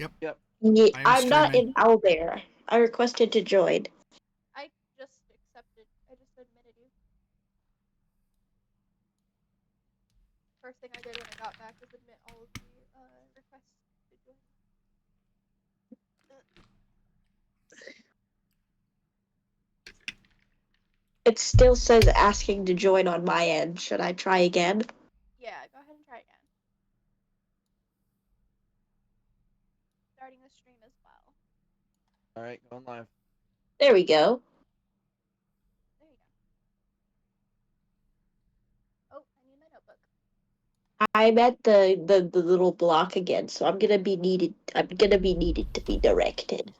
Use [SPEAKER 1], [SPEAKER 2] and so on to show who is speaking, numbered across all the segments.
[SPEAKER 1] Yep.
[SPEAKER 2] Yep.
[SPEAKER 3] Yeah,
[SPEAKER 1] I am
[SPEAKER 3] I'm not
[SPEAKER 1] streaming.
[SPEAKER 3] in Owlbear. I requested to join.
[SPEAKER 4] I just accepted. I just admitted you. First thing I did when I got back was admit all of the requests to join.
[SPEAKER 3] It still says asking to join on my end. Should I try again?
[SPEAKER 4] Yeah, go ahead and try again. Starting the stream as well.
[SPEAKER 2] All right, going live.
[SPEAKER 3] There we go.
[SPEAKER 4] There you go. Oh, I need my notebook.
[SPEAKER 3] I'm at the little block again, so I'm gonna be needed. I'm gonna be needed to be directed.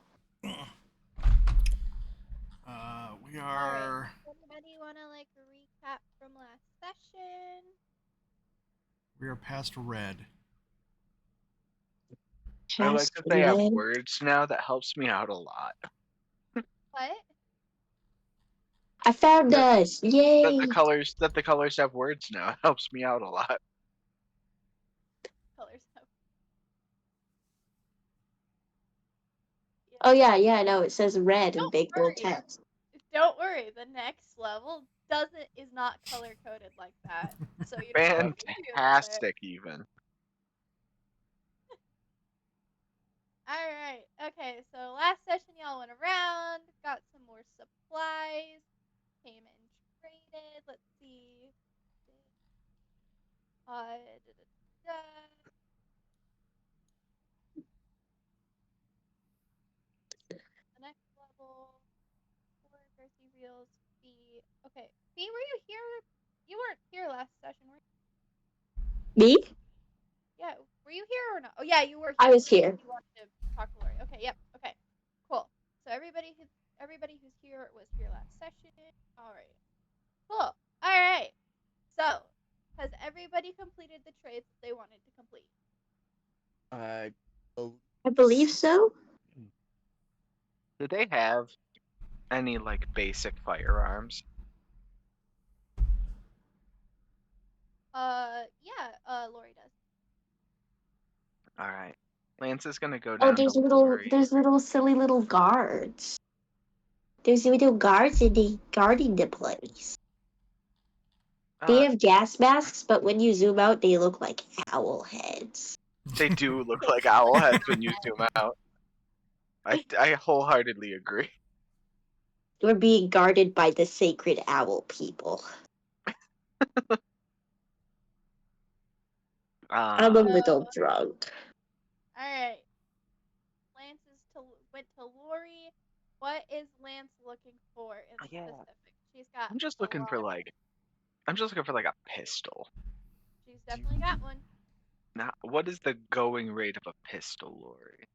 [SPEAKER 1] We are.
[SPEAKER 4] Alright, anybody wanna like recap from last session?
[SPEAKER 1] We are past red.
[SPEAKER 5] I like
[SPEAKER 3] Past
[SPEAKER 5] that they have
[SPEAKER 3] red.
[SPEAKER 5] words now. That helps me out a lot.
[SPEAKER 4] What?
[SPEAKER 3] I found
[SPEAKER 5] That-
[SPEAKER 3] us! Yay!
[SPEAKER 5] That the colors have words now. It helps me out a lot.
[SPEAKER 4] Colors of.
[SPEAKER 3] Oh yeah, I know. It says red in
[SPEAKER 4] Don't
[SPEAKER 3] big bold
[SPEAKER 4] worry.
[SPEAKER 3] text.
[SPEAKER 4] Don't worry, the next level is not color coded like that. So you don't have to confuse with it.
[SPEAKER 5] Fantastic, even.
[SPEAKER 4] Alright, okay, so last session y'all went around, got some more supplies, came and traded, let's see. The next level, 4 Jersey Reels, Fee. Okay, Fee, were you here? You weren't here last session, were you?
[SPEAKER 3] Me?
[SPEAKER 4] Yeah, were you here or not? Oh yeah, you were here.
[SPEAKER 3] I was here.
[SPEAKER 4] You wanted to talk to Lori. Okay, yep, okay. Cool. So everybody who's here was here last session. Alright. Cool. Alright. So, has everybody completed the trades that they wanted to complete?
[SPEAKER 2] I
[SPEAKER 3] believe so.
[SPEAKER 5] Do they have any like basic firearms?
[SPEAKER 4] Yeah, Lori does.
[SPEAKER 5] All right. Lance is gonna go
[SPEAKER 3] Oh,
[SPEAKER 5] down
[SPEAKER 3] there's
[SPEAKER 5] to
[SPEAKER 3] little,
[SPEAKER 5] Lori.
[SPEAKER 3] there's little silly little guards. There's little guards in the guarding the place. They have gas masks, but when you zoom out, they look like owl heads.
[SPEAKER 5] They do look like owl heads when you zoom out. I wholeheartedly agree.
[SPEAKER 3] We're being guarded by the sacred owl people. I'm a little drunk.
[SPEAKER 4] Alright. Lance went to Lori. What is Lance looking for in specific? She's got
[SPEAKER 5] I'm just looking for like a pistol.
[SPEAKER 4] She's definitely got one.
[SPEAKER 5] Now, what is the going rate of a pistol, Lori?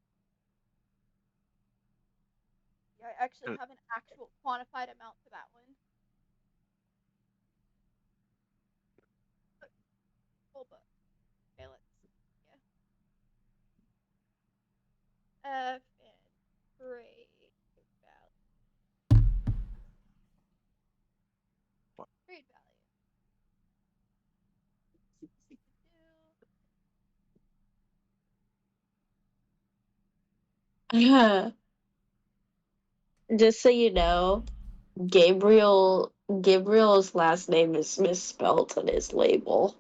[SPEAKER 4] Yeah, I actually have an actual quantified amount for that one. Full book. Okay, let's see. F and trade value. Trade value.
[SPEAKER 3] Just so you know, Gabriel's last name is misspelled on his label.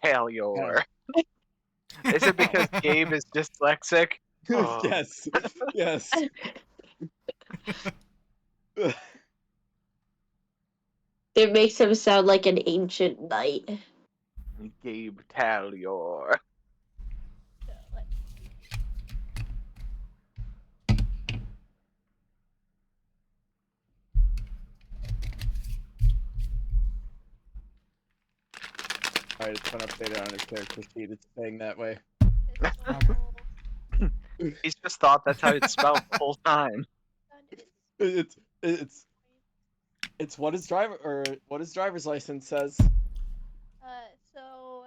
[SPEAKER 5] Taylor. Is it because Gabe is dyslexic? Oh.
[SPEAKER 2] Yes. Yes.
[SPEAKER 3] It makes him sound like an ancient knight.
[SPEAKER 5] Gabe Taylor.
[SPEAKER 2] Alright, it's been updated on his character sheet. It's saying that way.
[SPEAKER 5] He's just thought that's how it's spelled the whole time.
[SPEAKER 2] It's what his driver's license says.
[SPEAKER 4] So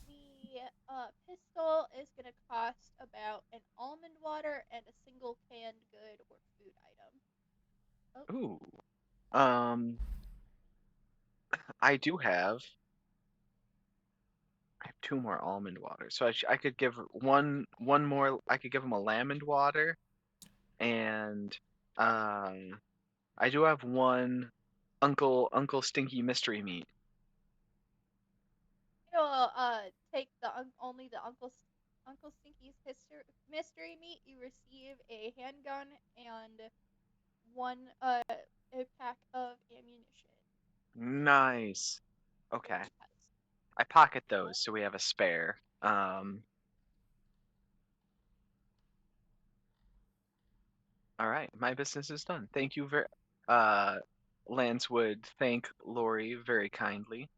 [SPEAKER 4] the pistol is gonna cost about an almond water and a single canned good or food item.
[SPEAKER 5] Ooh. I 2 more almond water. So I could give one more. I could give him a almond water, and I do have one Uncle Stinky mystery meat.
[SPEAKER 4] You'll take the only the Uncle Stinky's mystery meat. You receive a handgun and one a pack of ammunition.
[SPEAKER 5] Nice. Okay. I pocket those so we have a spare. All right, my business is done. Thank you Lance would thank Lori very kindly.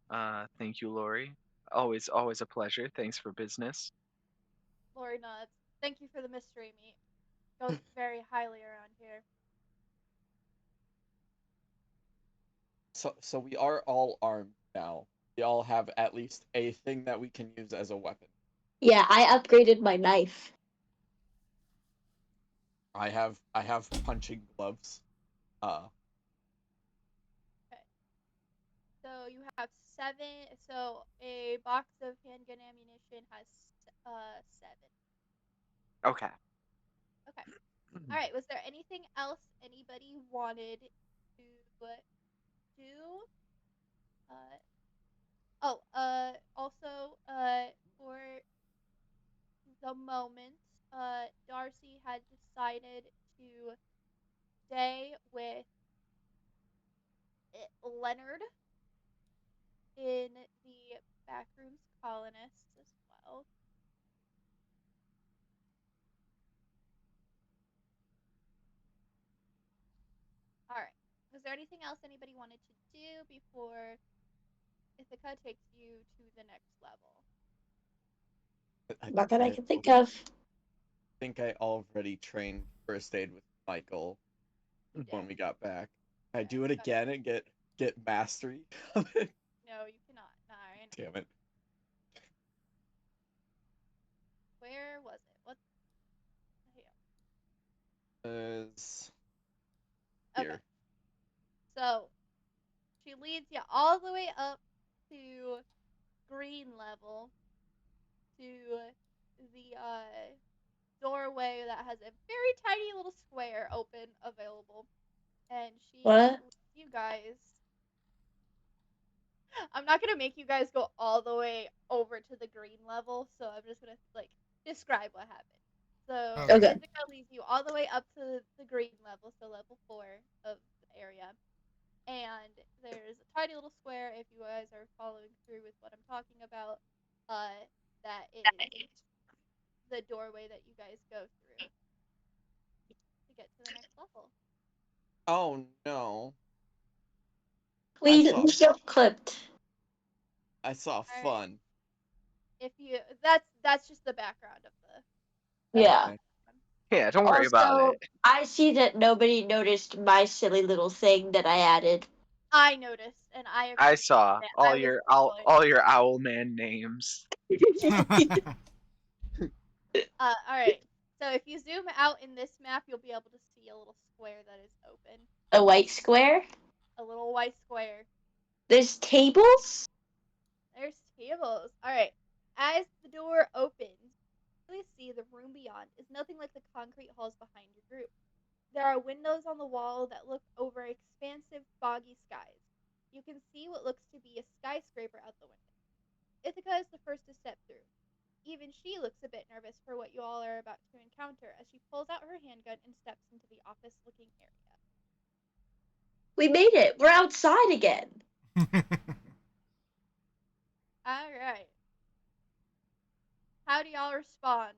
[SPEAKER 5] Thank you, Lori. Always a pleasure. Thanks for business.
[SPEAKER 4] Lori nods. Thank you for the mystery meat. Goes very highly around here.
[SPEAKER 2] So we are all armed now. We all have at least a thing that we can use as a weapon.
[SPEAKER 3] Yeah, I upgraded my knife.
[SPEAKER 2] I have punching gloves.
[SPEAKER 4] So you have 7. So a box of handgun ammunition has 7.
[SPEAKER 5] Okay.
[SPEAKER 4] Okay. All right. Was there anything else anybody wanted to do? Also, for the moment, Darcy had decided to stay with Leonard in the Backrooms colonists as well. All right. Was there anything else anybody wanted to do before Ithaca takes you to the next level?
[SPEAKER 3] Not that I can think of.
[SPEAKER 2] I think I already trained first aid with Michael when we got back. Can I do it again and get mastery of it?
[SPEAKER 4] No, you cannot. Nine.
[SPEAKER 2] Damn it.
[SPEAKER 4] Where was it? What's
[SPEAKER 2] Is here.
[SPEAKER 4] Okay. So she leads you all the way up to green level to the doorway that has a very tiny little square open available, and she
[SPEAKER 3] What?
[SPEAKER 4] leads you guys. I'm not gonna make you guys go all the way over to the green level, so I'm just gonna describe what happened. So
[SPEAKER 3] Okay.
[SPEAKER 4] Ithaca leads you all the way up to the green level, so level 4 of the area. And there's a tiny little square, if you guys are following through with what I'm talking about, that is the doorway that you guys go through to get to the next level.
[SPEAKER 2] Oh no.
[SPEAKER 3] We
[SPEAKER 2] saw-
[SPEAKER 3] just clipped.
[SPEAKER 2] I saw
[SPEAKER 4] right.
[SPEAKER 2] fun.
[SPEAKER 4] If you that's just the background of the
[SPEAKER 3] Yeah.
[SPEAKER 2] Okay.
[SPEAKER 5] Yeah, don't worry about
[SPEAKER 3] Also,
[SPEAKER 5] it.
[SPEAKER 3] I see that nobody noticed my silly little thing that I added.
[SPEAKER 4] I noticed, and I
[SPEAKER 5] I saw
[SPEAKER 4] it.
[SPEAKER 5] all
[SPEAKER 4] I was
[SPEAKER 5] your
[SPEAKER 4] annoyed.
[SPEAKER 5] all your owl man names.
[SPEAKER 4] All right. So if you zoom out in this map, you'll be able to see a little square that is open.
[SPEAKER 3] A white square?
[SPEAKER 4] A little white square.
[SPEAKER 3] There's tables?
[SPEAKER 4] There's tables. All right. As the door opens, you see the room beyond is nothing like the concrete halls behind your group. There are windows on the wall that look over expansive, foggy skies. You can see what looks to be a skyscraper out the window. Ithaca is the first to step through. Even she looks a bit nervous for what you all are about to encounter as she pulls out her handgun and steps into the office-looking area.
[SPEAKER 3] We made it. We're outside again.
[SPEAKER 4] Alright. How do y'all respond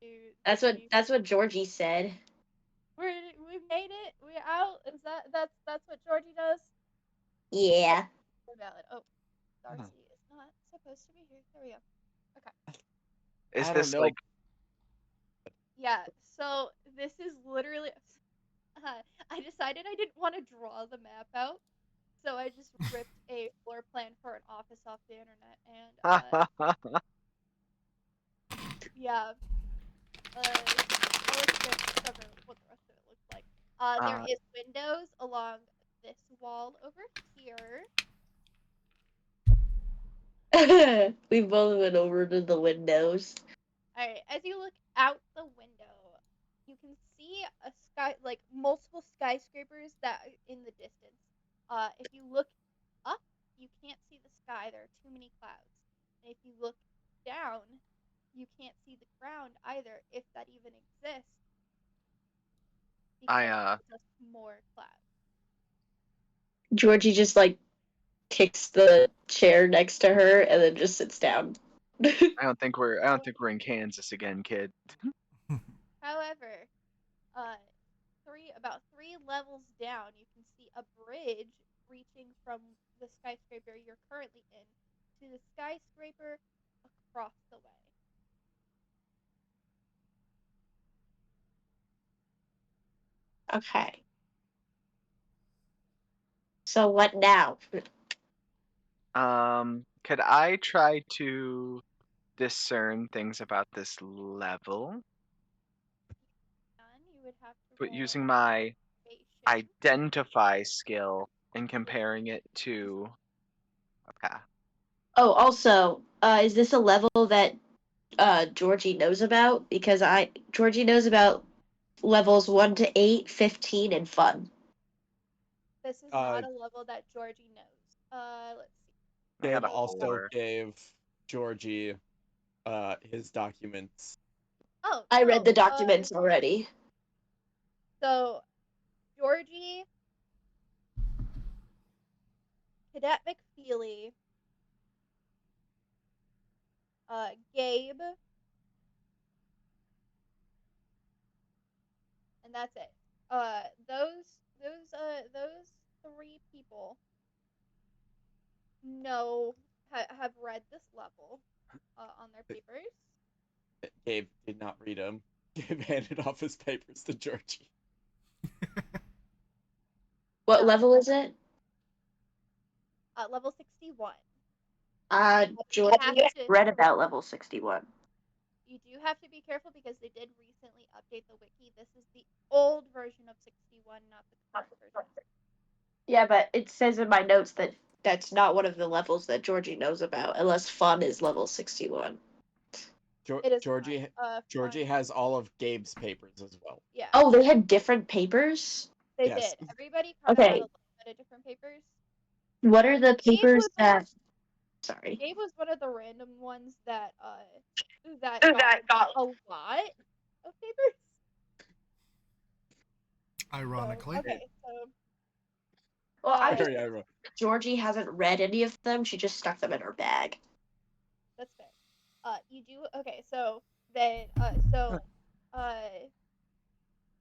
[SPEAKER 4] to
[SPEAKER 3] That's what Georgie said.
[SPEAKER 4] we made it? We're out? Is that's what Georgie does?
[SPEAKER 3] Yeah.
[SPEAKER 4] Valid. Oh, Darcy is not supposed to be here. There we go. Okay.
[SPEAKER 5] Is
[SPEAKER 2] I
[SPEAKER 5] this
[SPEAKER 2] don't know.
[SPEAKER 5] like
[SPEAKER 4] Yeah, so this is literally I decided I didn't want to draw the map out, so I just ripped a floor plan for an office off the internet, and yeah, I'll cover what the rest of it looks like. There is windows along this wall over here.
[SPEAKER 3] We both went over to the windows.
[SPEAKER 4] Alright, as you look out the window, you can see a sky, like multiple skyscrapers that are in the distance. If you look up, you can't see the sky. There are too many clouds. And if you look down, you can't see the ground either, if that even exists. Because it's just more clouds.
[SPEAKER 3] Georgie just like kicks the chair next to her and then just sits down.
[SPEAKER 5] I don't think we're in Kansas again, kid.
[SPEAKER 4] However, about 3 levels down, you can see a bridge reaching from the skyscraper you're currently in to the skyscraper across the way.
[SPEAKER 3] Okay. So what now?
[SPEAKER 5] Could I try to discern things about this level?
[SPEAKER 4] And you would have to
[SPEAKER 5] But
[SPEAKER 4] roll
[SPEAKER 5] using my
[SPEAKER 4] observation.
[SPEAKER 5] identify skill and comparing it to. Okay.
[SPEAKER 3] Oh, also, is this a level that Georgie knows about? Because Georgie knows about levels 1 to 8, 15, and fun.
[SPEAKER 4] This is not a level that Georgie knows. Let's see.
[SPEAKER 5] I
[SPEAKER 2] Gabe
[SPEAKER 5] got a
[SPEAKER 2] also
[SPEAKER 5] 4.
[SPEAKER 2] gave Georgie his documents.
[SPEAKER 4] Oh,
[SPEAKER 3] I
[SPEAKER 4] no,
[SPEAKER 3] read the documents already.
[SPEAKER 4] So, Georgie, Cadet McFeely, Gabe, and that's it. Those 3 people have read this level on their papers.
[SPEAKER 2] Gabe did not read them. Gabe handed off his papers to Georgie.
[SPEAKER 3] What level is it?
[SPEAKER 4] Level 61.
[SPEAKER 3] Georgie
[SPEAKER 4] have to-
[SPEAKER 3] read about level 61.
[SPEAKER 4] You do have to be careful because they did recently update the wiki. This is the old version of 61, not the current version.
[SPEAKER 3] Yeah, but it says in my notes that that's not one of the levels that Georgie knows about, unless fun is level 61.
[SPEAKER 4] It is
[SPEAKER 2] Georgie
[SPEAKER 4] fun.
[SPEAKER 2] Georgie
[SPEAKER 4] Fun.
[SPEAKER 2] has all of Gabe's papers as well.
[SPEAKER 4] Yeah.
[SPEAKER 3] Oh, they had different papers?
[SPEAKER 4] They
[SPEAKER 2] Yes.
[SPEAKER 4] did. Everybody kind of had a
[SPEAKER 3] Okay.
[SPEAKER 4] little bit of different papers.
[SPEAKER 3] What are the
[SPEAKER 4] Gabe
[SPEAKER 3] papers
[SPEAKER 4] was-
[SPEAKER 3] that... Sorry.
[SPEAKER 4] Gabe was one of the random ones that got a lot of papers.
[SPEAKER 1] Ironically.
[SPEAKER 4] So, okay, so
[SPEAKER 3] Well, I
[SPEAKER 4] Uh,
[SPEAKER 3] just...
[SPEAKER 2] Very ironic.
[SPEAKER 3] Georgie hasn't read any of them. She just stuck them in her bag.
[SPEAKER 4] that's fair. You do okay. So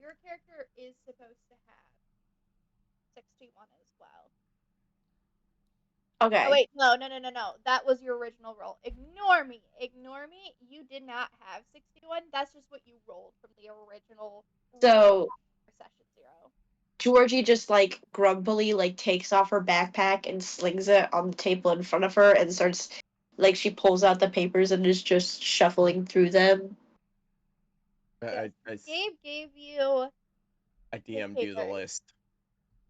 [SPEAKER 4] your character is supposed to have 61 as well.
[SPEAKER 3] Okay.
[SPEAKER 4] Oh wait, no. That was your original roll. Ignore me. You did not have 61. That's just what you rolled from the original.
[SPEAKER 3] So
[SPEAKER 4] session 0.
[SPEAKER 3] Georgie just like grumpily like takes off her backpack and slings it on the table in front of her and starts like she pulls out the papers and is just shuffling through them.
[SPEAKER 2] I
[SPEAKER 4] Gabe gave you.
[SPEAKER 2] I DM'd you the
[SPEAKER 4] papers.
[SPEAKER 2] list.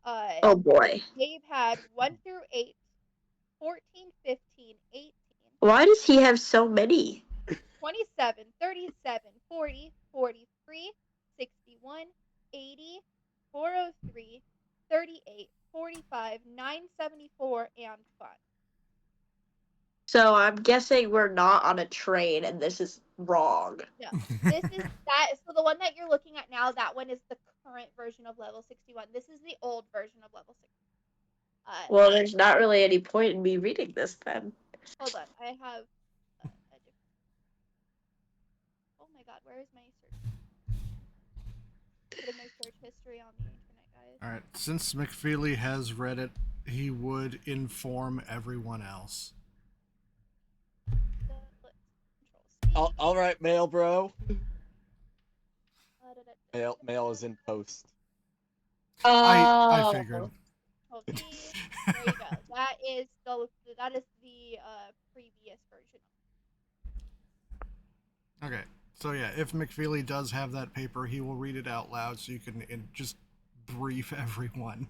[SPEAKER 3] Oh boy.
[SPEAKER 4] Gabe had 1 through 8, 14, 15, 18,
[SPEAKER 3] Why does he have so many?
[SPEAKER 4] 27, 37, 40, 43, 61, 80, 403, 38, 45, 974, and fun.
[SPEAKER 3] So I'm guessing we're not on a train and this is wrong.
[SPEAKER 4] No, this is that. So the one that you're looking at now, that one is the current version of level 61. This is the old version of level 61.
[SPEAKER 3] Well, there's not really any point in me reading this then.
[SPEAKER 4] Hold on, I have a different. Oh my god, where is my search? Putting my search history on the internet, guys.
[SPEAKER 1] All right. Since McFeely has read it, he would inform everyone else.
[SPEAKER 2] All right, mail bro. Mail is in post.
[SPEAKER 1] I figured.
[SPEAKER 4] Oh, see, there you go. That is the previous version.
[SPEAKER 1] Okay. So yeah, if McFeely does have that paper, he will read it out loud so you can just brief everyone.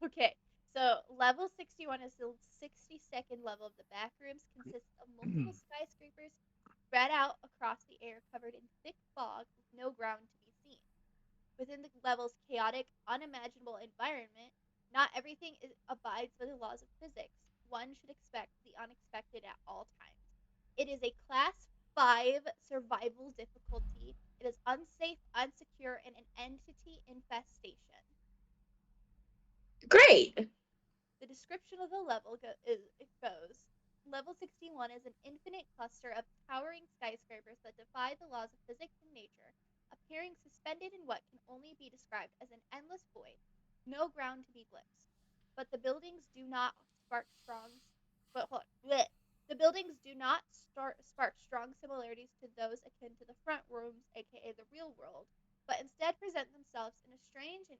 [SPEAKER 4] Okay, so level 61 is the 62nd level of the Backrooms, consists of multiple skyscrapers spread out across the air covered in thick fog with no ground to be seen. Within the level's chaotic, unimaginable environment, not everything abides by the laws of physics. One should expect the unexpected at all times. It is a Class 5 survival difficulty. It is unsafe, unsecure, and an entity infestation.
[SPEAKER 3] Great.
[SPEAKER 4] The description of the level goes Level 61 is an infinite cluster of towering skyscrapers that defy the laws of physics and nature, appearing suspended in what can only be described as an endless void, no ground to be glimpsed. But the buildings do not spark strong. But hold on, bleh. The buildings do not spark strong similarities to those akin to the front rooms, aka the real world, but instead present themselves in a strange and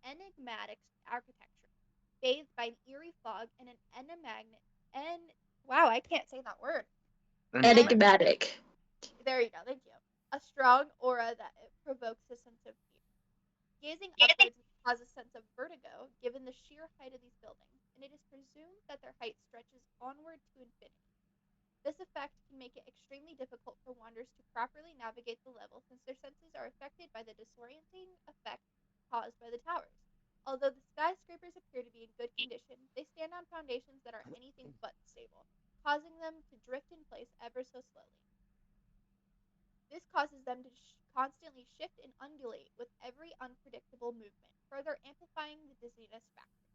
[SPEAKER 4] enigmatic architecture, bathed by an eerie fog and an wow, I can't say that word.
[SPEAKER 3] Enigmatic.
[SPEAKER 4] There you go, thank you. A strong aura that provokes a sense of fear. Gazing upwards may cause a sense of vertigo, given the sheer height of these buildings, and it is presumed that their height stretches onward to infinity. This effect can make it extremely difficult for wanderers to properly navigate the level, since their senses are affected by the disorienting effect caused by the towers. Although the skyscrapers appear to be in good condition, they stand on foundations that are anything but stable, causing them to drift in place ever so slowly. This causes them to constantly shift and undulate with every unpredictable movement, further amplifying the dizziness factor.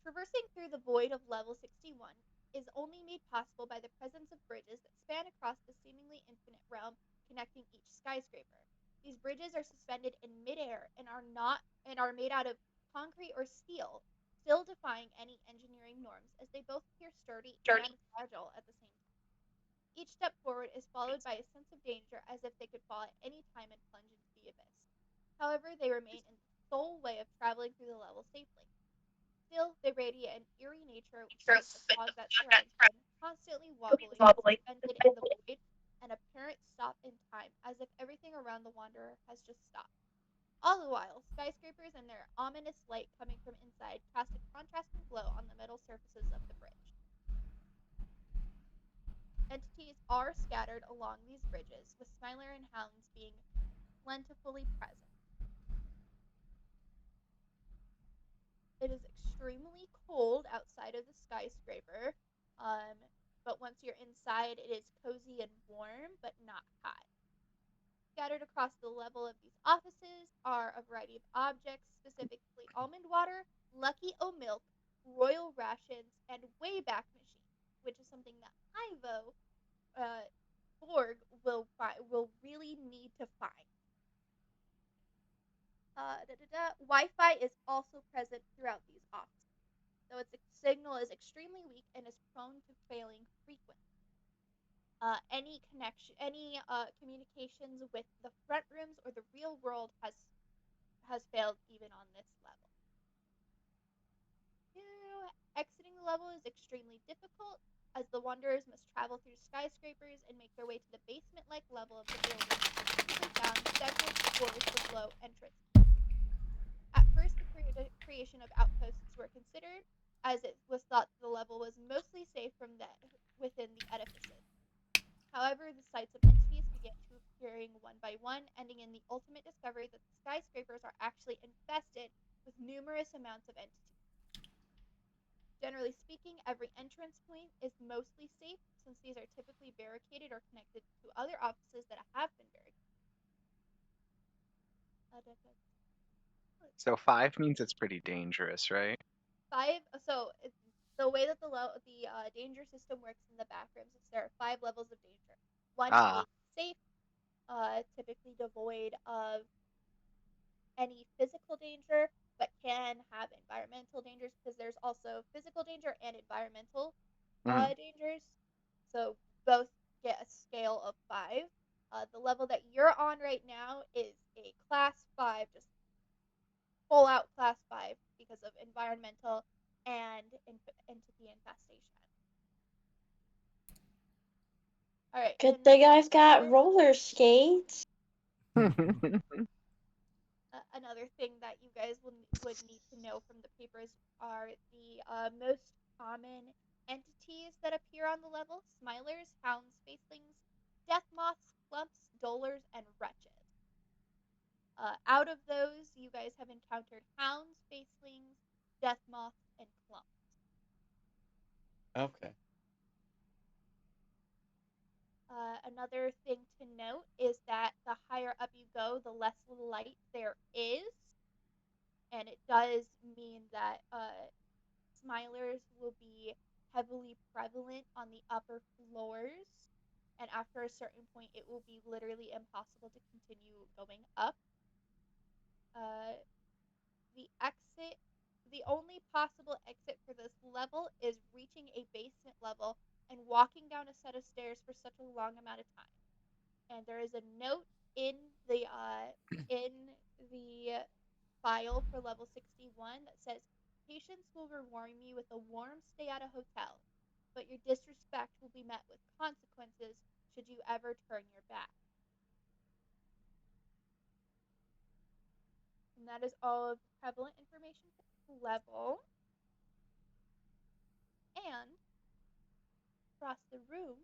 [SPEAKER 4] Traversing through the void of level 61 is only made possible by the presence of bridges that span across the seemingly infinite realm connecting each skyscraper. These bridges are suspended in midair and are made out of concrete or steel, still defying any engineering norms, as they both appear sturdy and fragile at the same time. Each step forward is followed by a sense of danger, as if they could fall at any time and plunge into the abyss. However, they remain in the sole way of traveling through the level safely. Still, they radiate an eerie nature with the fog that surrounds them, constantly wobbling, suspended in the void, an apparent stop in time, as if everything around the wanderer has just stopped. All the while, skyscrapers and their ominous light coming from inside cast a contrasting glow on the metal surfaces of the bridge. Entities are scattered along these bridges, with Smiler and Hounds being plentifully present. It is extremely cold outside of the skyscraper, but once you're inside, it is cozy and warm, but not hot. Scattered across the level of these offices are a variety of objects, specifically almond water, Lucky O milk, royal rations, and Wayback Machine, which is something that Ivo Borg will really need to find. Wi-Fi is also present throughout these offices, though its signal is extremely weak and is prone to failing frequently. Any communications with the front rooms or the real world has failed even on this level. Exiting the level is extremely difficult, as the wanderers must travel through skyscrapers and make their way to the basement-like level of the building, typically found several floors below entrance. At first, the creation of outposts were considered, as it was thought the level was mostly safe from within the edifices. However, the sites of entities began to appearing one by one, ending in the ultimate discovery that the skyscrapers are actually infested with numerous amounts of entities. Generally speaking, every entrance point is mostly safe, since these are typically barricaded or connected to other offices that have been barricaded.
[SPEAKER 5] So 5 means it's pretty dangerous, right?
[SPEAKER 4] 5. So the way that the danger system works in the Backrooms is there are 5 levels of danger. 1 is safe, typically devoid of any physical danger, but can have environmental dangers, because there's also physical danger and environmental dangers. So both get a scale of 5. The level that you're on right now is a class 5, just full out class 5 because of environmental and entity infestation. All right.
[SPEAKER 3] Good thing I've got roller skates.
[SPEAKER 4] Another thing that you guys will would need to know from the papers are the most common entities that appear on the level: smilers, hounds, facelings, death moths, clumps, dolers, and wretches. Out of those, you guys have encountered hounds, facelings, death moths, and clumps.
[SPEAKER 2] Okay.
[SPEAKER 4] Another thing to note is that the higher up you go, the less light there is, and it does mean that smilers will be heavily prevalent on the upper floors, and after a certain point, it will be literally impossible to continue going up. Uh, the only possible exit for this level is reaching a basement level and walking down a set of stairs for such a long amount of time. And there is a note in the uh, in the file for level 61 that says, "Patients will reward me with a warm stay at a hotel, but your disrespect will be met with consequences should you ever turn your back." And that is all of the prevalent information for this level. And across the room,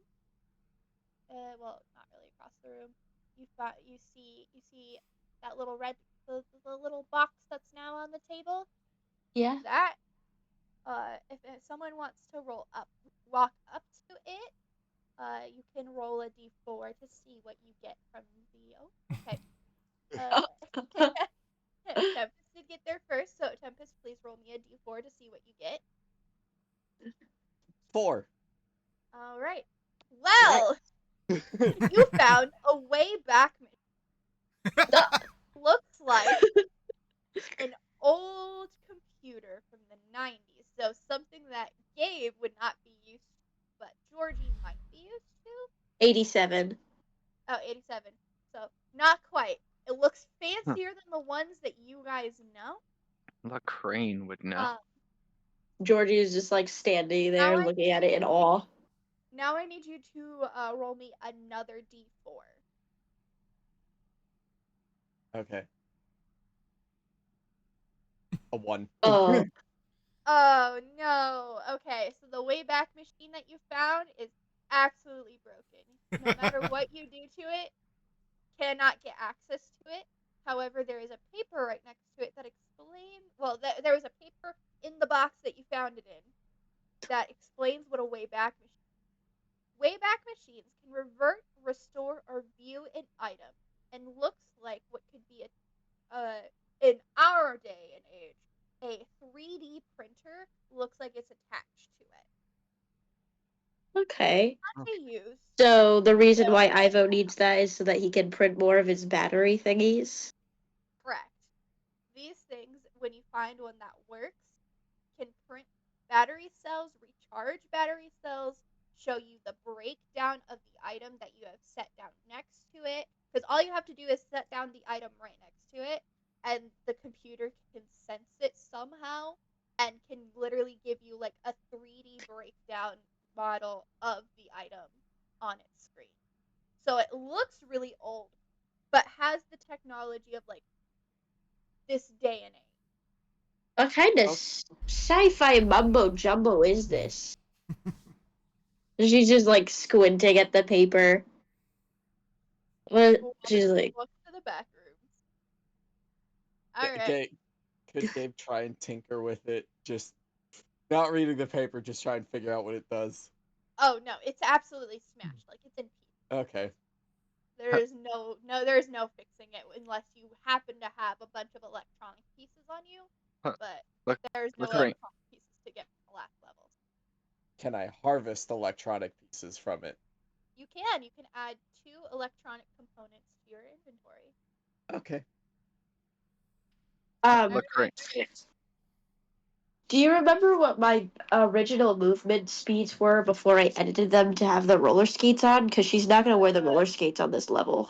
[SPEAKER 4] well, not really across the room, you see that little the little box that's now on the table.
[SPEAKER 3] Yeah.
[SPEAKER 4] That if someone wants to walk up to it, you can roll a d4 to see what you get from the. Oh, okay. Tempest did get there first, so Tempest, please roll me a d4 to see what you get.
[SPEAKER 2] 4.
[SPEAKER 4] All right. Well, you found a way back machine. Looks like an old computer from the 90s, so something that Gabe would not be used to, but Georgie might be used to.
[SPEAKER 3] 87.
[SPEAKER 4] Oh, 87. So, not quite. It looks fancier than the ones that you guys know.
[SPEAKER 5] The crane would know.
[SPEAKER 3] Georgie is just like standing
[SPEAKER 4] Now
[SPEAKER 3] there
[SPEAKER 4] I
[SPEAKER 3] looking at it in awe.
[SPEAKER 4] Now I need you to roll me another d4.
[SPEAKER 2] Okay. A 1.
[SPEAKER 3] Oh.
[SPEAKER 4] Oh no. Okay, so the Wayback Machine that you found is absolutely broken. No matter what you do to it, cannot get access to it. However, there is a paper right next to it that explains. Well, there was a paper in the box that you found it in that explains what a Wayback Machine. Wayback machines can revert, restore, or view an item, and looks like what could be in our day and age, a 3D printer looks like it's attached to it.
[SPEAKER 3] Okay.
[SPEAKER 4] Not to use.
[SPEAKER 3] So the reason why Ivo needs that is so that he can print more of his battery thingies.
[SPEAKER 4] Correct. These things, when you find one that works, can print battery cells, recharge battery cells, show you the breakdown of the item that you have set down next to it. Because all you have to do is set down the item right next to it, and the computer can sense it somehow and can literally give you like a 3D breakdown model of the item on its screen. So it looks really old, but has the technology of like this day and age.
[SPEAKER 3] What kind of sci-fi mumbo jumbo is this? She's just like squinting at the paper. What? She's like,
[SPEAKER 4] Look to the back rooms.
[SPEAKER 2] Ga-
[SPEAKER 4] All right.
[SPEAKER 2] Ga- Could Gabe try and tinker with it? Just not reading the paper, just try and figure out what it does.
[SPEAKER 4] Oh no, it's absolutely smashed. Like it's in pieces.
[SPEAKER 2] Okay.
[SPEAKER 4] There's no fixing it unless you happen to have a bunch of electronic pieces on you.
[SPEAKER 5] Huh.
[SPEAKER 4] But there's no
[SPEAKER 5] Looking-
[SPEAKER 4] electronic pieces to get from the last levels.
[SPEAKER 2] Can I harvest electronic pieces from it?
[SPEAKER 4] You can add 2 electronic components to your inventory.
[SPEAKER 2] Okay.
[SPEAKER 5] Look great.
[SPEAKER 3] do you remember what my original movement speeds were before I edited them to have the roller skates on? Because she's not gonna wear the roller skates on this level.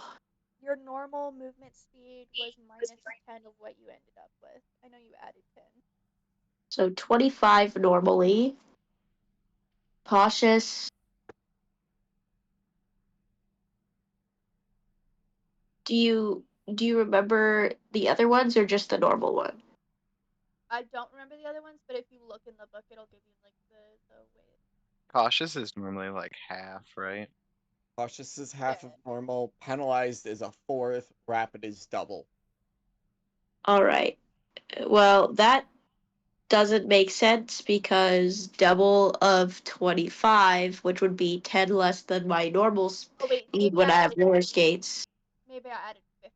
[SPEAKER 4] Your normal movement speed was -10 of what you ended up with. I know you added 10.
[SPEAKER 3] So 25 normally. Cautious. Do you remember the other ones or just the normal one?
[SPEAKER 4] I don't remember the other ones, but if you look in the book, it'll give you like the way.
[SPEAKER 5] Cautious is normally like half, right?
[SPEAKER 2] Cautious is half
[SPEAKER 4] Yeah.
[SPEAKER 2] of normal. Penalized is a fourth. Rapid is double.
[SPEAKER 3] All right. Well, that doesn't make sense because double of 25, which would be 10 less than my normal
[SPEAKER 4] Oh wait,
[SPEAKER 3] speed when I have roller skates.
[SPEAKER 4] maybe I added 15.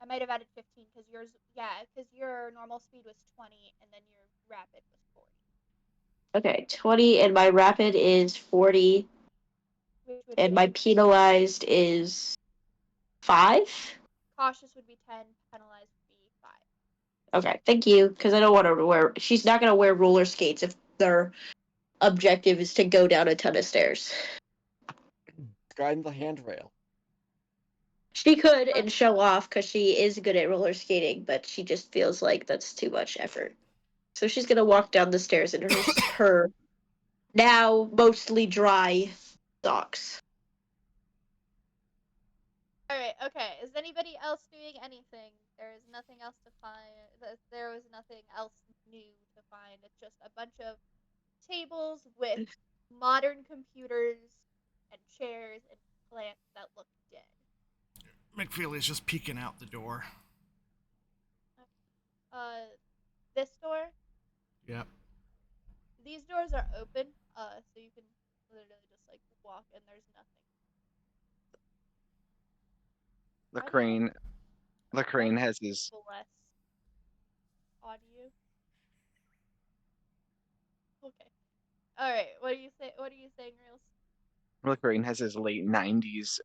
[SPEAKER 4] I might have added 15 because yours, yeah, because your normal speed was 20 and then your rapid was 40.
[SPEAKER 3] Okay, 20, and my rapid is 40,
[SPEAKER 4] Which would
[SPEAKER 3] and my
[SPEAKER 4] be
[SPEAKER 3] penalized is 5.
[SPEAKER 4] cautious would be 10, penalized would be 5.
[SPEAKER 3] Okay, thank you, because I don't want her to wear. She's not going to wear roller skates if their objective is to go down a ton of stairs.
[SPEAKER 2] Guide the handrail.
[SPEAKER 3] She could and show off because she is good at roller skating, but she just feels like that's too much effort. So she's gonna walk down the stairs in her now mostly dry socks.
[SPEAKER 4] Alright, okay. Is anybody else doing anything? There is nothing else to find. There was nothing else new to find. It's just a bunch of tables with modern computers and chairs and plants that look dead.
[SPEAKER 1] McFeely's just peeking out the door.
[SPEAKER 4] This door,
[SPEAKER 1] Yep.
[SPEAKER 4] these doors are open, so you can literally just like walk and there's nothing.
[SPEAKER 5] Lacrane has his
[SPEAKER 4] Less audio. Okay. All right. What do you say? What are you saying, Reels?
[SPEAKER 5] Lacrane has his late 90s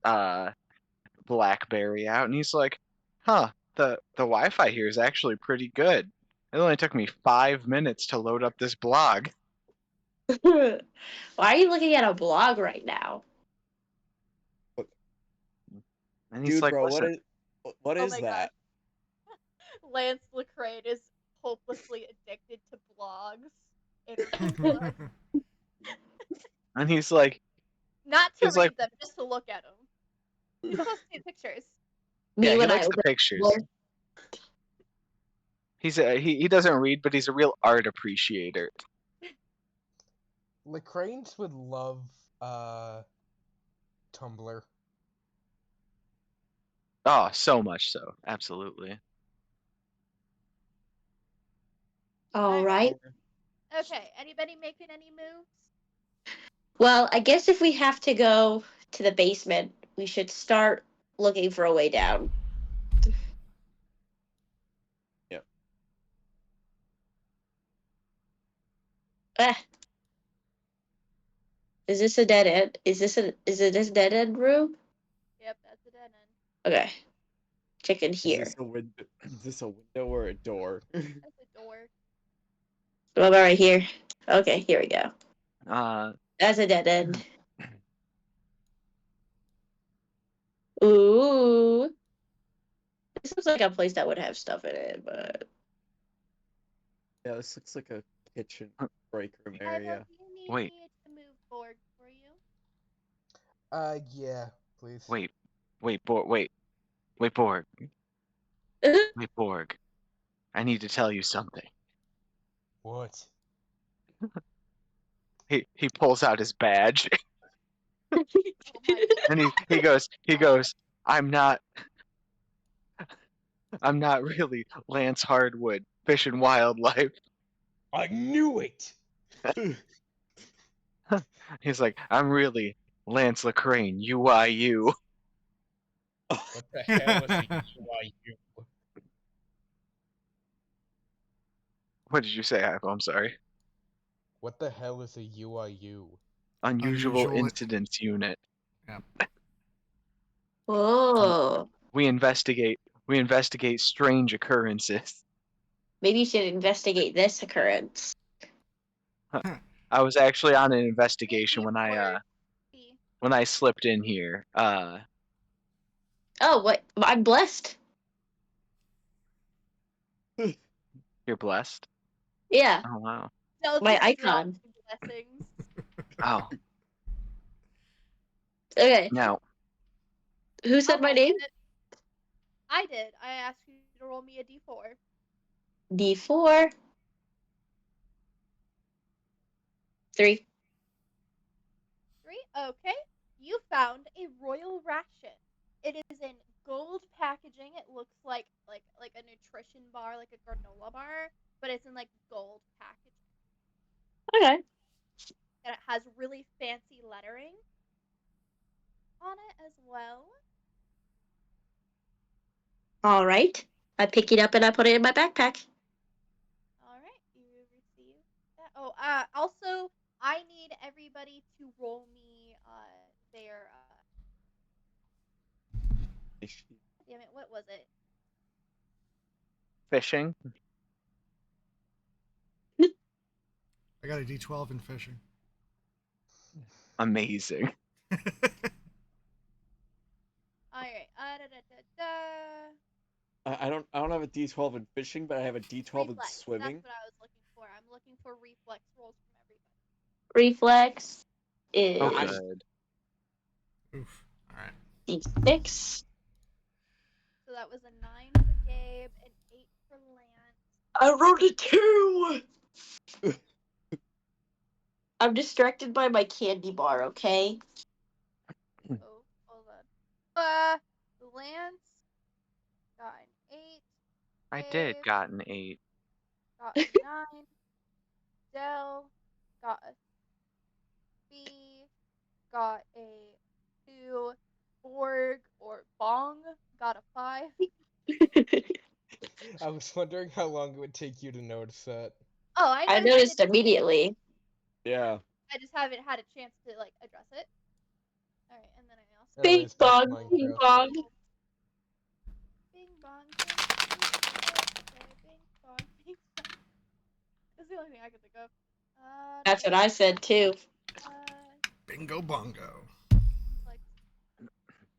[SPEAKER 5] BlackBerry out, and he's like, "Huh, the Wi-Fi here is actually pretty good. It only took me 5 minutes to load up this blog."
[SPEAKER 3] Why are you looking at a blog right now?
[SPEAKER 5] And he's
[SPEAKER 2] Dude,
[SPEAKER 5] like,
[SPEAKER 2] bro,
[SPEAKER 5] "Listen,
[SPEAKER 2] what
[SPEAKER 4] Oh
[SPEAKER 2] is
[SPEAKER 4] my
[SPEAKER 2] that?
[SPEAKER 4] Lance Lecrae is hopelessly addicted to blogs. Internet blogs.
[SPEAKER 5] and he's like,
[SPEAKER 4] Not to
[SPEAKER 5] he's
[SPEAKER 4] read
[SPEAKER 5] like,
[SPEAKER 4] them, just to look at them. He's supposed to see pictures.
[SPEAKER 3] Me
[SPEAKER 5] yeah, he
[SPEAKER 3] when I
[SPEAKER 5] likes the
[SPEAKER 3] open
[SPEAKER 5] pictures.
[SPEAKER 3] Tumblr.
[SPEAKER 5] He doesn't read, but he's a real art appreciator."
[SPEAKER 6] Lacranes would love Tumblr.
[SPEAKER 5] Oh, so much so, absolutely.
[SPEAKER 3] All right.
[SPEAKER 4] Okay. Anybody making any moves?
[SPEAKER 3] Well, I guess if we have to go to the basement, we should start looking for a way down.
[SPEAKER 2] Yep.
[SPEAKER 3] Ah. Is this a dead end? Is this dead end room?
[SPEAKER 4] Yep, that's a dead end.
[SPEAKER 3] Okay. Check in
[SPEAKER 2] Is
[SPEAKER 3] here.
[SPEAKER 2] this a window? Is this a window or a door?
[SPEAKER 4] That's a door.
[SPEAKER 3] What about right here? Okay, here we go. That's a dead end. Ooh. This looks like a place that would have stuff in it, but
[SPEAKER 2] Yeah, this looks like a kitchen break room area.
[SPEAKER 4] Do you need
[SPEAKER 5] Wait.
[SPEAKER 4] me to move forward for you?
[SPEAKER 6] Yeah, please.
[SPEAKER 5] Wait, Borg. Wait, Borg.
[SPEAKER 3] oh
[SPEAKER 5] Wait, Borg. I need to tell you something.
[SPEAKER 6] What?
[SPEAKER 5] He pulls out his badge
[SPEAKER 4] Oh my
[SPEAKER 5] and he goes, I'm not really Lance Hardwood, Fish and Wildlife.
[SPEAKER 6] I knew it!
[SPEAKER 5] He's like, I'm really Lance Lacrane, UIU.
[SPEAKER 6] What the hell is a UIU?
[SPEAKER 5] What did you say, Apple? I'm sorry.
[SPEAKER 6] What the hell is a UIU?
[SPEAKER 5] Unusual
[SPEAKER 1] Unusual-
[SPEAKER 5] Incidents Unit.
[SPEAKER 3] Oh.
[SPEAKER 5] We investigate strange occurrences.
[SPEAKER 3] Maybe you should investigate this occurrence.
[SPEAKER 5] I was actually on an investigation
[SPEAKER 4] God.
[SPEAKER 5] when I slipped in here.
[SPEAKER 3] Oh, what? I'm blessed.
[SPEAKER 5] You're blessed.
[SPEAKER 3] Yeah,
[SPEAKER 5] Oh wow.
[SPEAKER 3] my icon.
[SPEAKER 4] Blessings.
[SPEAKER 5] Oh,
[SPEAKER 3] Okay,
[SPEAKER 5] now
[SPEAKER 3] who said my name?
[SPEAKER 4] I did. I asked you to roll me a d4.
[SPEAKER 3] D4. 3.
[SPEAKER 4] 3. Okay. You found a royal ration. It is in gold packaging. It looks like a nutrition bar, like a granola bar, but it's in like gold packaging.
[SPEAKER 3] Okay.
[SPEAKER 4] And it has really fancy lettering on it as well.
[SPEAKER 3] All right. I pick it up and I put it in my backpack.
[SPEAKER 4] All right, you receive that. Oh, also, I need everybody to roll me their damn it, what was it?
[SPEAKER 5] Fishing.
[SPEAKER 1] I got a D12 in fishing.
[SPEAKER 5] Amazing.
[SPEAKER 4] All right,
[SPEAKER 2] I don't have a D12 in fishing, but I have a D12 in
[SPEAKER 4] reflex.
[SPEAKER 2] swimming.
[SPEAKER 4] That's what I was looking for. I'm looking for reflex rolls from everybody.
[SPEAKER 3] Reflex is
[SPEAKER 5] Oh, good.
[SPEAKER 1] Oof. All right.
[SPEAKER 3] D6.
[SPEAKER 4] So that was a 9 for Gabe, an 8 for Lance.
[SPEAKER 3] I rolled a 2. I'm distracted by my candy bar, okay?
[SPEAKER 4] Oh, hold on. Lance got an 8.
[SPEAKER 5] I did
[SPEAKER 4] Gabe
[SPEAKER 5] got an 8.
[SPEAKER 4] got a 9. Dell got a 3. Got a 2. Borg or Bong got a 5.
[SPEAKER 6] I was wondering how long it would take you to notice that.
[SPEAKER 4] Oh, I
[SPEAKER 3] I
[SPEAKER 4] noticed
[SPEAKER 3] noticed
[SPEAKER 4] it.
[SPEAKER 3] immediately.
[SPEAKER 2] Yeah.
[SPEAKER 4] I just haven't had a chance to like address it. All right, and then I also
[SPEAKER 3] Bing
[SPEAKER 6] Anyways, back to
[SPEAKER 3] bong, bing
[SPEAKER 6] Minecraft.
[SPEAKER 3] bong.
[SPEAKER 4] Bing bong, bing, bing, bing bong, bing bong. That's the only thing I could think of.
[SPEAKER 3] That's what I said too.
[SPEAKER 1] Bingo bongo.
[SPEAKER 4] Like,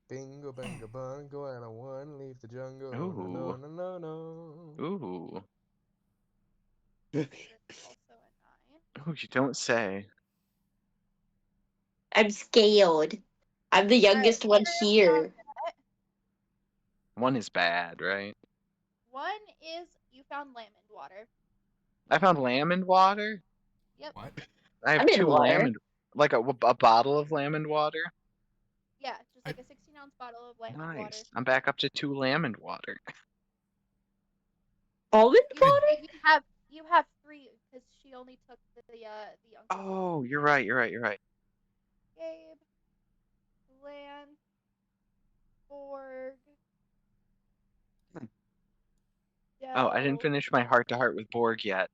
[SPEAKER 6] Bingo, bango, bongo, and I wanna leave the jungle. No,
[SPEAKER 5] Ooh.
[SPEAKER 6] no, no, no, no.
[SPEAKER 5] Ooh.
[SPEAKER 4] it's also a 9.
[SPEAKER 5] Ooh, you don't say.
[SPEAKER 3] I'm scared. I'm the youngest one here.
[SPEAKER 5] 1 is bad, right?
[SPEAKER 4] 1 is you found lemon water.
[SPEAKER 5] I found lemon water.
[SPEAKER 4] Yep.
[SPEAKER 1] What?
[SPEAKER 5] I have
[SPEAKER 3] I'm in
[SPEAKER 5] 2
[SPEAKER 3] water.
[SPEAKER 5] lemon, like a bottle of lemon water.
[SPEAKER 4] Yeah, just like a 16-ounce bottle of lemon water.
[SPEAKER 5] Nice. I'm back up to 2 lemon water.
[SPEAKER 3] Almond water?
[SPEAKER 4] You have 3 because she only took the uncle.
[SPEAKER 5] Oh, you're right. You're right. You're right.
[SPEAKER 4] Gabe, Lance, Borg.
[SPEAKER 5] Oh, I didn't
[SPEAKER 4] Dell,
[SPEAKER 5] finish my heart-to-heart with Borg yet.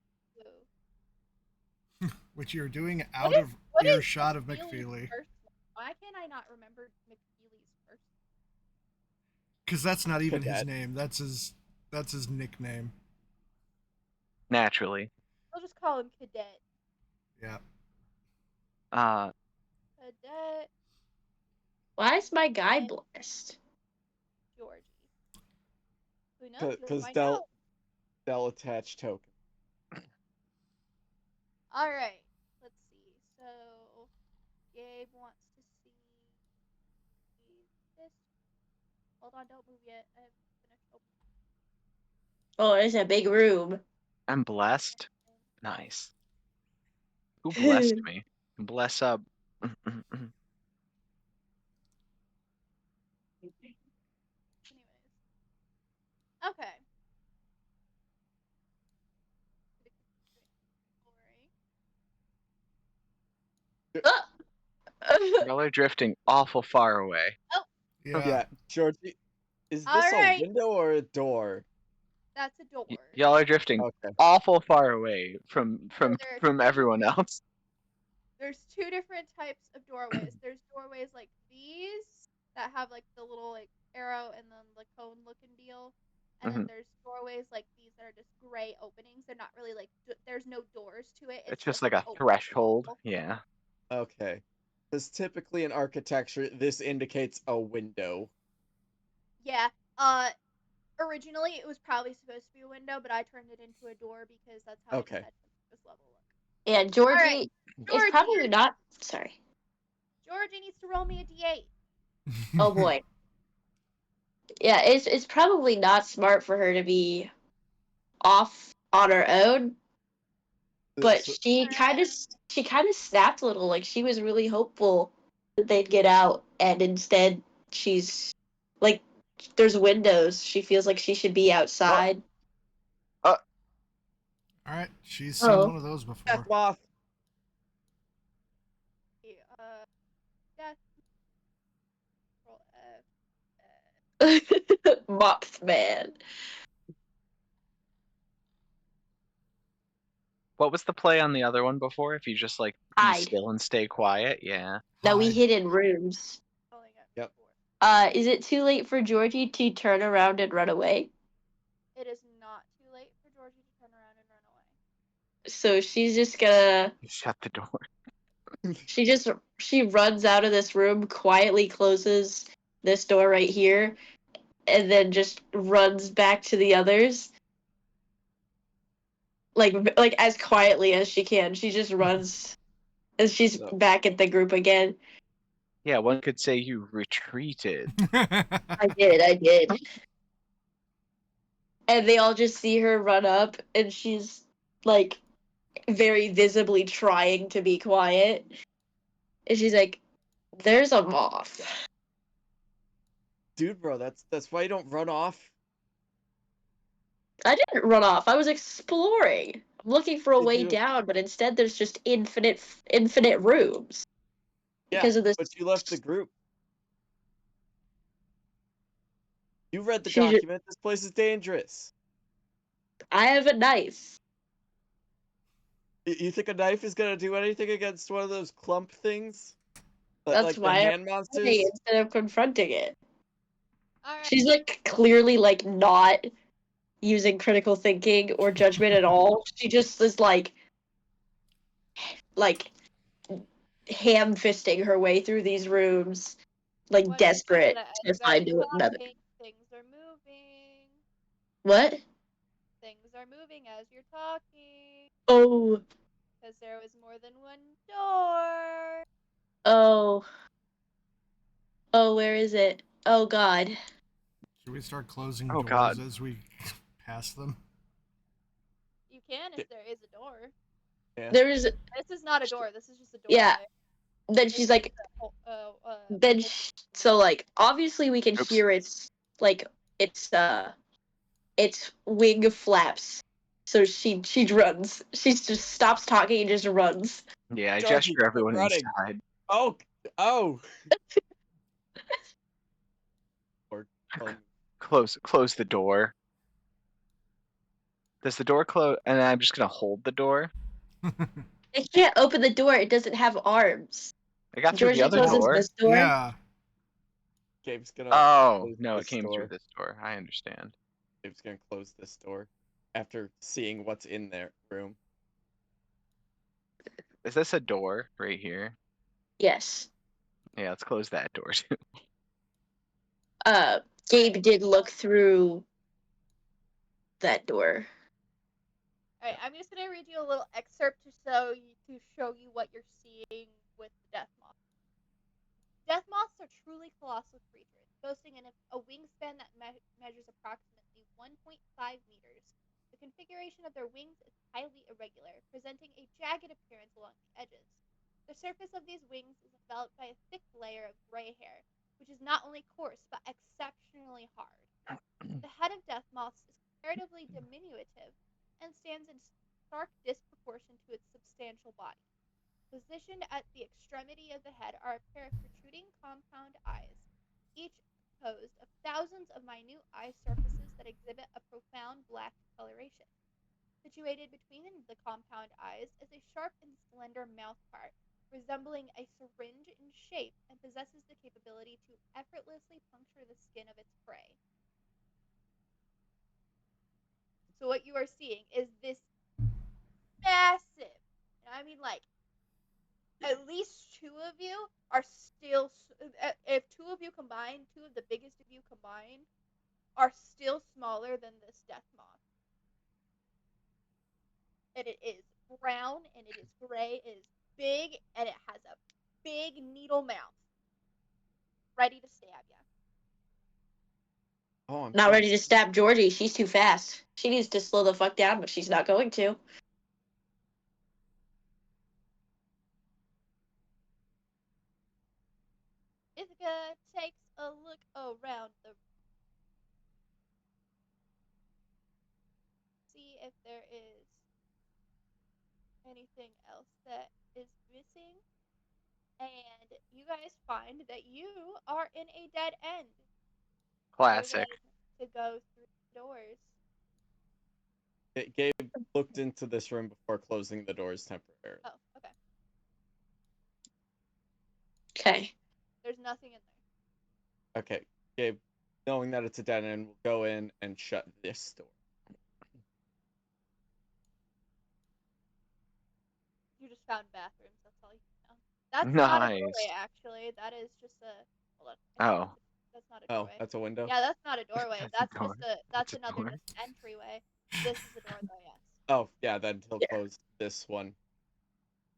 [SPEAKER 4] Blue.
[SPEAKER 1] Which you're doing
[SPEAKER 4] What
[SPEAKER 1] out
[SPEAKER 4] is-
[SPEAKER 1] of
[SPEAKER 4] what is
[SPEAKER 1] earshot of
[SPEAKER 4] McFeely's
[SPEAKER 1] McFeely.
[SPEAKER 4] first name? Why can't I not remember McFeely's first name?
[SPEAKER 1] Because that's not even his
[SPEAKER 2] Cadet.
[SPEAKER 1] name. That's his nickname.
[SPEAKER 5] Naturally.
[SPEAKER 4] I'll just call him Cadet.
[SPEAKER 1] Yeah.
[SPEAKER 4] Cadet
[SPEAKER 3] Why is my guy blessed?
[SPEAKER 4] Georgie. Who knows? You'll
[SPEAKER 2] Because
[SPEAKER 4] find out.
[SPEAKER 2] Dell attached token.
[SPEAKER 4] All right. Let's see. So Gabe wants to see this. Hold on, don't move yet. I haven't finished opening.
[SPEAKER 3] Oh, it's a big room.
[SPEAKER 5] I'm blessed. Nice. Who blessed me? Bless up.
[SPEAKER 4] Anyways. Okay.
[SPEAKER 5] Y'all are drifting awful far away.
[SPEAKER 1] Yeah.
[SPEAKER 2] Yeah, Georgie, is this
[SPEAKER 4] Alright.
[SPEAKER 2] a window or a door?
[SPEAKER 4] That's a door.
[SPEAKER 5] Y'all are drifting
[SPEAKER 2] Okay.
[SPEAKER 5] awful far away from everyone else.
[SPEAKER 4] There's 2 different types of doorways. There's doorways like these that have like the little like arrow and then the cone looking deal. And then there's doorways like these that are just gray openings. They're not really like there's no doors to it.
[SPEAKER 5] It's just like
[SPEAKER 4] an
[SPEAKER 5] a
[SPEAKER 4] open
[SPEAKER 5] threshold.
[SPEAKER 4] wall.
[SPEAKER 5] Yeah.
[SPEAKER 2] Okay. Because typically in architecture, this indicates a window.
[SPEAKER 4] Yeah. Originally it was probably supposed to be a window, but I turned it into a door because that's how
[SPEAKER 2] Okay.
[SPEAKER 4] I decided to make this level look.
[SPEAKER 3] Yeah, Georgie
[SPEAKER 4] Alright,
[SPEAKER 3] is probably not. Sorry.
[SPEAKER 4] Georgie needs to roll me a D8.
[SPEAKER 3] Oh boy. Yeah, it's probably not smart for her to be off on her own, but
[SPEAKER 2] So-
[SPEAKER 3] she kind of snapped a little. Like she was really hopeful that they'd get out, and instead she's like, there's windows. She feels like she should be outside.
[SPEAKER 1] All right, she's seen
[SPEAKER 3] Oh.
[SPEAKER 1] one of those before.
[SPEAKER 2] Death moth.
[SPEAKER 4] Death. Control F.
[SPEAKER 3] Mothman.
[SPEAKER 5] What was the play on the other one before? If you just like be
[SPEAKER 3] Hide.
[SPEAKER 5] still and stay quiet, yeah.
[SPEAKER 3] Now we
[SPEAKER 1] Hide.
[SPEAKER 3] hid in rooms.
[SPEAKER 4] Calling it
[SPEAKER 2] Yep.
[SPEAKER 4] before.
[SPEAKER 3] Is it too late for Georgie to turn around and run away?
[SPEAKER 4] It is not too late for Georgie to turn around and run away.
[SPEAKER 3] So she's just gonna.
[SPEAKER 5] You shut the door.
[SPEAKER 3] She runs out of this room, quietly closes this door right here, and then just runs back to the others. Like as quietly as she can. She just runs, and she's
[SPEAKER 2] So-
[SPEAKER 3] back at the group again.
[SPEAKER 5] Yeah, one could say you retreated.
[SPEAKER 3] I did. And they all just see her run up, and she's like very visibly trying to be quiet. And she's like, "There's a moth."
[SPEAKER 2] Dude, bro, that's why you don't run off.
[SPEAKER 3] I didn't run off. I was exploring. I'm looking for a
[SPEAKER 2] Did
[SPEAKER 3] way
[SPEAKER 2] you-
[SPEAKER 3] down, but instead there's just infinite rooms.
[SPEAKER 2] Yeah,
[SPEAKER 3] Because of this.
[SPEAKER 2] but you left the group. You read the
[SPEAKER 3] She ju-
[SPEAKER 2] document. This place is dangerous.
[SPEAKER 3] I have a knife.
[SPEAKER 2] You think a knife is gonna do anything against one of those clump things?
[SPEAKER 3] That's
[SPEAKER 2] Like the
[SPEAKER 3] why I'm
[SPEAKER 2] hand monsters?
[SPEAKER 3] running instead of confronting it.
[SPEAKER 4] Alright.
[SPEAKER 3] She's like clearly like not using critical thinking or judgment at all. She just is like ham fisting her way through these rooms, like
[SPEAKER 4] What
[SPEAKER 3] desperate
[SPEAKER 4] as
[SPEAKER 3] to
[SPEAKER 4] you guys
[SPEAKER 3] find
[SPEAKER 4] are
[SPEAKER 3] another.
[SPEAKER 4] talking, things are moving.
[SPEAKER 3] What?
[SPEAKER 4] Things are moving as you're talking.
[SPEAKER 3] Oh,
[SPEAKER 4] Because there was more than one door.
[SPEAKER 3] oh, oh, where is it? Oh God.
[SPEAKER 1] Should we start closing
[SPEAKER 5] Oh,
[SPEAKER 1] doors
[SPEAKER 5] God.
[SPEAKER 1] as we pass them?
[SPEAKER 4] You can if there is a door.
[SPEAKER 2] Yeah.
[SPEAKER 3] There is.
[SPEAKER 4] This is not a door. This is just a door.
[SPEAKER 3] Yeah. Then she's like, so like obviously we can
[SPEAKER 5] Oops.
[SPEAKER 3] hear its wing flaps. So she runs. She just stops talking and just runs.
[SPEAKER 5] Yeah, I
[SPEAKER 2] Georgie,
[SPEAKER 5] gesture everyone
[SPEAKER 2] running.
[SPEAKER 5] inside.
[SPEAKER 2] Oh.
[SPEAKER 5] Close the door. Does the door close? And I'm just gonna hold the door.
[SPEAKER 3] It can't open the door. It doesn't have arms.
[SPEAKER 5] I got through
[SPEAKER 3] Georgie
[SPEAKER 5] the other
[SPEAKER 3] closes
[SPEAKER 5] door.
[SPEAKER 3] this door.
[SPEAKER 1] Yeah.
[SPEAKER 2] Gabe's gonna.
[SPEAKER 5] Oh
[SPEAKER 2] close
[SPEAKER 5] no, it
[SPEAKER 2] this
[SPEAKER 5] came
[SPEAKER 2] door.
[SPEAKER 5] through this door. I understand.
[SPEAKER 2] Gabe's gonna close this door after seeing what's in their room.
[SPEAKER 5] Is this a door right here?
[SPEAKER 3] Yes.
[SPEAKER 5] Yeah, let's close that door too.
[SPEAKER 3] Gabe did look through that door.
[SPEAKER 4] Alright, I'm just gonna read you a little excerpt to show you what you're seeing with the death moth. Death moths are truly colossal creatures, boasting a wingspan that measures approximately 1.5 meters. The configuration of their wings is highly irregular, presenting a jagged appearance along the edges. The surface of these wings is enveloped by a thick layer of gray hair, which is not only coarse but exceptionally hard. The head of death moths is comparatively diminutive and stands in stark disproportion to its substantial body. Positioned at the extremity of the head are a pair of protruding compound eyes, each composed of thousands of minute eye surfaces that exhibit a profound black coloration. Situated between the compound eyes is a sharp and slender mouthpart, resembling a syringe in shape, and possesses the capability to effortlessly puncture the skin of its prey. So what you are seeing is this massive, and I mean like, at least two of you are still, if two of you combined, two of the biggest of you combined, are still smaller than this death moth. And it is brown, and it is gray, it is big, and it has a big needle mouth. Ready to stab you.
[SPEAKER 2] Oh, I'm
[SPEAKER 3] Not
[SPEAKER 2] so
[SPEAKER 3] ready to stab Georgie. She's too fast. She needs to slow the fuck down, but she's not going to.
[SPEAKER 4] Ithaca takes a look around the see if there is anything else that is missing. And you guys find that you are in a dead end.
[SPEAKER 5] Classic.
[SPEAKER 4] Other than to go through the doors.
[SPEAKER 2] Gabe looked into this room before closing the doors temporarily.
[SPEAKER 4] Oh, okay.
[SPEAKER 3] Okay.
[SPEAKER 4] There's nothing in there.
[SPEAKER 2] Okay, Gabe, knowing that it's a dead end, will go in and shut this door.
[SPEAKER 4] You just found bathrooms. That's all you know. That's not a
[SPEAKER 5] Nice.
[SPEAKER 4] doorway, actually. That is just a. Hold on.
[SPEAKER 5] Oh.
[SPEAKER 4] That's not a
[SPEAKER 2] Oh,
[SPEAKER 4] doorway.
[SPEAKER 2] that's a window?
[SPEAKER 4] Yeah, that's not a doorway.
[SPEAKER 5] That's a
[SPEAKER 4] That's
[SPEAKER 5] door.
[SPEAKER 4] just a. That's
[SPEAKER 5] That's a
[SPEAKER 4] another
[SPEAKER 5] door.
[SPEAKER 4] just entryway. This is a door, though. Yes.
[SPEAKER 2] Oh, yeah, then he'll
[SPEAKER 3] Yeah.
[SPEAKER 2] close this one.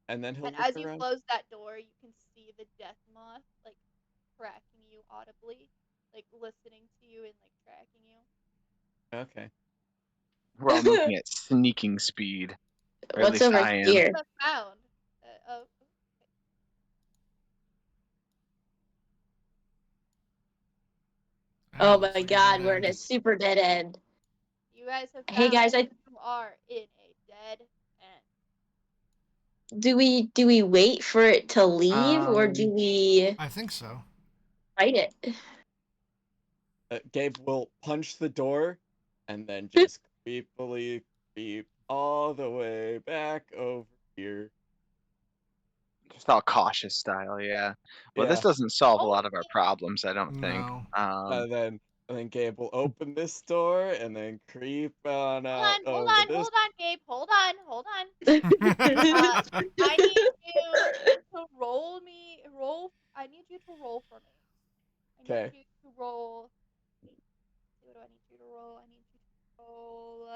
[SPEAKER 2] And then he'll
[SPEAKER 4] And
[SPEAKER 2] look
[SPEAKER 4] as you
[SPEAKER 2] around.
[SPEAKER 4] close that door, you can see the death moth like tracking you audibly, like listening to you and like tracking you.
[SPEAKER 2] Okay.
[SPEAKER 5] We're all moving at sneaking speed. Or at
[SPEAKER 3] What's
[SPEAKER 5] least
[SPEAKER 3] over
[SPEAKER 5] I am.
[SPEAKER 3] here?
[SPEAKER 4] What I found. Oh.
[SPEAKER 3] Oh
[SPEAKER 1] Looks
[SPEAKER 3] my
[SPEAKER 1] like a
[SPEAKER 3] god,
[SPEAKER 1] dead
[SPEAKER 3] we're in a
[SPEAKER 1] end.
[SPEAKER 3] super dead end.
[SPEAKER 4] You guys have found
[SPEAKER 3] Hey guys,
[SPEAKER 4] that you are in a dead end.
[SPEAKER 3] do we wait for it to leave or do we
[SPEAKER 1] I think so.
[SPEAKER 3] fight it?
[SPEAKER 2] Gabe will punch the door and then just creepily creep all the way back over here.
[SPEAKER 5] Just all cautious style, yeah. Well, this
[SPEAKER 2] Yeah.
[SPEAKER 5] doesn't solve a
[SPEAKER 4] Oh,
[SPEAKER 5] lot of our problems, I don't think.
[SPEAKER 1] No.
[SPEAKER 2] And then Gabe will open this door and then creep on out
[SPEAKER 4] Hold
[SPEAKER 2] over
[SPEAKER 4] on,
[SPEAKER 2] this.
[SPEAKER 4] hold on, Gabe. Hold on. I need you to roll me. I need you to roll for me. I need
[SPEAKER 2] Okay.
[SPEAKER 4] you to roll. What do I need you to roll? I need you to roll.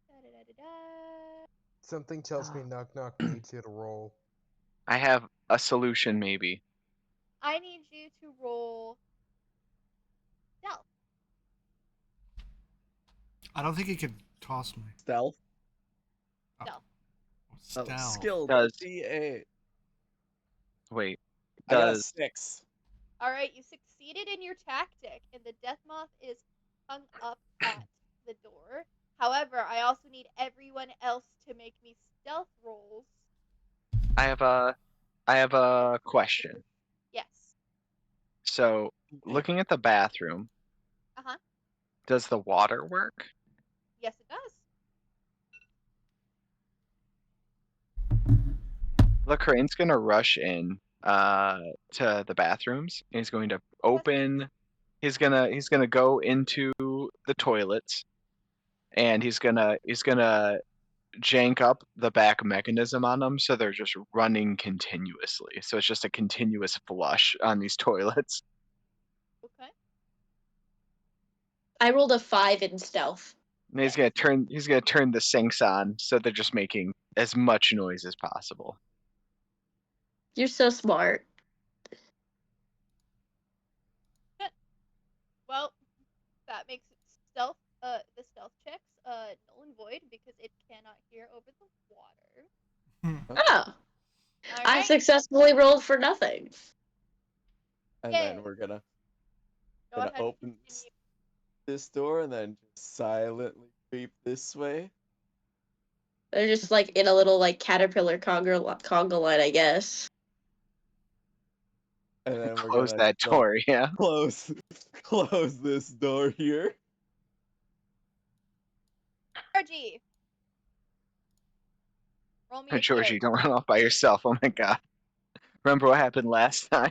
[SPEAKER 4] Da-da-da-da-da.
[SPEAKER 6] Something tells me Knock Knock needs you to roll.
[SPEAKER 5] I have a solution, maybe.
[SPEAKER 4] I need you to roll stealth.
[SPEAKER 1] I don't think he could toss me.
[SPEAKER 2] Stealth.
[SPEAKER 4] Stealth.
[SPEAKER 1] Stealth.
[SPEAKER 2] Skill
[SPEAKER 5] Does-
[SPEAKER 2] D8.
[SPEAKER 5] Wait.
[SPEAKER 2] I got a
[SPEAKER 5] Does
[SPEAKER 2] 6.
[SPEAKER 4] Alright, you succeeded in your tactic, and the death moth is hung up at the door. However, I also need everyone else to make me stealth rolls.
[SPEAKER 5] I have a question.
[SPEAKER 4] Yes.
[SPEAKER 5] So, looking at the bathroom,
[SPEAKER 4] Uh-huh.
[SPEAKER 5] does the water work?
[SPEAKER 4] Yes, it does.
[SPEAKER 5] Look, Crane's gonna rush in to the bathrooms. And he's going to open. He's gonna go into the toilets, and he's gonna jank up the back mechanism on them so they're just running continuously. So it's just a continuous flush on these toilets.
[SPEAKER 4] Okay.
[SPEAKER 3] I rolled a 5 in stealth.
[SPEAKER 5] And he's gonna turn the sinks on so they're just making as much noise as possible.
[SPEAKER 3] You're so smart.
[SPEAKER 4] Well, that makes it stealth. The stealth checks null and void because it cannot hear over the water.
[SPEAKER 3] Oh. I
[SPEAKER 4] Alright.
[SPEAKER 3] successfully rolled for nothing.
[SPEAKER 2] And
[SPEAKER 4] Yay.
[SPEAKER 2] then we're gonna
[SPEAKER 4] Go ahead and
[SPEAKER 2] open
[SPEAKER 4] continue.
[SPEAKER 2] this door and then just silently creep this way.
[SPEAKER 3] They're just like in a little like caterpillar conga line, I guess.
[SPEAKER 2] And then we're
[SPEAKER 5] Close
[SPEAKER 2] gonna
[SPEAKER 5] that door, yeah.
[SPEAKER 2] close this door here.
[SPEAKER 4] Georgie. Roll me a
[SPEAKER 5] Georgie,
[SPEAKER 4] D8.
[SPEAKER 5] don't run off by yourself. Oh my god. Remember what happened last time?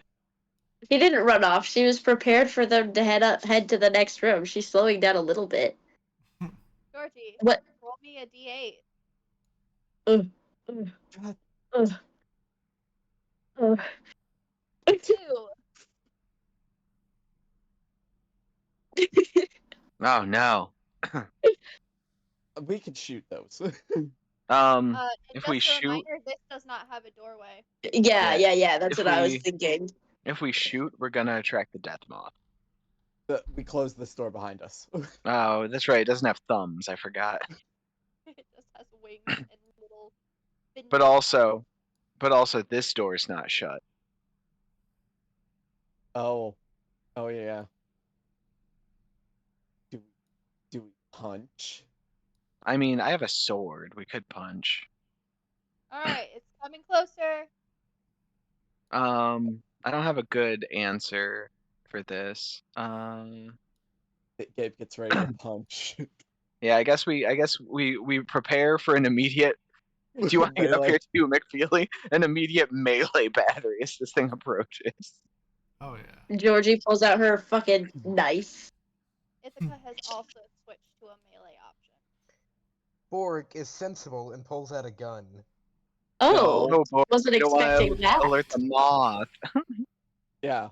[SPEAKER 3] She didn't run off. She was prepared for them to head to the next room. She's slowing down a little bit.
[SPEAKER 4] Georgie.
[SPEAKER 3] What?
[SPEAKER 4] Roll me a D8.
[SPEAKER 3] Ugh. Ugh. Ugh.
[SPEAKER 4] 2.
[SPEAKER 5] Oh no.
[SPEAKER 2] We could shoot those.
[SPEAKER 4] And
[SPEAKER 5] If
[SPEAKER 4] just
[SPEAKER 5] we
[SPEAKER 4] a
[SPEAKER 5] shoot,
[SPEAKER 4] reminder, this does not have a doorway.
[SPEAKER 3] Yeah. That's
[SPEAKER 5] If
[SPEAKER 3] what I was
[SPEAKER 5] we-
[SPEAKER 3] thinking.
[SPEAKER 5] if we shoot, we're gonna attract the death moth.
[SPEAKER 2] We closed this door behind us.
[SPEAKER 5] Oh, that's right. It doesn't have thumbs. I forgot.
[SPEAKER 4] It just has wings and little.
[SPEAKER 5] But
[SPEAKER 4] fingers.
[SPEAKER 5] also, this door's not shut.
[SPEAKER 2] Oh yeah. Do we punch?
[SPEAKER 5] I mean, I have a sword. We could punch.
[SPEAKER 4] All right, it's coming closer.
[SPEAKER 5] I don't have a good answer for this.
[SPEAKER 2] Gabe gets ready to punch.
[SPEAKER 5] Yeah, I guess we prepare for an immediate. Do you want to get up here too, McFeely? An immediate melee battery as this thing approaches.
[SPEAKER 1] Oh yeah.
[SPEAKER 3] Georgie pulls out her fucking knife.
[SPEAKER 4] Ithaca has also switched to a melee option.
[SPEAKER 6] Boric is sensible and pulls out a gun.
[SPEAKER 3] Oh,
[SPEAKER 5] Oh boy,
[SPEAKER 3] wasn't
[SPEAKER 5] we don't want
[SPEAKER 3] expecting
[SPEAKER 5] to
[SPEAKER 3] that.
[SPEAKER 5] alert the moth.
[SPEAKER 2] Yeah.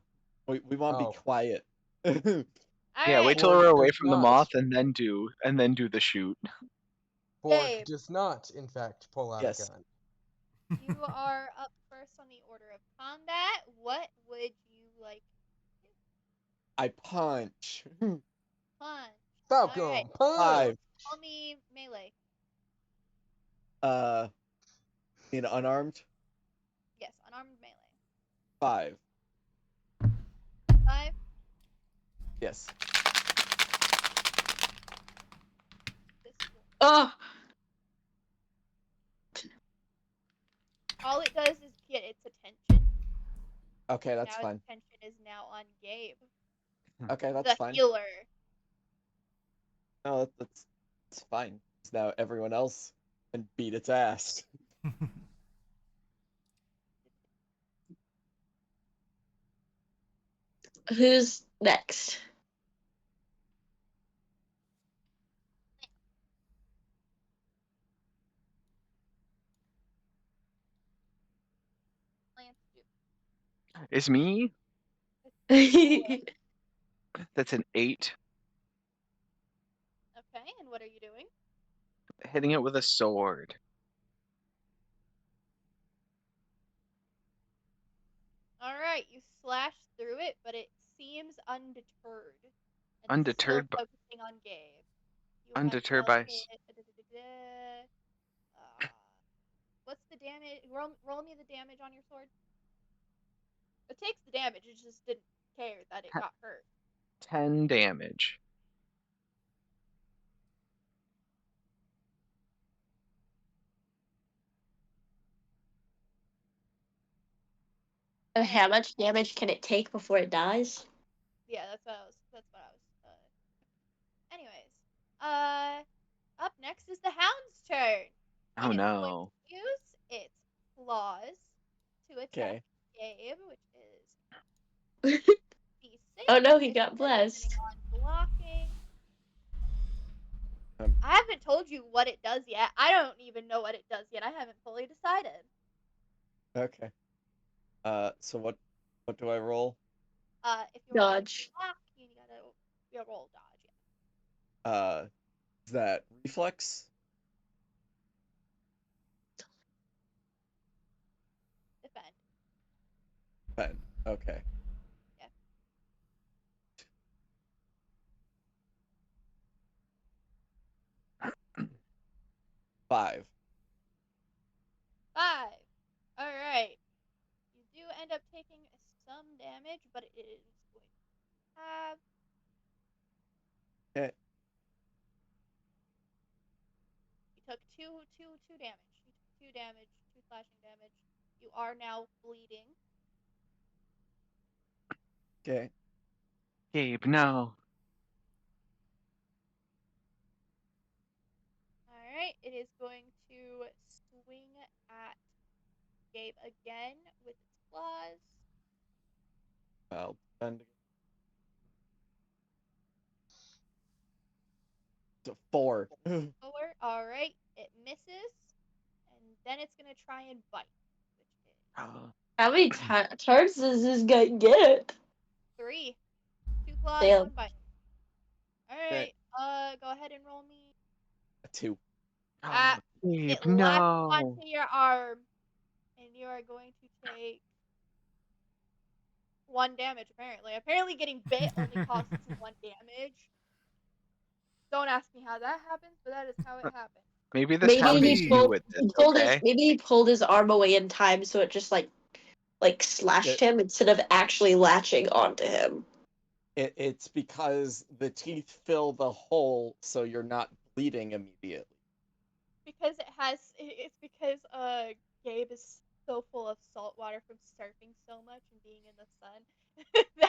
[SPEAKER 2] We want to
[SPEAKER 6] Oh.
[SPEAKER 2] be quiet.
[SPEAKER 4] All
[SPEAKER 5] Yeah,
[SPEAKER 4] right,
[SPEAKER 5] wait till
[SPEAKER 6] Boric
[SPEAKER 5] we're away
[SPEAKER 6] does
[SPEAKER 5] from the
[SPEAKER 6] not.
[SPEAKER 5] moth and then do the shoot.
[SPEAKER 6] Boric
[SPEAKER 4] Gabe.
[SPEAKER 6] does not, in fact, pull out
[SPEAKER 2] Yes.
[SPEAKER 6] a gun.
[SPEAKER 4] you are up first on the order of combat. What would you like to do?
[SPEAKER 2] I punch.
[SPEAKER 4] Punch.
[SPEAKER 6] Falcon,
[SPEAKER 4] Alright.
[SPEAKER 6] punch!
[SPEAKER 2] 5.
[SPEAKER 4] Call me melee.
[SPEAKER 2] In unarmed.
[SPEAKER 4] Yes, unarmed melee.
[SPEAKER 2] 5.
[SPEAKER 4] 5.
[SPEAKER 2] Yes.
[SPEAKER 4] This will.
[SPEAKER 3] Oh,
[SPEAKER 4] All it does is get its attention.
[SPEAKER 2] Okay, that's
[SPEAKER 4] now
[SPEAKER 2] fine.
[SPEAKER 4] its attention is now on Gabe,
[SPEAKER 2] Okay, that's
[SPEAKER 4] the
[SPEAKER 2] fine.
[SPEAKER 4] healer.
[SPEAKER 2] No, that's fine. 'Cause now everyone else can beat its ass.
[SPEAKER 3] who's next?
[SPEAKER 4] Lance, do.
[SPEAKER 5] It's me.
[SPEAKER 3] That's
[SPEAKER 5] That's an 8.
[SPEAKER 4] Okay, and what are you doing?
[SPEAKER 5] Hitting it with a sword.
[SPEAKER 4] Alright, you slash through it, but it seems undeterred. And
[SPEAKER 5] Undeterred
[SPEAKER 4] it's
[SPEAKER 5] by-
[SPEAKER 4] still focusing on Gabe. You
[SPEAKER 5] Undeterred
[SPEAKER 4] have
[SPEAKER 5] by.
[SPEAKER 4] now hit. What's the damage? Roll me the damage on your sword. It takes the damage, it just didn't care that it got hurt.
[SPEAKER 5] 10 damage.
[SPEAKER 3] How much damage can it take before it dies?
[SPEAKER 4] Yeah, that's what I was. Anyways, up next is the Hound's turn.
[SPEAKER 5] Oh
[SPEAKER 4] It is going
[SPEAKER 5] no.
[SPEAKER 4] to use its claws to attack Gabe, which is D6.
[SPEAKER 3] Oh no, he
[SPEAKER 4] It's
[SPEAKER 3] got blessed.
[SPEAKER 4] on blocking.
[SPEAKER 2] Um.
[SPEAKER 4] I haven't told you what it does yet. I don't even know what it does yet. I haven't fully decided.
[SPEAKER 2] Okay. So what do I roll?
[SPEAKER 4] If you want
[SPEAKER 3] Dodge.
[SPEAKER 4] to block, you roll dodge. Yeah.
[SPEAKER 2] Is that reflex?
[SPEAKER 4] Defend.
[SPEAKER 2] Ben. Okay.
[SPEAKER 4] Yeah.
[SPEAKER 2] 5.
[SPEAKER 4] 5. All right. You do end up taking some damage, but it is going to have.
[SPEAKER 2] Okay.
[SPEAKER 4] You took two damage. You took 2 damage, 2 slashing damage. You are now bleeding.
[SPEAKER 2] Okay.
[SPEAKER 5] Gabe, no.
[SPEAKER 4] All right. It is going to swing at Gabe again with its claws.
[SPEAKER 2] I'll defend. So 4.
[SPEAKER 4] 4. All right. It misses, and then it's gonna try and bite, which is
[SPEAKER 3] How many turns does this guy get?
[SPEAKER 4] 3. 2 claws,
[SPEAKER 3] Damn.
[SPEAKER 4] 1 bite. All
[SPEAKER 2] Okay.
[SPEAKER 4] right. Go ahead and roll me.
[SPEAKER 2] A 2.
[SPEAKER 5] Gabe,
[SPEAKER 4] It latched
[SPEAKER 5] no.
[SPEAKER 4] onto your arm, and you are going to take 1 damage, apparently. Apparently getting bit only costs 1 damage. Don't ask me how that happens, but that is how it happened.
[SPEAKER 5] Maybe the
[SPEAKER 3] Maybe
[SPEAKER 5] town
[SPEAKER 3] he
[SPEAKER 5] is new
[SPEAKER 3] pulled,
[SPEAKER 5] with this.
[SPEAKER 3] he pulled his
[SPEAKER 5] Okay.
[SPEAKER 3] maybe he pulled his arm away in time, so it just like slashed him instead of actually latching onto him.
[SPEAKER 2] It's because the teeth fill the hole, so you're not bleeding immediately.
[SPEAKER 4] Because it's because Gabe is so full of salt water from surfing so much and being in the sun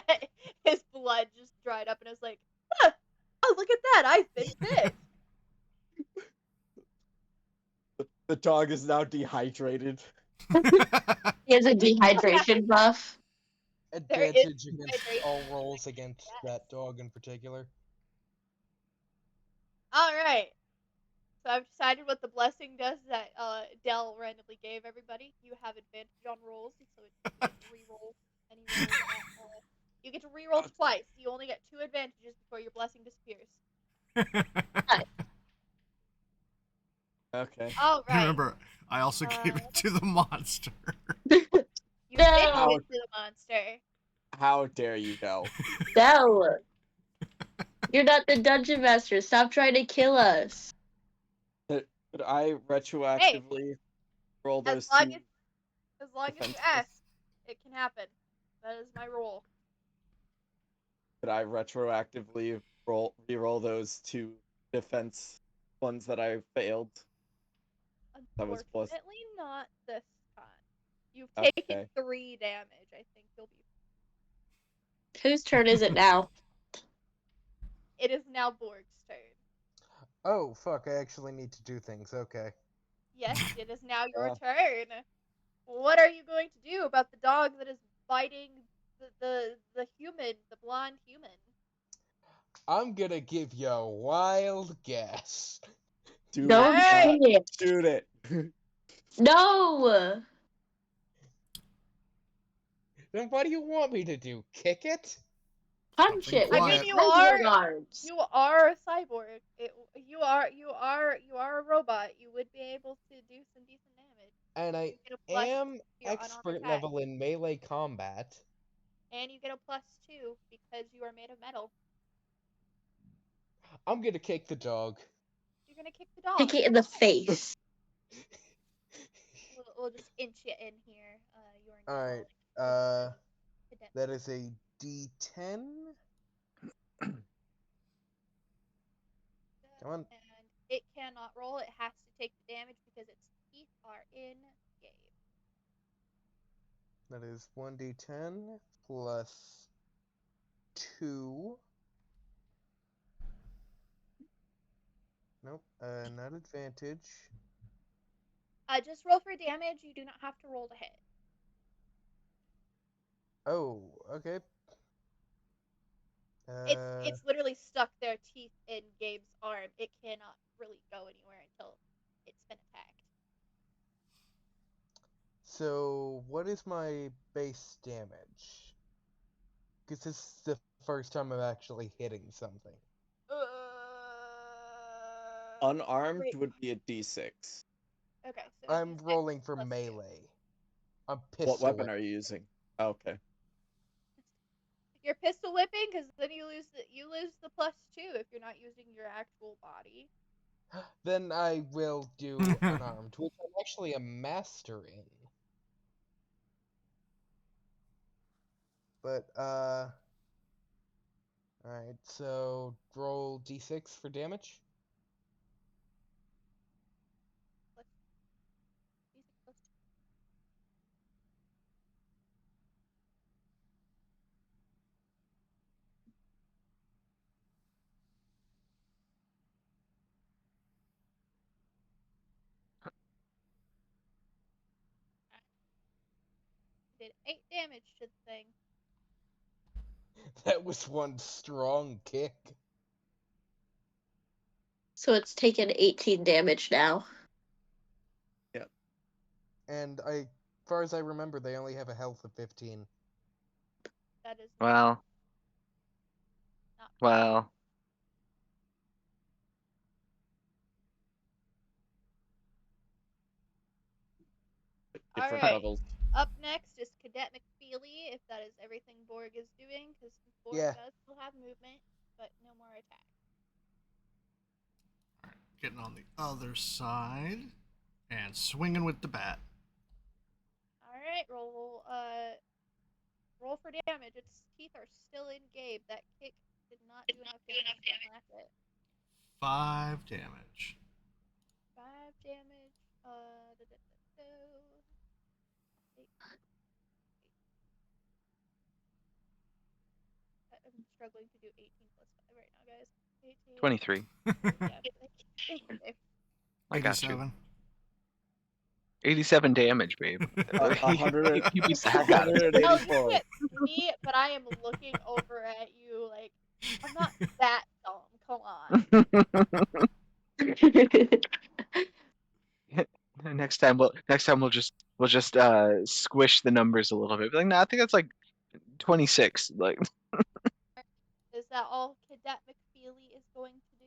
[SPEAKER 4] that his blood just dried up, and I was like, huh, oh, look at that, I've been bit.
[SPEAKER 2] The dog is now dehydrated.
[SPEAKER 3] He has a dehydration buff.
[SPEAKER 4] There is
[SPEAKER 6] Advantage against
[SPEAKER 4] hydration.
[SPEAKER 6] all rolls against
[SPEAKER 4] Yes.
[SPEAKER 6] that dog in particular.
[SPEAKER 4] Alright. So I've decided what the blessing does that Dell randomly gave everybody. You have advantage on rolls, so you get to reroll any rolls that you get to reroll twice. You only get 2 advantages before your blessing disappears.
[SPEAKER 2] Okay.
[SPEAKER 4] Alright.
[SPEAKER 1] Remember, I also gave it to the monster.
[SPEAKER 4] You did
[SPEAKER 3] No.
[SPEAKER 4] give it to the monster.
[SPEAKER 2] How dare you go?
[SPEAKER 3] No. You're not the dungeon master. Stop trying to kill us.
[SPEAKER 2] Could I retroactively roll
[SPEAKER 4] As
[SPEAKER 2] those
[SPEAKER 4] long
[SPEAKER 2] two?
[SPEAKER 4] as long as you
[SPEAKER 2] defenses?
[SPEAKER 4] ask, it can happen. That is my rule.
[SPEAKER 2] Could I retroactively re-roll those 2 defense ones that I failed? That was plus.
[SPEAKER 4] Unfortunately, not this time. You've
[SPEAKER 2] Okay.
[SPEAKER 4] taken 3 damage. I think you'll be.
[SPEAKER 3] Whose turn is it now?
[SPEAKER 4] It is now Borg's turn.
[SPEAKER 6] Oh, fuck, I actually need to do things. Okay.
[SPEAKER 4] Yes, it is now your
[SPEAKER 2] Yeah.
[SPEAKER 4] turn. What are you going to do about the dog that is biting the human, the blonde human?
[SPEAKER 6] I'm gonna give you a wild guess.
[SPEAKER 2] Do
[SPEAKER 3] Don't
[SPEAKER 2] it.
[SPEAKER 3] say it.
[SPEAKER 2] Shoot it.
[SPEAKER 3] No.
[SPEAKER 6] Then what do you want me to do? Kick it?
[SPEAKER 3] Punch
[SPEAKER 1] Something
[SPEAKER 3] it with
[SPEAKER 4] I mean,
[SPEAKER 1] quiet.
[SPEAKER 3] your regular guards.
[SPEAKER 4] you are a cyborg. You are a robot. You would be able to do some decent damage.
[SPEAKER 6] And I
[SPEAKER 4] You get a plus
[SPEAKER 6] am
[SPEAKER 4] to your unarmed
[SPEAKER 6] expert
[SPEAKER 4] attack,
[SPEAKER 6] level in melee combat.
[SPEAKER 4] and you get a +2 because you are made of metal.
[SPEAKER 6] I'm gonna kick the dog.
[SPEAKER 4] You're gonna kick the dog.
[SPEAKER 3] Kick it in the face.
[SPEAKER 4] We'll just inch you in here. You're
[SPEAKER 6] Alright,
[SPEAKER 4] now.
[SPEAKER 6] that is a D10. Come on.
[SPEAKER 4] And it cannot roll. It has to take the damage because its teeth are in Gabe.
[SPEAKER 6] That is 1d10 plus 2. Nope, not advantage.
[SPEAKER 4] Just roll for damage. You do not have to roll to hit.
[SPEAKER 6] Oh, okay.
[SPEAKER 4] It's literally stuck their teeth in Gabe's arm. It cannot really go anywhere until it's been attacked.
[SPEAKER 6] So, what is my base damage? Because this is the first time I'm actually hitting something.
[SPEAKER 2] Unarmed
[SPEAKER 4] Wait.
[SPEAKER 2] would be a D6.
[SPEAKER 4] Okay. So
[SPEAKER 6] I'm
[SPEAKER 4] D6
[SPEAKER 6] rolling for
[SPEAKER 4] plus 2.
[SPEAKER 6] melee. I'm pistol.
[SPEAKER 2] What weapon are you using? Oh, okay.
[SPEAKER 4] You're pistol whipping because then you lose the +2 if you're not using your actual body.
[SPEAKER 6] Then I will do unarmed, which I'm actually a master in. But, alright, so roll d6 for damage.
[SPEAKER 4] D6 +2. Did 8 damage to the thing.
[SPEAKER 6] That was one strong kick.
[SPEAKER 3] So it's taken 18 damage now.
[SPEAKER 6] And as far as I remember, they only have a health of 15.
[SPEAKER 4] That is
[SPEAKER 5] Well,
[SPEAKER 4] not
[SPEAKER 5] well.
[SPEAKER 2] Different
[SPEAKER 4] Alright.
[SPEAKER 2] levels.
[SPEAKER 4] Up next is Cadet McFeely. freely if that is everything Borg is doing, because Borg
[SPEAKER 6] Yeah.
[SPEAKER 4] does still have movement, but no more attack.
[SPEAKER 1] Getting on the other side and swinging with the bat.
[SPEAKER 4] All right, roll for damage. Its teeth are still in Gabe. That kick did not do enough damage to unlock it.
[SPEAKER 1] 5 damage.
[SPEAKER 4] 5 damage. Eight. I'm struggling to do 18 plus 5 right now, guys. 18.
[SPEAKER 5] 23.
[SPEAKER 4] Yeah, thank you, Dave.
[SPEAKER 5] I got you.
[SPEAKER 1] 87.
[SPEAKER 5] 87 damage, babe.
[SPEAKER 2] 100.
[SPEAKER 5] You beat the heck out of it.
[SPEAKER 4] Oh, you
[SPEAKER 2] 184.
[SPEAKER 4] can't see me, but I am looking over at you like I'm not that dumb. Come on.
[SPEAKER 5] Next time we'll just squish the numbers a little bit. Be like, no, I think that's like 26. Like,
[SPEAKER 4] Is that all Cadet McFeely is going to do?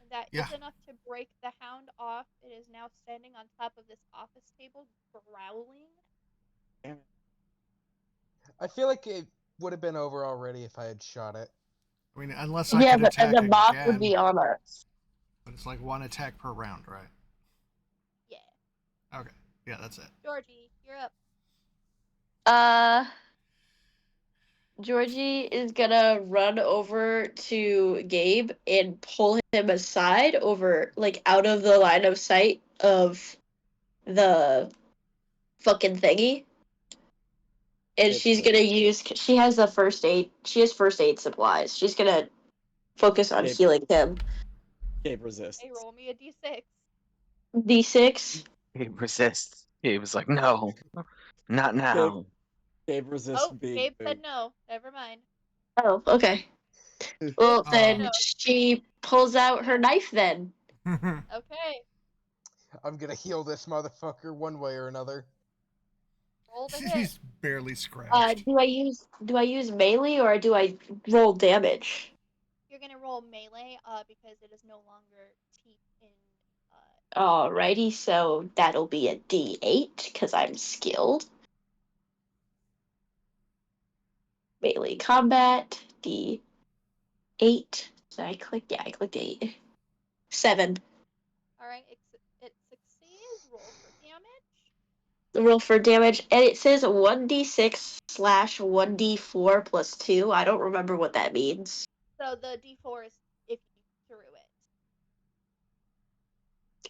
[SPEAKER 4] And that
[SPEAKER 1] Yeah.
[SPEAKER 4] is enough to break the hound off. It is now standing on top of this office table, growling.
[SPEAKER 2] Damn it.
[SPEAKER 6] I feel like it would have been over already if I had shot it.
[SPEAKER 1] I mean, unless I
[SPEAKER 3] Yeah,
[SPEAKER 1] could
[SPEAKER 3] but
[SPEAKER 1] attack
[SPEAKER 3] the boss
[SPEAKER 1] again.
[SPEAKER 3] would be on us.
[SPEAKER 1] But it's like 1 attack per round, right?
[SPEAKER 4] Yeah.
[SPEAKER 1] Okay. Yeah, that's it.
[SPEAKER 4] Georgie, you're up.
[SPEAKER 3] Georgie is gonna run over to Gabe and pull him aside over, like, out of the line of sight of the fucking thingy. And
[SPEAKER 2] Gabe
[SPEAKER 3] she's
[SPEAKER 2] says-
[SPEAKER 3] gonna use, she has first aid supplies. She's gonna focus on
[SPEAKER 2] Gabe-
[SPEAKER 3] healing him.
[SPEAKER 2] Gabe resists.
[SPEAKER 4] Hey, roll me a d6.
[SPEAKER 3] D6.
[SPEAKER 5] he resists. He was like, no, not now.
[SPEAKER 2] Gabe resists
[SPEAKER 4] Oh,
[SPEAKER 2] being
[SPEAKER 4] Gabe said
[SPEAKER 2] moved.
[SPEAKER 4] no. Never mind.
[SPEAKER 3] Oh, okay. Well, then
[SPEAKER 4] No.
[SPEAKER 3] she pulls out her knife then.
[SPEAKER 4] Okay.
[SPEAKER 6] I'm gonna heal this motherfucker one way or another.
[SPEAKER 4] Roll the hit.
[SPEAKER 1] He's barely scratched.
[SPEAKER 3] Do I use melee or do I roll damage?
[SPEAKER 4] You're gonna roll melee, because it is no longer teeth in.
[SPEAKER 3] Alrighty, so that'll be a D8 because I'm skilled. Melee combat D8. Did I click? Yeah, I clicked 8. 7.
[SPEAKER 4] All right, it succeeds. Roll for damage.
[SPEAKER 3] The roll for damage, and it says 1d6/1d4 plus 2. I don't remember what that means.
[SPEAKER 4] So the d4 is if you threw it.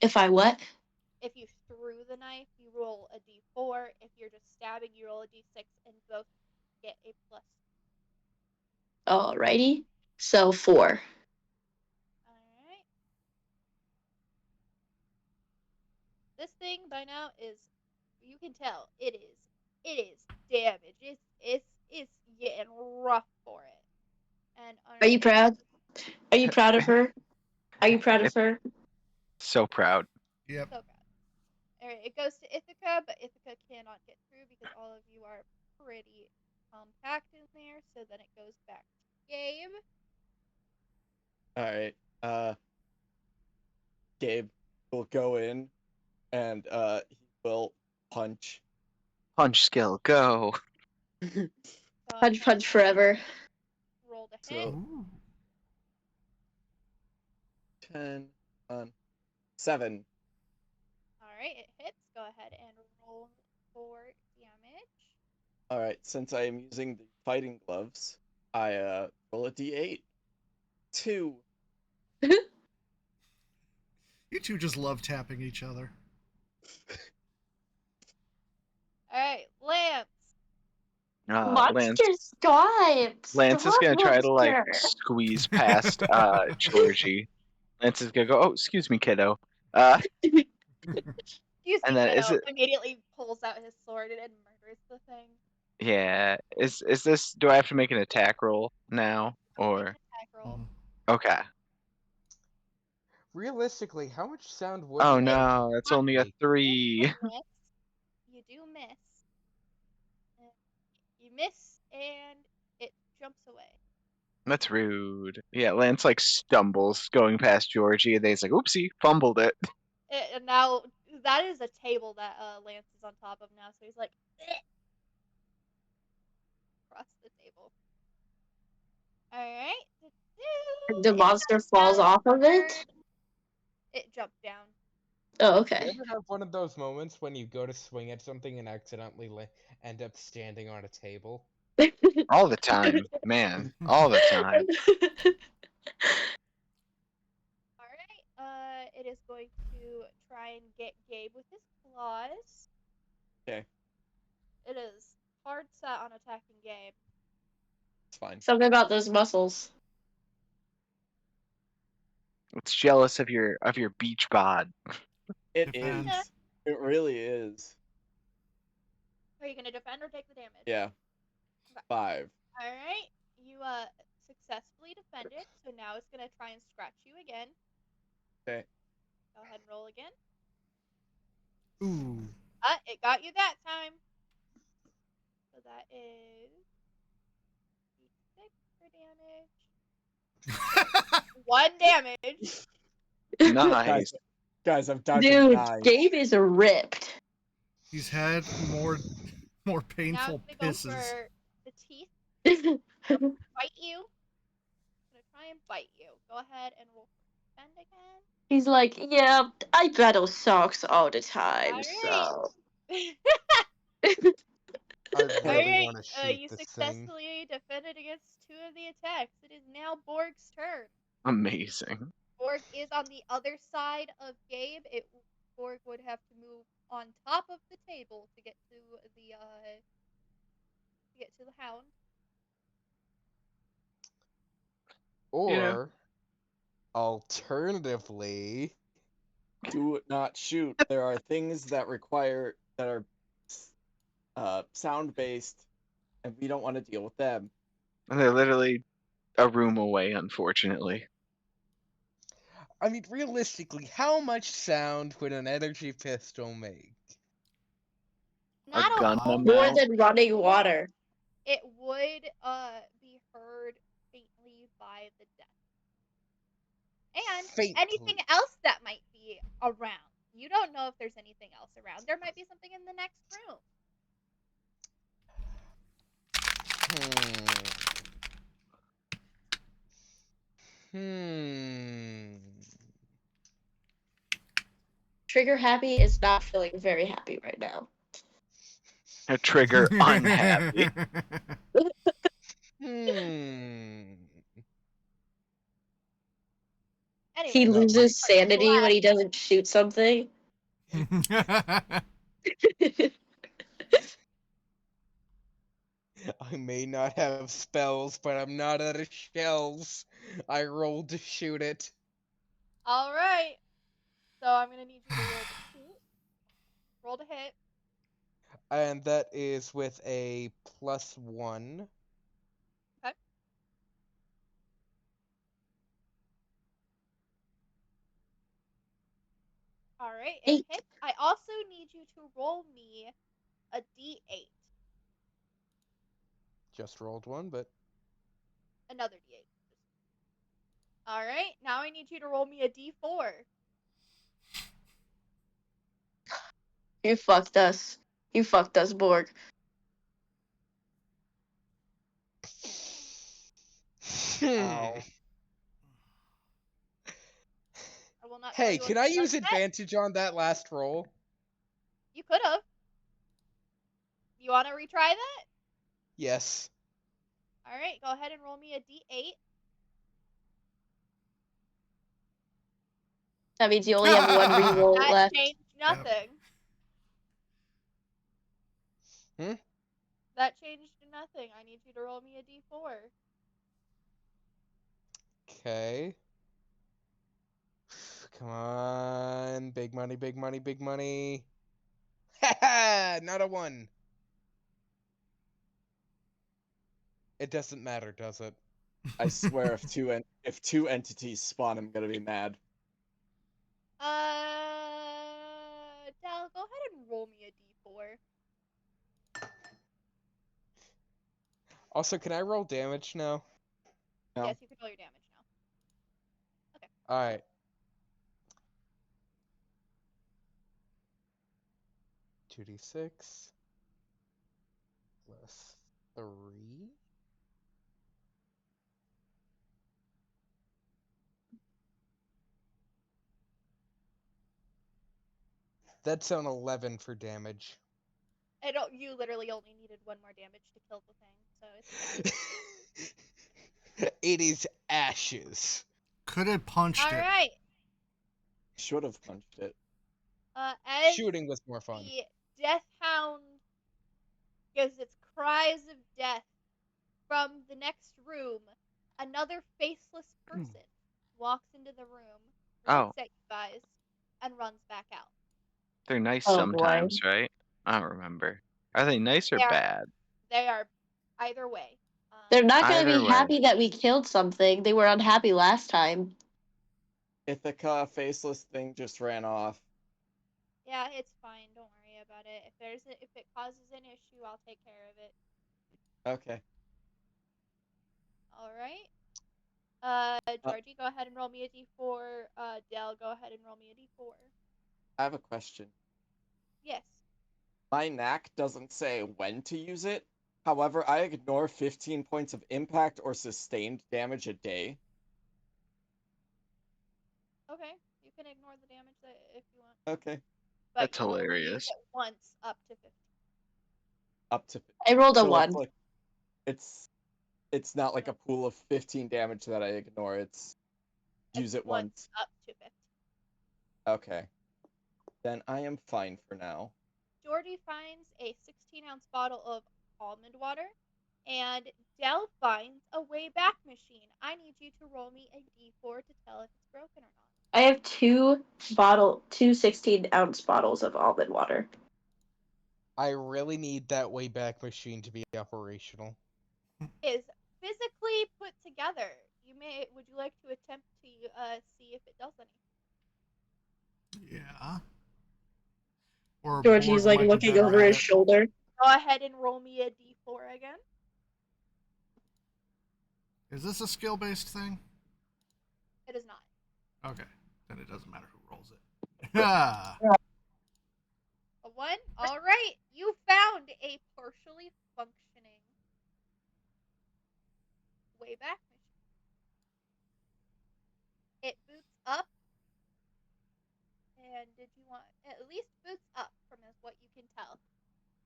[SPEAKER 3] If I what?
[SPEAKER 4] If you threw the knife, you roll a d4. If you're just stabbing, you roll a d6, and both get a plus.
[SPEAKER 3] Alrighty, so 4.
[SPEAKER 4] All right. This thing by now is, you can tell it is damaged. It's getting rough for it. And
[SPEAKER 3] Are you proud? Are you proud of her? Are you proud of her?
[SPEAKER 5] So proud.
[SPEAKER 1] Yep.
[SPEAKER 4] So proud. Alright, it goes to Ithaca, but Ithaca cannot get through because all of you are pretty compact in there, so then it goes back to Gabe.
[SPEAKER 2] Alright. Gabe will go in and he will punch.
[SPEAKER 5] Punch skill, go.
[SPEAKER 4] So
[SPEAKER 3] Punch forever.
[SPEAKER 4] roll to hit.
[SPEAKER 2] So
[SPEAKER 1] Ooh.
[SPEAKER 2] 10 on 7.
[SPEAKER 4] Alright, it hits. Go ahead and roll for damage.
[SPEAKER 2] Alright, since I am using the fighting gloves, I roll a d8. 2.
[SPEAKER 1] You two just love tapping each other.
[SPEAKER 4] Alright, Lance.
[SPEAKER 5] Lance
[SPEAKER 3] Monster stop!
[SPEAKER 5] Lance is
[SPEAKER 3] Stop,
[SPEAKER 5] gonna try to like
[SPEAKER 3] monster!
[SPEAKER 5] squeeze past Georgie. Lance is gonna go, oh, excuse me, kiddo.
[SPEAKER 4] Excuse
[SPEAKER 5] And
[SPEAKER 4] me,
[SPEAKER 5] then
[SPEAKER 4] kiddo.
[SPEAKER 5] is it-
[SPEAKER 4] Immediately pulls out his sword and murders the thing.
[SPEAKER 5] Yeah. Is this, do I have to make an attack roll now?
[SPEAKER 4] Make an
[SPEAKER 5] Or
[SPEAKER 4] attack roll.
[SPEAKER 5] okay.
[SPEAKER 6] Realistically, how much sound would
[SPEAKER 5] Oh
[SPEAKER 6] that
[SPEAKER 5] no, that's only a
[SPEAKER 6] be?
[SPEAKER 5] 3.
[SPEAKER 4] You do miss. You miss, and it jumps away.
[SPEAKER 5] That's rude. Yeah, Lance like stumbles going past Georgie, and then he's like, oopsie, fumbled it.
[SPEAKER 4] And now that is a table that Lance is on top of now, so he's like, "Eh." table. Alright.
[SPEAKER 3] The monster falls off of it?
[SPEAKER 4] It jumped down.
[SPEAKER 3] Oh,
[SPEAKER 6] You
[SPEAKER 3] okay.
[SPEAKER 6] ever have one of those moments when you go to swing at something and accidentally end up standing on a table?
[SPEAKER 5] All the time, man. All the time.
[SPEAKER 4] Alright, it is going to try and get Gabe with his claws.
[SPEAKER 2] Okay,
[SPEAKER 4] It is hard set on attacking Gabe.
[SPEAKER 2] it's fine.
[SPEAKER 3] Something about those muscles.
[SPEAKER 5] It's jealous of your beach bod.
[SPEAKER 2] It is.
[SPEAKER 1] Defense.
[SPEAKER 2] It really is.
[SPEAKER 4] Are you gonna defend or take the damage?
[SPEAKER 2] Yeah.
[SPEAKER 4] Okay.
[SPEAKER 2] 5.
[SPEAKER 4] Alright, you successfully defended, so now it's gonna try and scratch you again.
[SPEAKER 2] Okay.
[SPEAKER 4] Go ahead and roll again.
[SPEAKER 1] Ooh.
[SPEAKER 4] It got you that time. So that is 6 for damage. 1 damage.
[SPEAKER 5] Nice.
[SPEAKER 2] Guys, I'm down to
[SPEAKER 3] Dude,
[SPEAKER 2] 9.
[SPEAKER 3] Gabe is ripped.
[SPEAKER 1] He's had more
[SPEAKER 4] Now
[SPEAKER 1] painful
[SPEAKER 4] it's gonna go
[SPEAKER 1] pisses.
[SPEAKER 4] for the teeth. Bite you. It's gonna try and bite you. Go ahead and roll for defend again.
[SPEAKER 3] He's like, yeah, I battle socks all the time,
[SPEAKER 4] Alright.
[SPEAKER 3] so.
[SPEAKER 6] I really
[SPEAKER 4] Alright,
[SPEAKER 6] want to shoot
[SPEAKER 4] you
[SPEAKER 6] this thing.
[SPEAKER 4] successfully defended against 2 of the attacks. It is now Borg's turn.
[SPEAKER 5] Amazing.
[SPEAKER 4] Borg is on the other side of Gabe. Borg would have to move on top of the table to get to the hound.
[SPEAKER 6] Or, alternatively,
[SPEAKER 2] Do not shoot. There are things that are sound based, and we don't want to deal with them.
[SPEAKER 5] And they're literally a room away, unfortunately.
[SPEAKER 6] I mean, realistically, how much sound would an energy pistol make?
[SPEAKER 4] Not a
[SPEAKER 5] gun
[SPEAKER 4] whole
[SPEAKER 3] More
[SPEAKER 4] lot.
[SPEAKER 3] than running water.
[SPEAKER 4] It would be heard faintly by the death. And anything
[SPEAKER 6] Faintly.
[SPEAKER 4] else that might be around. You don't know if there's anything else around. There might be something in the next room.
[SPEAKER 3] Trigger Happy is not feeling very happy right now.
[SPEAKER 5] A trigger unhappy.
[SPEAKER 4] Anyway,
[SPEAKER 3] He
[SPEAKER 4] it's
[SPEAKER 3] loses
[SPEAKER 4] Borg's turn.
[SPEAKER 3] sanity when he doesn't shoot something.
[SPEAKER 6] I may not have spells, but I'm not out of shells. I rolled to shoot it.
[SPEAKER 4] All right. So I'm gonna need you to roll to hit. Roll to hit.
[SPEAKER 6] And that is with a +1.
[SPEAKER 4] Okay. All right. It
[SPEAKER 3] 8.
[SPEAKER 4] hits. I also need you to roll me a d8.
[SPEAKER 6] Just rolled one, but
[SPEAKER 4] Another d8. All right. Now I need you to roll me a d4.
[SPEAKER 3] You fucked us. You fucked us, Borg.
[SPEAKER 2] Ow.
[SPEAKER 4] I will not tell
[SPEAKER 6] Hey,
[SPEAKER 4] you what
[SPEAKER 6] can
[SPEAKER 4] the
[SPEAKER 6] I
[SPEAKER 4] judge
[SPEAKER 6] use
[SPEAKER 4] said.
[SPEAKER 6] advantage on that last roll?
[SPEAKER 4] You could have. You want to retry that?
[SPEAKER 6] Yes.
[SPEAKER 4] All right. Go ahead and roll me a d8.
[SPEAKER 3] That means you only have one reroll
[SPEAKER 4] That
[SPEAKER 3] left.
[SPEAKER 4] changed nothing.
[SPEAKER 6] Hmm?
[SPEAKER 4] That changed nothing. I need you to roll me a d4.
[SPEAKER 6] Okay. Come on. Big money, big money, big money. Haha! Not a 1. It doesn't matter, does it?
[SPEAKER 2] I swear, if two entities spawn, I'm gonna be mad.
[SPEAKER 4] Del, go ahead and roll me a d4.
[SPEAKER 6] Also, can I roll damage now?
[SPEAKER 2] No.
[SPEAKER 4] Yes, you can roll your damage now.
[SPEAKER 6] Alright. $2d6 plus 3. that's an 11 for damage.
[SPEAKER 4] You literally only needed 1 more damage to kill the thing, so it's fine.
[SPEAKER 6] It is ashes.
[SPEAKER 1] Could have punched
[SPEAKER 4] All
[SPEAKER 1] it.
[SPEAKER 4] right.
[SPEAKER 2] Should have punched it.
[SPEAKER 4] As
[SPEAKER 6] Shooting was more fun.
[SPEAKER 4] the death hound gives its cries of death from the next room, another faceless person walks into the room,
[SPEAKER 5] Oh.
[SPEAKER 4] looks at you guys, and runs back out.
[SPEAKER 5] They're nice
[SPEAKER 3] Oh, boy.
[SPEAKER 5] sometimes, right? I don't remember. Are they nice or
[SPEAKER 4] They are-
[SPEAKER 5] bad?
[SPEAKER 4] They are either way.
[SPEAKER 3] They're not going to
[SPEAKER 5] Either
[SPEAKER 3] be
[SPEAKER 5] way.
[SPEAKER 3] happy that we killed something. They were unhappy last time.
[SPEAKER 2] Ithaca, faceless thing just ran off.
[SPEAKER 4] Yeah, it's fine. Don't worry about it. If it causes an issue, I'll take care of it.
[SPEAKER 2] Okay.
[SPEAKER 4] All right. Georgie, go ahead and roll me a d4. Dell, go ahead and roll me a d4.
[SPEAKER 2] I have a question.
[SPEAKER 4] Yes.
[SPEAKER 2] My knack doesn't say when to use it. However, I ignore 15 points of impact or sustained damage a day.
[SPEAKER 4] Okay. You can ignore the damage if you want.
[SPEAKER 2] Okay.
[SPEAKER 4] But
[SPEAKER 5] That's
[SPEAKER 4] you will use
[SPEAKER 5] hilarious.
[SPEAKER 4] it once up to 15.
[SPEAKER 2] Up to.
[SPEAKER 3] I rolled a
[SPEAKER 2] So
[SPEAKER 3] 1.
[SPEAKER 2] it's like, it's not like a pool of 15 damage that I ignore. It's use it once.
[SPEAKER 4] Up to 15.
[SPEAKER 2] Okay. Then I am fine for now.
[SPEAKER 4] Georgie finds a 16-ounce bottle of almond water, and Dell finds a way back machine. I need you to roll me a d4 to tell if it's broken or not.
[SPEAKER 3] I have two 16-ounce bottles of almond water.
[SPEAKER 6] I really need that way back machine to be operational.
[SPEAKER 4] Is physically put together. Would you like to attempt to see if it does anything?
[SPEAKER 1] Yeah. Or a
[SPEAKER 3] Georgie's
[SPEAKER 1] board
[SPEAKER 3] like
[SPEAKER 1] might be
[SPEAKER 3] looking
[SPEAKER 1] better
[SPEAKER 3] over
[SPEAKER 1] at
[SPEAKER 3] his
[SPEAKER 1] it.
[SPEAKER 3] shoulder.
[SPEAKER 4] Go ahead and roll me a d4 again.
[SPEAKER 1] Is this a skill-based thing?
[SPEAKER 4] It is not.
[SPEAKER 1] Okay. Then it doesn't matter who rolls it. Yeah.
[SPEAKER 4] A 1? Alright, you found a partially functioning way back machine. It boots up, and did you want at least boots up from what you can tell?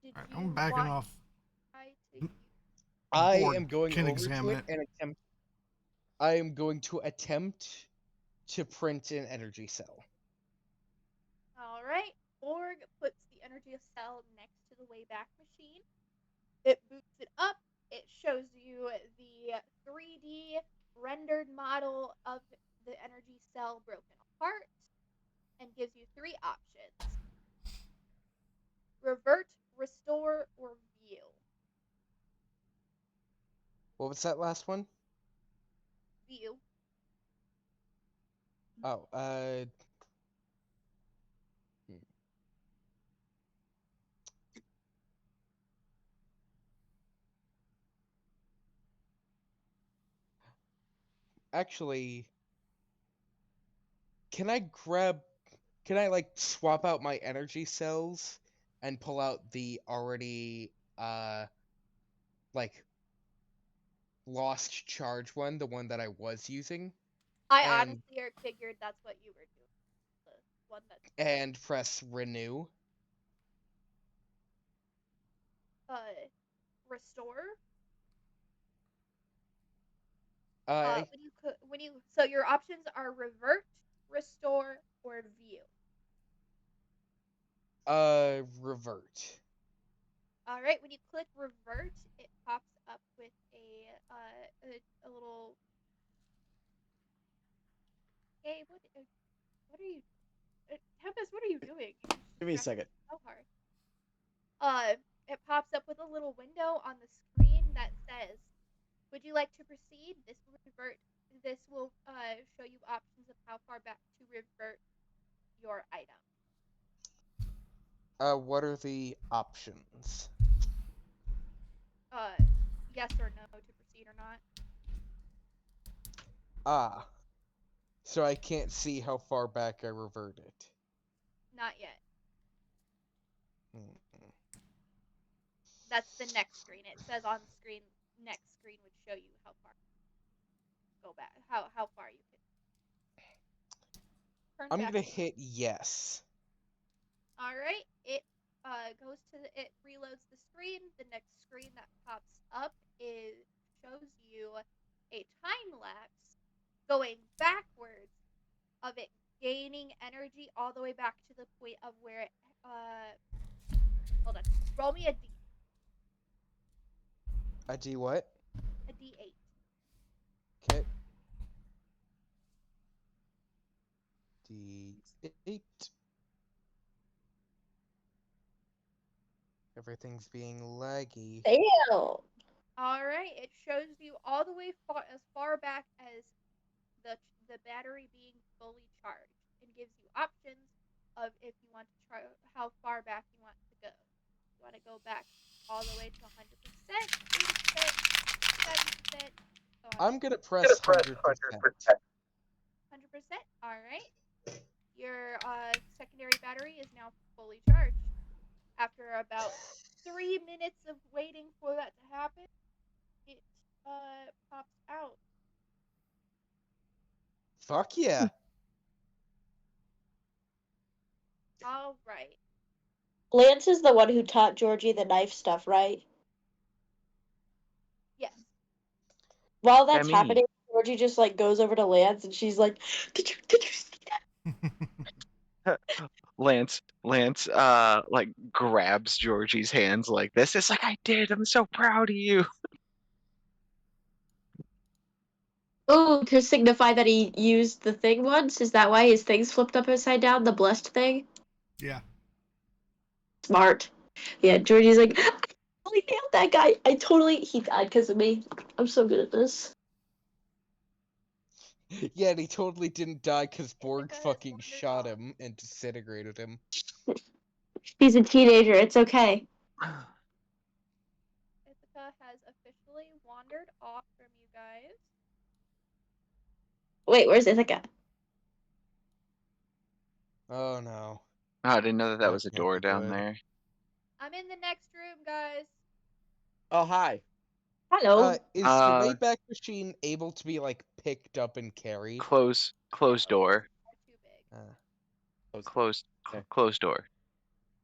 [SPEAKER 4] Did
[SPEAKER 1] All right,
[SPEAKER 4] you
[SPEAKER 1] I'm backing
[SPEAKER 4] want
[SPEAKER 1] off.
[SPEAKER 4] try to use
[SPEAKER 6] I
[SPEAKER 1] Board
[SPEAKER 6] am going
[SPEAKER 1] can
[SPEAKER 6] over
[SPEAKER 1] examine
[SPEAKER 6] to it and attempt. I am going to attempt to print an energy cell.
[SPEAKER 4] Alright, Org puts the energy cell next to the Wayback Machine. It boots it up. It shows you the 3D rendered model of the energy cell broken apart and gives you 3 options: revert, restore, or view.
[SPEAKER 6] What was that last one?
[SPEAKER 4] View.
[SPEAKER 6] Oh, actually, can I like swap out my energy cells and pull out the already like lost charge one, the one that I was using,
[SPEAKER 4] I
[SPEAKER 6] and
[SPEAKER 4] honestly figured that's what you were doing. The one that's
[SPEAKER 6] and press renew?
[SPEAKER 4] restore.
[SPEAKER 6] I
[SPEAKER 4] So your options are revert, restore, or view.
[SPEAKER 6] revert.
[SPEAKER 4] All right, when you click revert, it pops up with a little. Hey, what are you? Tempest, what are you doing?
[SPEAKER 2] Give me a second.
[SPEAKER 4] So hard. It pops up with a little window on the screen that says, "Would you like to proceed? This will revert. This will show you options of how far back to revert your item."
[SPEAKER 6] What are the options?
[SPEAKER 4] Yes or no to proceed or not.
[SPEAKER 6] Ah, so I can't see how far back I reverted.
[SPEAKER 4] Not yet.
[SPEAKER 6] Mm-mm.
[SPEAKER 4] That's the next screen. It says on the screen, next screen would show you how far go back, how far you could turn
[SPEAKER 6] I'm
[SPEAKER 4] back.
[SPEAKER 6] gonna hit yes.
[SPEAKER 4] All it reloads the screen. The next screen that pops up shows you a time lapse going backwards of it gaining energy all the way back to the point of where it hold on. Roll me a D.
[SPEAKER 6] A D what?
[SPEAKER 4] A D8.
[SPEAKER 6] Okay. D8. Everything's being laggy.
[SPEAKER 3] Ew.
[SPEAKER 4] Alright, it shows you all the way as far back as the battery being fully charged and gives you options of if you want to try how far back you want to go. You want to go back all the way to 100%, 80%, 70%, so on.
[SPEAKER 6] I'm gonna press 100%.
[SPEAKER 4] 100%. Alright. Your secondary battery is now fully charged. After about 3 minutes of waiting for that to happen, it pops out.
[SPEAKER 6] Fuck yeah.
[SPEAKER 4] All right.
[SPEAKER 3] Lance is the one who taught Georgie the knife stuff, right?
[SPEAKER 4] Yes.
[SPEAKER 3] While that's
[SPEAKER 5] me.
[SPEAKER 3] happening, Georgie just like goes over to Lance and she's like, Did you see that?
[SPEAKER 5] Lance, like grabs Georgie's hands like this. It's like I did. I'm so proud of you.
[SPEAKER 3] Oh, to signify that he used the thing once? Is that why his thing's flipped up upside down, the blessed thing?
[SPEAKER 1] Yeah.
[SPEAKER 3] Smart. Yeah, Georgie's like, I totally nailed that guy. He died because of me. I'm so good at this.
[SPEAKER 6] Yeah, and he totally didn't die because Borg
[SPEAKER 4] Ithaca has
[SPEAKER 6] fucking
[SPEAKER 4] wandered
[SPEAKER 6] shot
[SPEAKER 4] off.
[SPEAKER 6] him and disintegrated him.
[SPEAKER 3] He's a teenager. It's okay.
[SPEAKER 4] Ithaca has officially wandered off from you guys.
[SPEAKER 3] Wait, where's Ithaca?
[SPEAKER 6] Oh no.
[SPEAKER 5] Oh, I didn't know that
[SPEAKER 6] That
[SPEAKER 5] was a
[SPEAKER 6] can't
[SPEAKER 5] door
[SPEAKER 6] be
[SPEAKER 5] down
[SPEAKER 6] good.
[SPEAKER 5] there.
[SPEAKER 4] I'm in the next room, guys.
[SPEAKER 2] Oh, hi.
[SPEAKER 3] Hello.
[SPEAKER 6] Is the Wayback Machine able to be like picked up and carried?
[SPEAKER 5] Close door.
[SPEAKER 4] Are too big.
[SPEAKER 5] Closed door.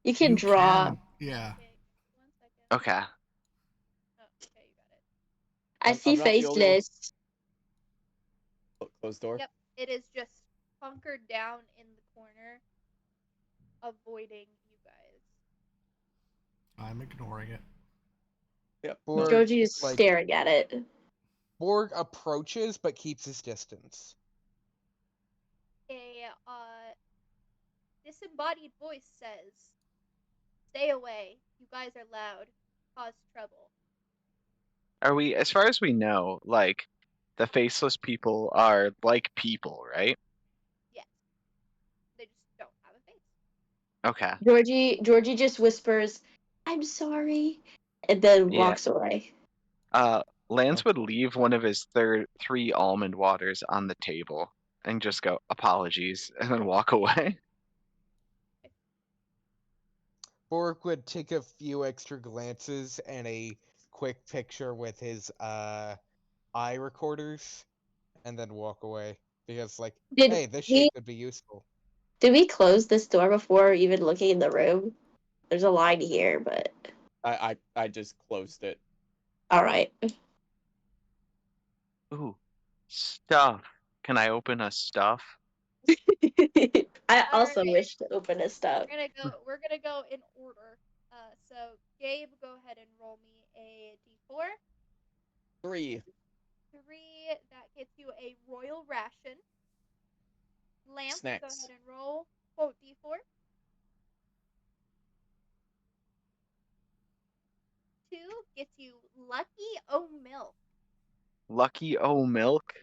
[SPEAKER 3] You can
[SPEAKER 1] You
[SPEAKER 3] draw.
[SPEAKER 1] can, yeah.
[SPEAKER 4] Okay, 1 second.
[SPEAKER 5] Okay.
[SPEAKER 4] Oh, okay, you got it.
[SPEAKER 3] I see
[SPEAKER 2] I'm not the only one.
[SPEAKER 3] faceless.
[SPEAKER 2] Closed door.
[SPEAKER 4] Yep, it is just hunkered down in the corner, avoiding you guys.
[SPEAKER 1] I'm ignoring it.
[SPEAKER 2] Yep.
[SPEAKER 6] Borg,
[SPEAKER 3] Georgie is
[SPEAKER 6] like,
[SPEAKER 3] staring at it.
[SPEAKER 6] Borg approaches but keeps his distance.
[SPEAKER 4] A disembodied voice says, "Stay away. You guys are loud. Cause trouble."
[SPEAKER 5] Are we, as far as we know, like the faceless people are like people, right?
[SPEAKER 4] Yes. They just don't have a face.
[SPEAKER 5] Okay.
[SPEAKER 3] Georgie just whispers, "I'm sorry," and then
[SPEAKER 5] Yeah.
[SPEAKER 3] walks away.
[SPEAKER 5] Lance would leave one of his 3 almond waters on the table and just go apologies and then walk away.
[SPEAKER 6] Borg would take a few extra glances and a quick picture with his eye recorders and then walk away. Because like, hey, this shit could be useful.
[SPEAKER 3] Did we close this door before even looking in the room? There's a line here, but
[SPEAKER 2] I just closed it.
[SPEAKER 3] all right.
[SPEAKER 5] Ooh, stuff. Can I open a stuff?
[SPEAKER 3] I also
[SPEAKER 4] Alright.
[SPEAKER 3] wish to open a stuff.
[SPEAKER 4] We're gonna go in order. So Gabe, go ahead and roll me a d4.
[SPEAKER 2] 3.
[SPEAKER 4] 3, that gets you a royal ration. Lance, go
[SPEAKER 2] Snacks.
[SPEAKER 4] ahead and roll quote d4. 2 gets you Lucky O Milk.
[SPEAKER 5] Lucky O milk?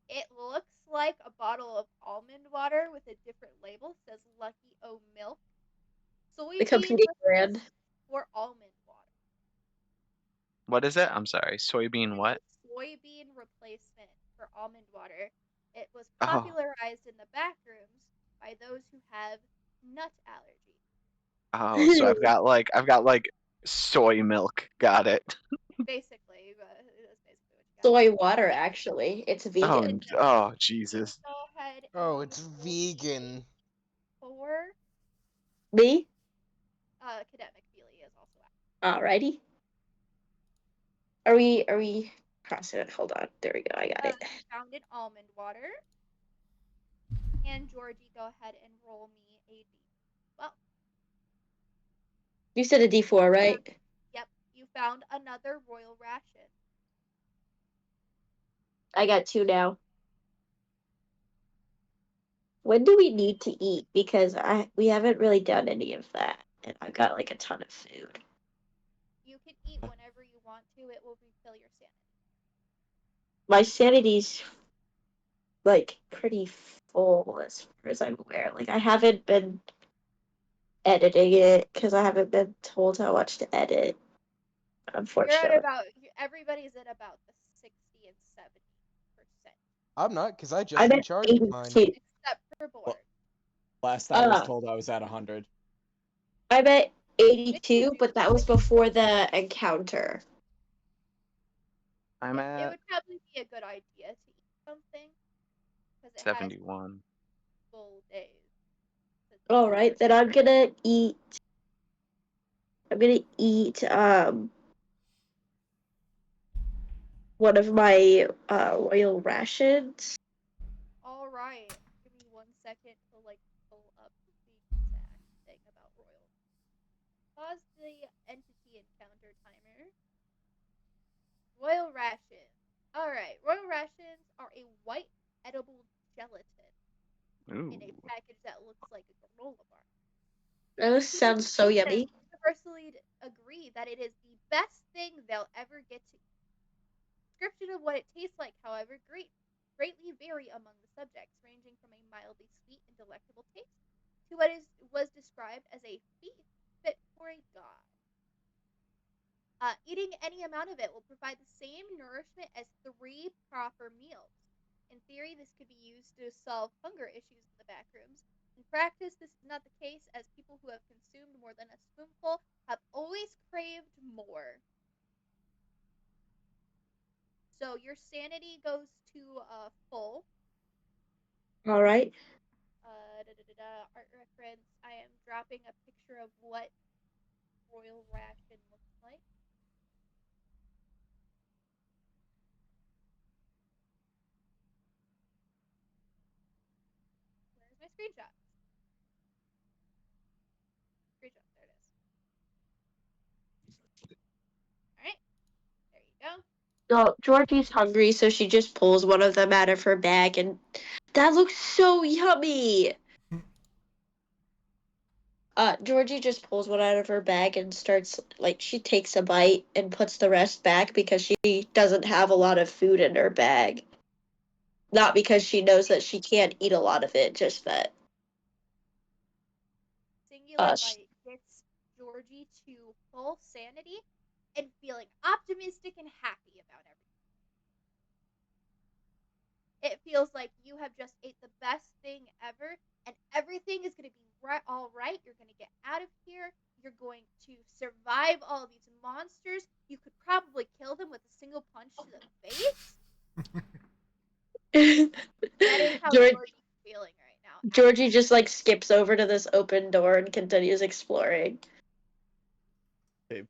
[SPEAKER 4] It looks like a bottle of almond water with a different label. It says Lucky O Milk.
[SPEAKER 3] The competing brand.
[SPEAKER 4] For almond water.
[SPEAKER 5] What is it? I'm sorry. Soybean what?
[SPEAKER 4] Soybean replacement for almond water. It was
[SPEAKER 5] Oh.
[SPEAKER 4] popularized in the Backrooms by those who have nut allergy.
[SPEAKER 5] Oh, so I've got like soy milk. Got it.
[SPEAKER 4] Basically, that's basically what you got.
[SPEAKER 3] Soy water, actually. It's vegan.
[SPEAKER 5] Oh, Jesus.
[SPEAKER 4] Go ahead
[SPEAKER 6] Oh,
[SPEAKER 4] and
[SPEAKER 6] it's
[SPEAKER 4] roll
[SPEAKER 6] vegan.
[SPEAKER 4] 4.
[SPEAKER 3] Me?
[SPEAKER 4] Cadet McFeely is also out.
[SPEAKER 3] Alrighty. Are we crossing it? Hold on. There we go. I got it.
[SPEAKER 4] You found an almond water. And Georgie, go ahead and roll me a D. Well,
[SPEAKER 3] You said a D4, right?
[SPEAKER 4] yep, you found another royal ration.
[SPEAKER 3] I got 2 now. When do we need to eat? Because we haven't really done any of that, and I've got like a ton of food.
[SPEAKER 4] You can eat whenever you want to. It will refill your sanity.
[SPEAKER 3] My sanity's like pretty full as far as I'm aware. Like I haven't been editing it because I haven't been told how much to edit.
[SPEAKER 4] You're
[SPEAKER 3] Unfortunately,
[SPEAKER 4] at about everybody's at about the 60 and 70%,
[SPEAKER 6] I'm not, because I just
[SPEAKER 3] I'm at
[SPEAKER 6] recharged mine.
[SPEAKER 3] 82.
[SPEAKER 4] except for board.
[SPEAKER 2] Last I was told I was at 100.
[SPEAKER 3] I'm at 82,
[SPEAKER 4] Which
[SPEAKER 3] but that was
[SPEAKER 4] is-
[SPEAKER 3] before the encounter.
[SPEAKER 5] I'm
[SPEAKER 4] It
[SPEAKER 5] at
[SPEAKER 4] would probably be a good idea to eat something because it has
[SPEAKER 5] 71.
[SPEAKER 4] full days.
[SPEAKER 3] All right, then I'm gonna eat. I'm gonna eat one of my royal rations.
[SPEAKER 4] All right, give me 1 second to like pull up the exact thing about royal. Pause the entity encounter timer. Royal rations. All right, royal rations are a white edible gelatin
[SPEAKER 5] Ooh.
[SPEAKER 4] in a package that looks like a granola bar.
[SPEAKER 3] This sounds so yummy.
[SPEAKER 4] Universally agree that it is the best thing they'll ever get to eat. Description of what it tastes like, however, greatly vary among the subjects, ranging from a mildly sweet and delectable taste to what was described as a feast fit for a god. Eating any amount of it will provide the same nourishment as 3 proper meals. In theory, this could be used to solve hunger issues in the backrooms. In practice, this is not the case, as people who have consumed more than a spoonful have always craved more. So your sanity goes to full.
[SPEAKER 3] All right.
[SPEAKER 4] Art reference. I am dropping a picture of what royal ration looks like. Where's my screenshot? Screenshot. There it is. All right. There you go.
[SPEAKER 3] So Georgie's hungry, so she just pulls one of them out of her bag, and that looks so yummy. Georgie just pulls one out of her bag and starts like she takes a bite and puts the rest back because she doesn't have a lot of food in her bag. Not because she knows that she can't eat a lot of it, just that.
[SPEAKER 4] Singular bite gets Georgie to full sanity and feeling optimistic and happy about everything. It feels like you have just ate the best thing ever, and everything is going to be all right. You're going to get out of here. You're going to survive all of these monsters. You could probably kill them with a single punch to the face. That is how Georgie's feeling right now.
[SPEAKER 3] Georgie just like skips over to this open door and continues exploring.
[SPEAKER 2] Okay.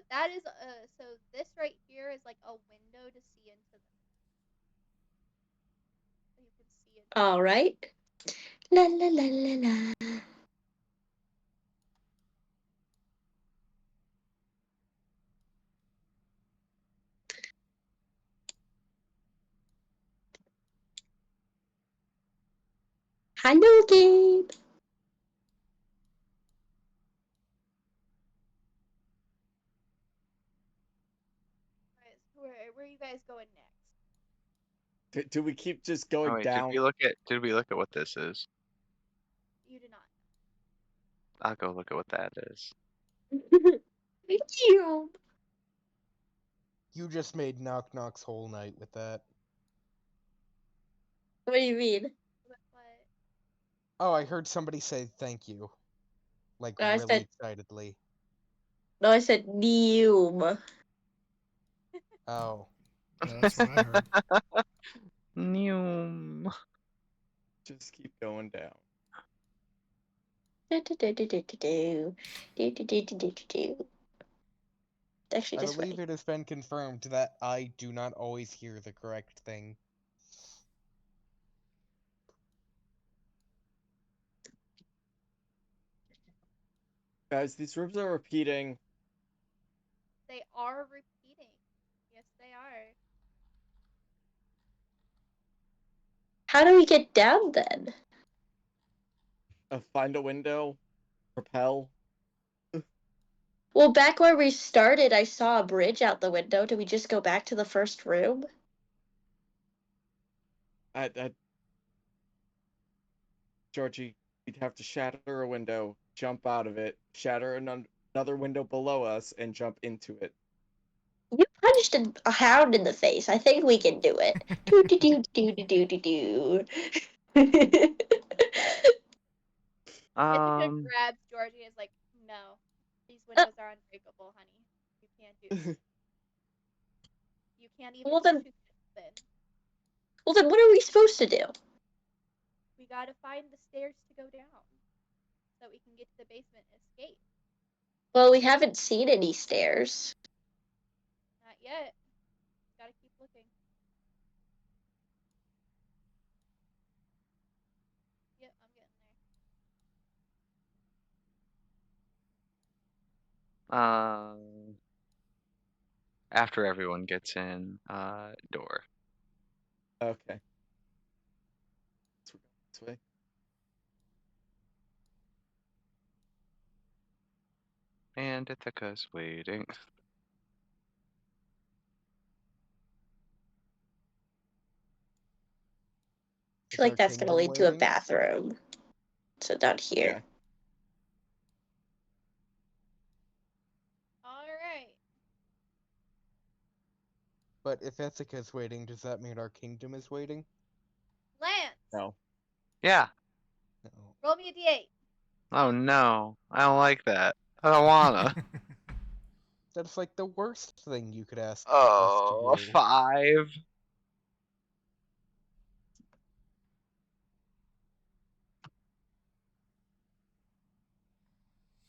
[SPEAKER 4] That is so this right here is like a window to see into the. You can see it.
[SPEAKER 3] All right. La la la la la. Hello, Gabe.
[SPEAKER 4] Where are you guys going next?
[SPEAKER 2] Do we keep just
[SPEAKER 5] Oh
[SPEAKER 2] going
[SPEAKER 5] wait,
[SPEAKER 2] down?
[SPEAKER 5] did we look at what this is?
[SPEAKER 4] You do not.
[SPEAKER 5] I'll go look at what that is.
[SPEAKER 3] Thank you.
[SPEAKER 6] You just made Knock Knock's whole night with that.
[SPEAKER 3] What do you mean?
[SPEAKER 4] What?
[SPEAKER 6] Oh, I heard somebody say thank you. Like,
[SPEAKER 3] I
[SPEAKER 6] really
[SPEAKER 3] said-
[SPEAKER 6] excitedly.
[SPEAKER 3] No, I said Neum.
[SPEAKER 6] Oh.
[SPEAKER 1] Yeah, that's what I heard.
[SPEAKER 5] Neum.
[SPEAKER 2] Just keep going down.
[SPEAKER 3] Actually,
[SPEAKER 6] I
[SPEAKER 3] this way.
[SPEAKER 6] believe it has been confirmed that I do not always hear the correct thing.
[SPEAKER 2] Guys, these rooms are repeating.
[SPEAKER 4] They are repeating. Yes, they are.
[SPEAKER 3] How do we get down then?
[SPEAKER 2] Find a window. Propel.
[SPEAKER 3] Well, back where we started, I saw a bridge out the window. Do we just go back to the first room?
[SPEAKER 2] Georgie, we'd have to shatter a window, jump out of it, shatter another window below us, and jump into it.
[SPEAKER 3] You punched a hound in the face. I think we can do it. Do do do do do do do.
[SPEAKER 4] Ithaca grabs Georgie and is like, no. These windows are unbreakable, honey. You can't do this. You can't even
[SPEAKER 3] Well, then-
[SPEAKER 4] shoot this then.
[SPEAKER 3] Well, then what are we supposed to do?
[SPEAKER 4] We gotta find the stairs to go down. So we can get to the basement and escape.
[SPEAKER 3] Well, we haven't seen any stairs.
[SPEAKER 4] Not yet. Gotta keep looking. Yep, I'm getting there.
[SPEAKER 5] After everyone gets in, door.
[SPEAKER 2] Okay. This way.
[SPEAKER 5] And Ithaca's waiting.
[SPEAKER 3] I feel like that's gonna lead to a
[SPEAKER 6] waiting?
[SPEAKER 3] bathroom. So down here.
[SPEAKER 2] Yeah.
[SPEAKER 4] Alright.
[SPEAKER 6] But if Ithaca's waiting, does that mean our kingdom is waiting?
[SPEAKER 4] Lance!
[SPEAKER 2] No.
[SPEAKER 5] Yeah.
[SPEAKER 6] No.
[SPEAKER 4] Roll me a d8.
[SPEAKER 5] Oh no. I don't like that. I don't wanna.
[SPEAKER 6] That's like the worst thing you could ask
[SPEAKER 5] Oh,
[SPEAKER 6] us to do.
[SPEAKER 5] 5.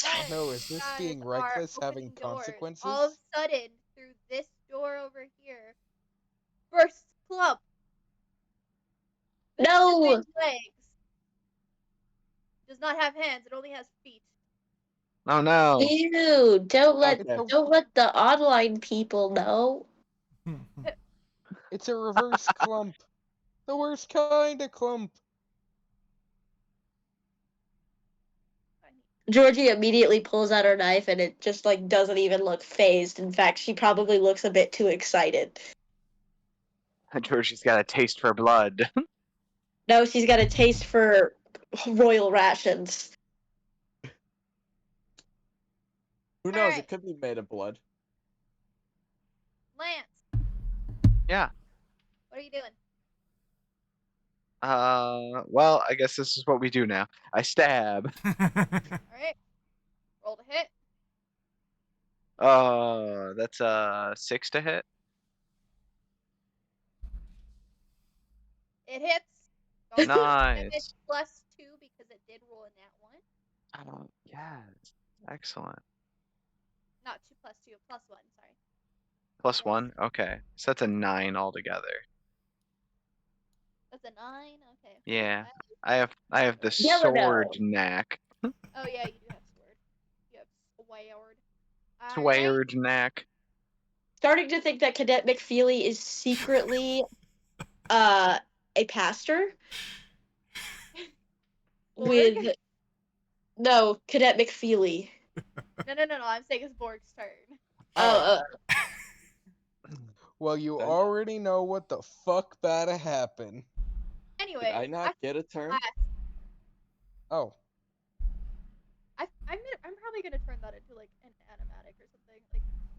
[SPEAKER 4] Alright,
[SPEAKER 6] No, is
[SPEAKER 4] you
[SPEAKER 6] this
[SPEAKER 4] guys
[SPEAKER 6] being
[SPEAKER 4] are
[SPEAKER 6] reckless
[SPEAKER 4] opening
[SPEAKER 6] having
[SPEAKER 4] doors.
[SPEAKER 6] consequences?
[SPEAKER 4] All of a sudden, through this door over here, bursts Clump.
[SPEAKER 3] No!
[SPEAKER 4] Legs. Does not have hands, it only has feet.
[SPEAKER 5] Oh no.
[SPEAKER 3] Ew! Don't let
[SPEAKER 2] Okay.
[SPEAKER 3] the online people know.
[SPEAKER 6] It's a reverse clump. The worst kind of clump.
[SPEAKER 3] Georgie immediately pulls out her knife and it just like doesn't even look phased. In fact, she probably looks a bit too excited.
[SPEAKER 5] Georgie's got a taste for blood.
[SPEAKER 3] No, she's got a taste for royal rations.
[SPEAKER 2] Who knows?
[SPEAKER 4] Alright.
[SPEAKER 2] It could be made of blood.
[SPEAKER 4] Lance,
[SPEAKER 5] Yeah.
[SPEAKER 4] what are you doing?
[SPEAKER 5] Well, I guess this is what we do now. I stab.
[SPEAKER 4] Alright. Roll to hit.
[SPEAKER 5] That's a 6 to hit.
[SPEAKER 4] It hits. Don't forget
[SPEAKER 5] Nice.
[SPEAKER 4] it's +2 because it did roll in that one.
[SPEAKER 5] Yes. Excellent.
[SPEAKER 4] Not 2 + 2, +1, sorry.
[SPEAKER 5] +1? Okay. So that's a 9 altogether.
[SPEAKER 4] That's a 9? Okay.
[SPEAKER 5] Yeah. I have the
[SPEAKER 3] Yellow
[SPEAKER 5] sword
[SPEAKER 3] no.
[SPEAKER 5] knack.
[SPEAKER 4] Oh yeah, you do have sword. You have sword.
[SPEAKER 5] Sword knack.
[SPEAKER 3] Starting to think that Cadet McFeely is secretly a pastor.
[SPEAKER 4] Borg?
[SPEAKER 3] With no, Cadet McFeely.
[SPEAKER 4] No, I'm saying it's Borg's turn.
[SPEAKER 6] Well, you
[SPEAKER 2] Then-
[SPEAKER 6] already know what the fuck about to happen.
[SPEAKER 4] Anyway,
[SPEAKER 2] Did I not get a turn?
[SPEAKER 6] Oh.
[SPEAKER 4] I'm probably gonna turn that into like an animatic or something,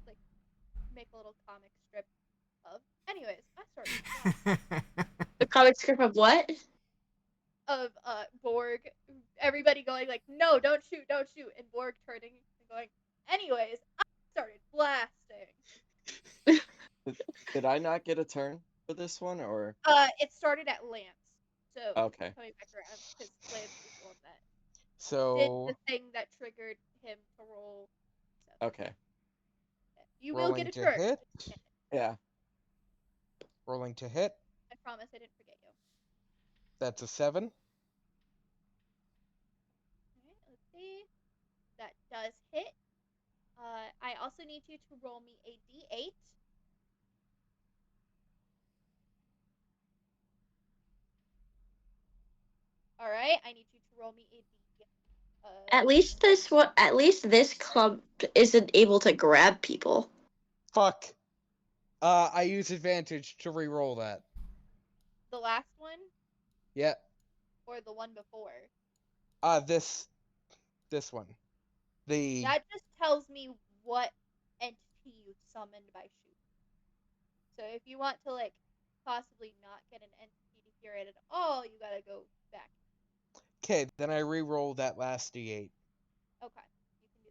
[SPEAKER 4] like make a little comic strip of. Anyways, I started
[SPEAKER 3] The comic strip of what?
[SPEAKER 4] of Borg, everybody going like, no, don't shoot, and Borg turning and going, Anyways, I started blasting.
[SPEAKER 2] Did I not get a turn for this one, or
[SPEAKER 4] It started at Lance. So
[SPEAKER 2] okay?
[SPEAKER 4] coming back around because Lance was the one that did
[SPEAKER 6] So
[SPEAKER 4] the thing that triggered him to roll. So
[SPEAKER 2] Okay.
[SPEAKER 4] you will
[SPEAKER 6] rolling
[SPEAKER 4] get a
[SPEAKER 6] to
[SPEAKER 4] turn.
[SPEAKER 6] hit.
[SPEAKER 2] Yeah.
[SPEAKER 6] Rolling to hit.
[SPEAKER 4] I promise I didn't forget you.
[SPEAKER 6] That's a 7.
[SPEAKER 4] Alright, let's see. That does hit. I also need you to roll me a d8. Alright, I need you to roll me a d.
[SPEAKER 3] At least this club isn't able to grab people.
[SPEAKER 6] Fuck. I use advantage to re-roll that.
[SPEAKER 4] The last one
[SPEAKER 6] Yeah.
[SPEAKER 4] or the one before?
[SPEAKER 6] This one. The
[SPEAKER 4] That just tells me what entity you summoned by shooting. So if you want to like possibly not get an entity to hear it at all, you gotta go back.
[SPEAKER 6] Okay, then I re-roll that last d8.
[SPEAKER 4] Okay, you can do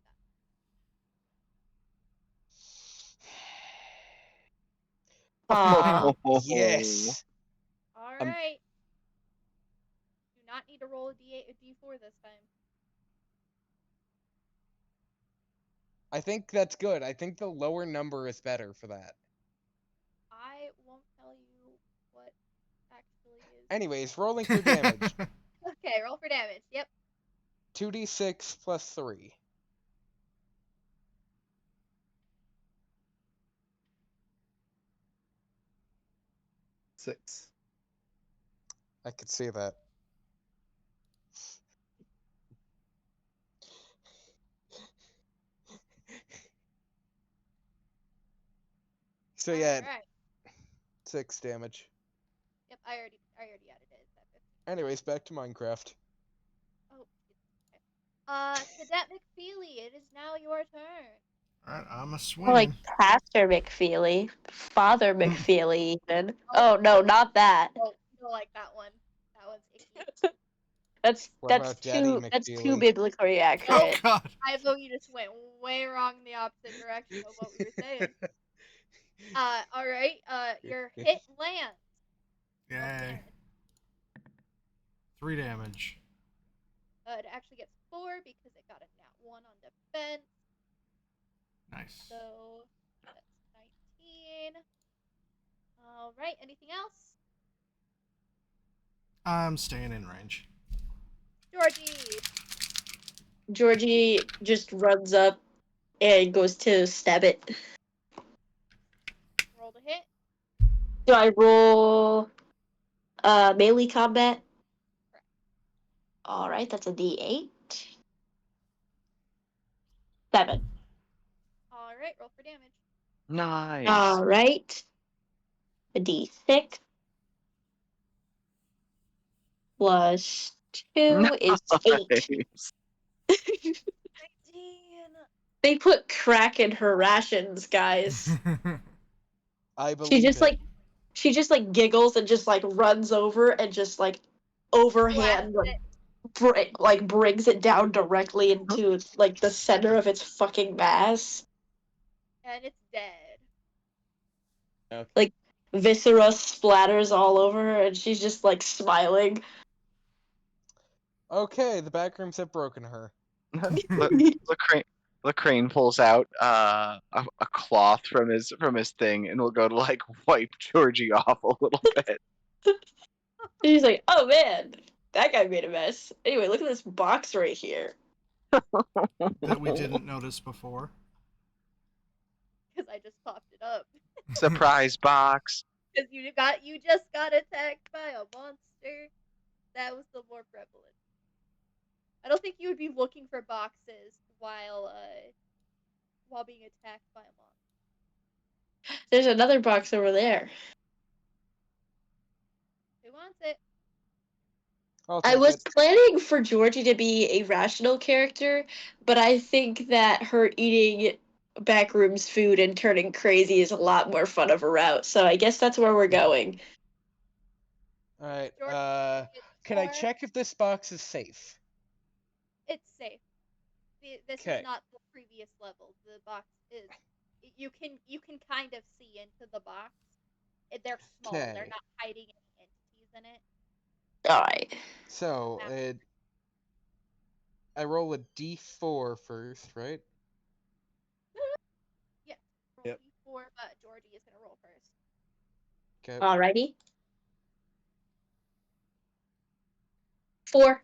[SPEAKER 4] that.
[SPEAKER 3] Aw.
[SPEAKER 6] Yes.
[SPEAKER 4] All
[SPEAKER 2] Um,
[SPEAKER 4] right. Do not need to roll a d8 or d4 this time.
[SPEAKER 6] I think that's good. I think the lower number is better for that.
[SPEAKER 4] I won't tell you what actually is.
[SPEAKER 6] Anyways, rolling for damage.
[SPEAKER 4] Okay, roll for damage. Yep.
[SPEAKER 6] 2d6 plus 3.
[SPEAKER 2] Six.
[SPEAKER 6] I could see that. So yeah,
[SPEAKER 4] All right.
[SPEAKER 6] 6 damage.
[SPEAKER 4] Yep, I already added it. It's at 15.
[SPEAKER 6] Anyways, back to Minecraft.
[SPEAKER 4] Oh. Cadet McFeely, it is now your turn.
[SPEAKER 1] Alright, I'm a
[SPEAKER 3] More
[SPEAKER 1] swinging.
[SPEAKER 3] like Pastor McFeely, Father McFeely, even. Oh no, not that.
[SPEAKER 4] Oh, you don't like that one. That one's icky.
[SPEAKER 3] That's
[SPEAKER 6] What about Daddy
[SPEAKER 3] that's too
[SPEAKER 6] McFeely?
[SPEAKER 3] biblically
[SPEAKER 1] Oh
[SPEAKER 3] accurate.
[SPEAKER 1] god.
[SPEAKER 4] I vote you just went way wrong in the opposite direction of what we were saying. All right. Your hit lands. Roll for
[SPEAKER 1] Yay.
[SPEAKER 4] damage.
[SPEAKER 1] 3 damage.
[SPEAKER 4] It actually gets 4 because it got a nat 1 on defense.
[SPEAKER 1] Nice.
[SPEAKER 4] So that's 19. All right. Anything else?
[SPEAKER 1] I'm staying in range.
[SPEAKER 4] Georgie.
[SPEAKER 3] Georgie just runs up and goes to stab it.
[SPEAKER 4] Roll to hit.
[SPEAKER 3] Do I roll melee combat?
[SPEAKER 4] Correct.
[SPEAKER 3] Alright, that's a D8. 7.
[SPEAKER 4] All right. Roll for damage.
[SPEAKER 5] Nice.
[SPEAKER 3] Alright. A D6 plus 2 is 8.
[SPEAKER 5] Nice.
[SPEAKER 4] 19.
[SPEAKER 3] They put crack in her rations, guys.
[SPEAKER 6] I
[SPEAKER 3] She
[SPEAKER 6] believe
[SPEAKER 3] just
[SPEAKER 6] it.
[SPEAKER 3] like giggles and just like runs over and just like overhand brings it down directly into like the center of its fucking mass.
[SPEAKER 4] And it's dead.
[SPEAKER 2] Okay.
[SPEAKER 3] Like viscera splatters all over her and she's just like smiling.
[SPEAKER 6] Okay, the backrooms have broken her.
[SPEAKER 5] Crane pulls out a cloth from his thing and will go to like wipe Georgie off a little bit.
[SPEAKER 3] She's like, oh man, that guy made a mess. Anyway, look at this box right here.
[SPEAKER 1] That we didn't notice before.
[SPEAKER 4] Because I just popped it up.
[SPEAKER 5] Surprise box.
[SPEAKER 4] Because you just got attacked by a monster. That was the more prevalent. I don't think you would be looking for boxes while being attacked by a monster.
[SPEAKER 3] There's another box over there.
[SPEAKER 4] Who wants it?
[SPEAKER 3] I was planning for Georgie to be a rational character, but I think that her eating Backrooms food and turning crazy is a lot more fun of a route. So I guess that's where we're going.
[SPEAKER 6] Alright,
[SPEAKER 4] Georgie,
[SPEAKER 6] can I
[SPEAKER 4] or-
[SPEAKER 6] check if this box is safe?
[SPEAKER 4] It's safe. This
[SPEAKER 6] Okay.
[SPEAKER 4] is not the previous level. The box is you can kind of see into the box. They're small. They're
[SPEAKER 6] Okay.
[SPEAKER 4] not hiding any entities in it.
[SPEAKER 3] Alright.
[SPEAKER 6] So, I roll a d4 first, right?
[SPEAKER 4] Yeah. Roll
[SPEAKER 2] Yep.
[SPEAKER 4] D4, but Georgie is gonna roll first.
[SPEAKER 6] Okay.
[SPEAKER 3] Alrighty. 4.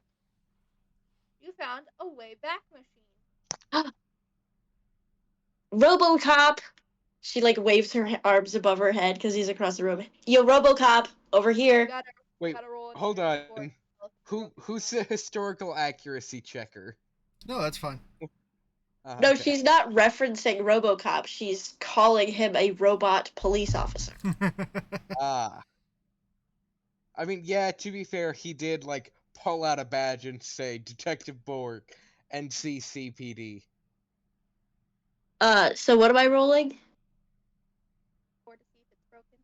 [SPEAKER 4] You found a Wayback Machine.
[SPEAKER 3] RoboCop! She like waves her arms above her head because he's across the room. Yo, RoboCop, over
[SPEAKER 4] You
[SPEAKER 3] here.
[SPEAKER 6] Wait,
[SPEAKER 4] gotta roll
[SPEAKER 6] hold
[SPEAKER 4] another
[SPEAKER 6] on.
[SPEAKER 4] D4 to tell if it's
[SPEAKER 6] Who's
[SPEAKER 4] RoboCop.
[SPEAKER 6] the historical accuracy checker?
[SPEAKER 1] No, that's fine.
[SPEAKER 3] No,
[SPEAKER 6] Okay.
[SPEAKER 3] she's not referencing RoboCop. She's calling him a robot police officer.
[SPEAKER 6] Ah. I mean, yeah, to be fair, he did, like, pull out a badge and say, Detective Borg, NCCPD.
[SPEAKER 3] So what am I rolling?
[SPEAKER 4] To see if it's broken.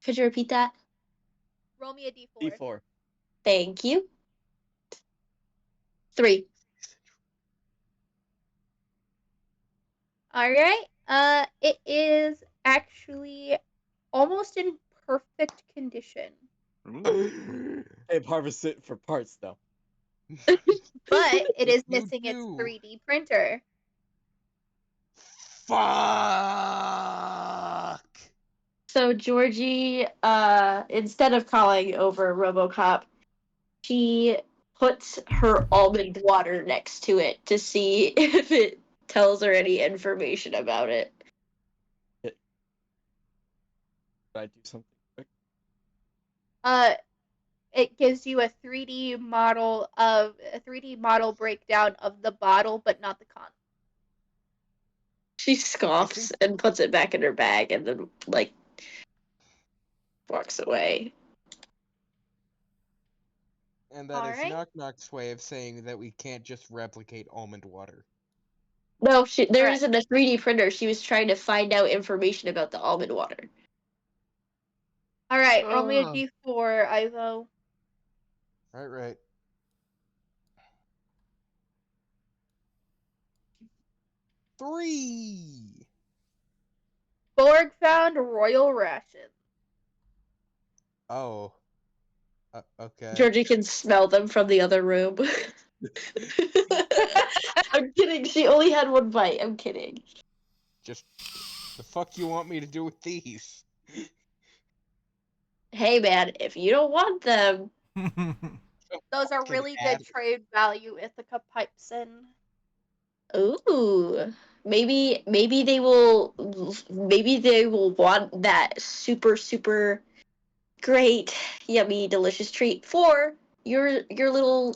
[SPEAKER 3] Could you repeat that?
[SPEAKER 4] Roll me a D4.
[SPEAKER 2] D4.
[SPEAKER 3] Thank you. 3.
[SPEAKER 4] All right. It is actually almost in perfect condition,
[SPEAKER 5] Ooh.
[SPEAKER 2] They've harvested it for parts though.
[SPEAKER 4] but it is
[SPEAKER 6] You
[SPEAKER 4] missing its
[SPEAKER 6] do.
[SPEAKER 4] 3D printer.
[SPEAKER 6] Fuck!
[SPEAKER 3] So Georgie, instead of calling over RoboCop, she puts her almond water next to it to see if it tells her any information about it.
[SPEAKER 2] Did I do something quick?
[SPEAKER 4] It gives you a 3D model breakdown of the bottle, but not the content.
[SPEAKER 3] She scoffs and puts it back in her bag and then, like, walks away.
[SPEAKER 6] And that is
[SPEAKER 4] Alright.
[SPEAKER 6] Knock Knock's way of saying that we can't just replicate almond water.
[SPEAKER 3] No, there
[SPEAKER 4] Correct.
[SPEAKER 3] isn't a 3D printer. She was trying to find out information about the almond water.
[SPEAKER 4] Alright, roll me a
[SPEAKER 5] Oh.
[SPEAKER 4] D4, Ivo.
[SPEAKER 6] Right. 3!
[SPEAKER 4] Borg found royal rations.
[SPEAKER 6] Oh. Okay.
[SPEAKER 3] Georgie can smell them from the other room. I'm kidding. She only had one bite. I'm kidding.
[SPEAKER 6] Just, the fuck you want me to do with these?
[SPEAKER 3] Hey, man, if you don't want them,
[SPEAKER 4] Those are
[SPEAKER 6] Fucking
[SPEAKER 4] really good
[SPEAKER 6] add-
[SPEAKER 4] trade value Ithaca pipes in.
[SPEAKER 3] ooh, maybe they will want that super great, yummy, delicious treat for your little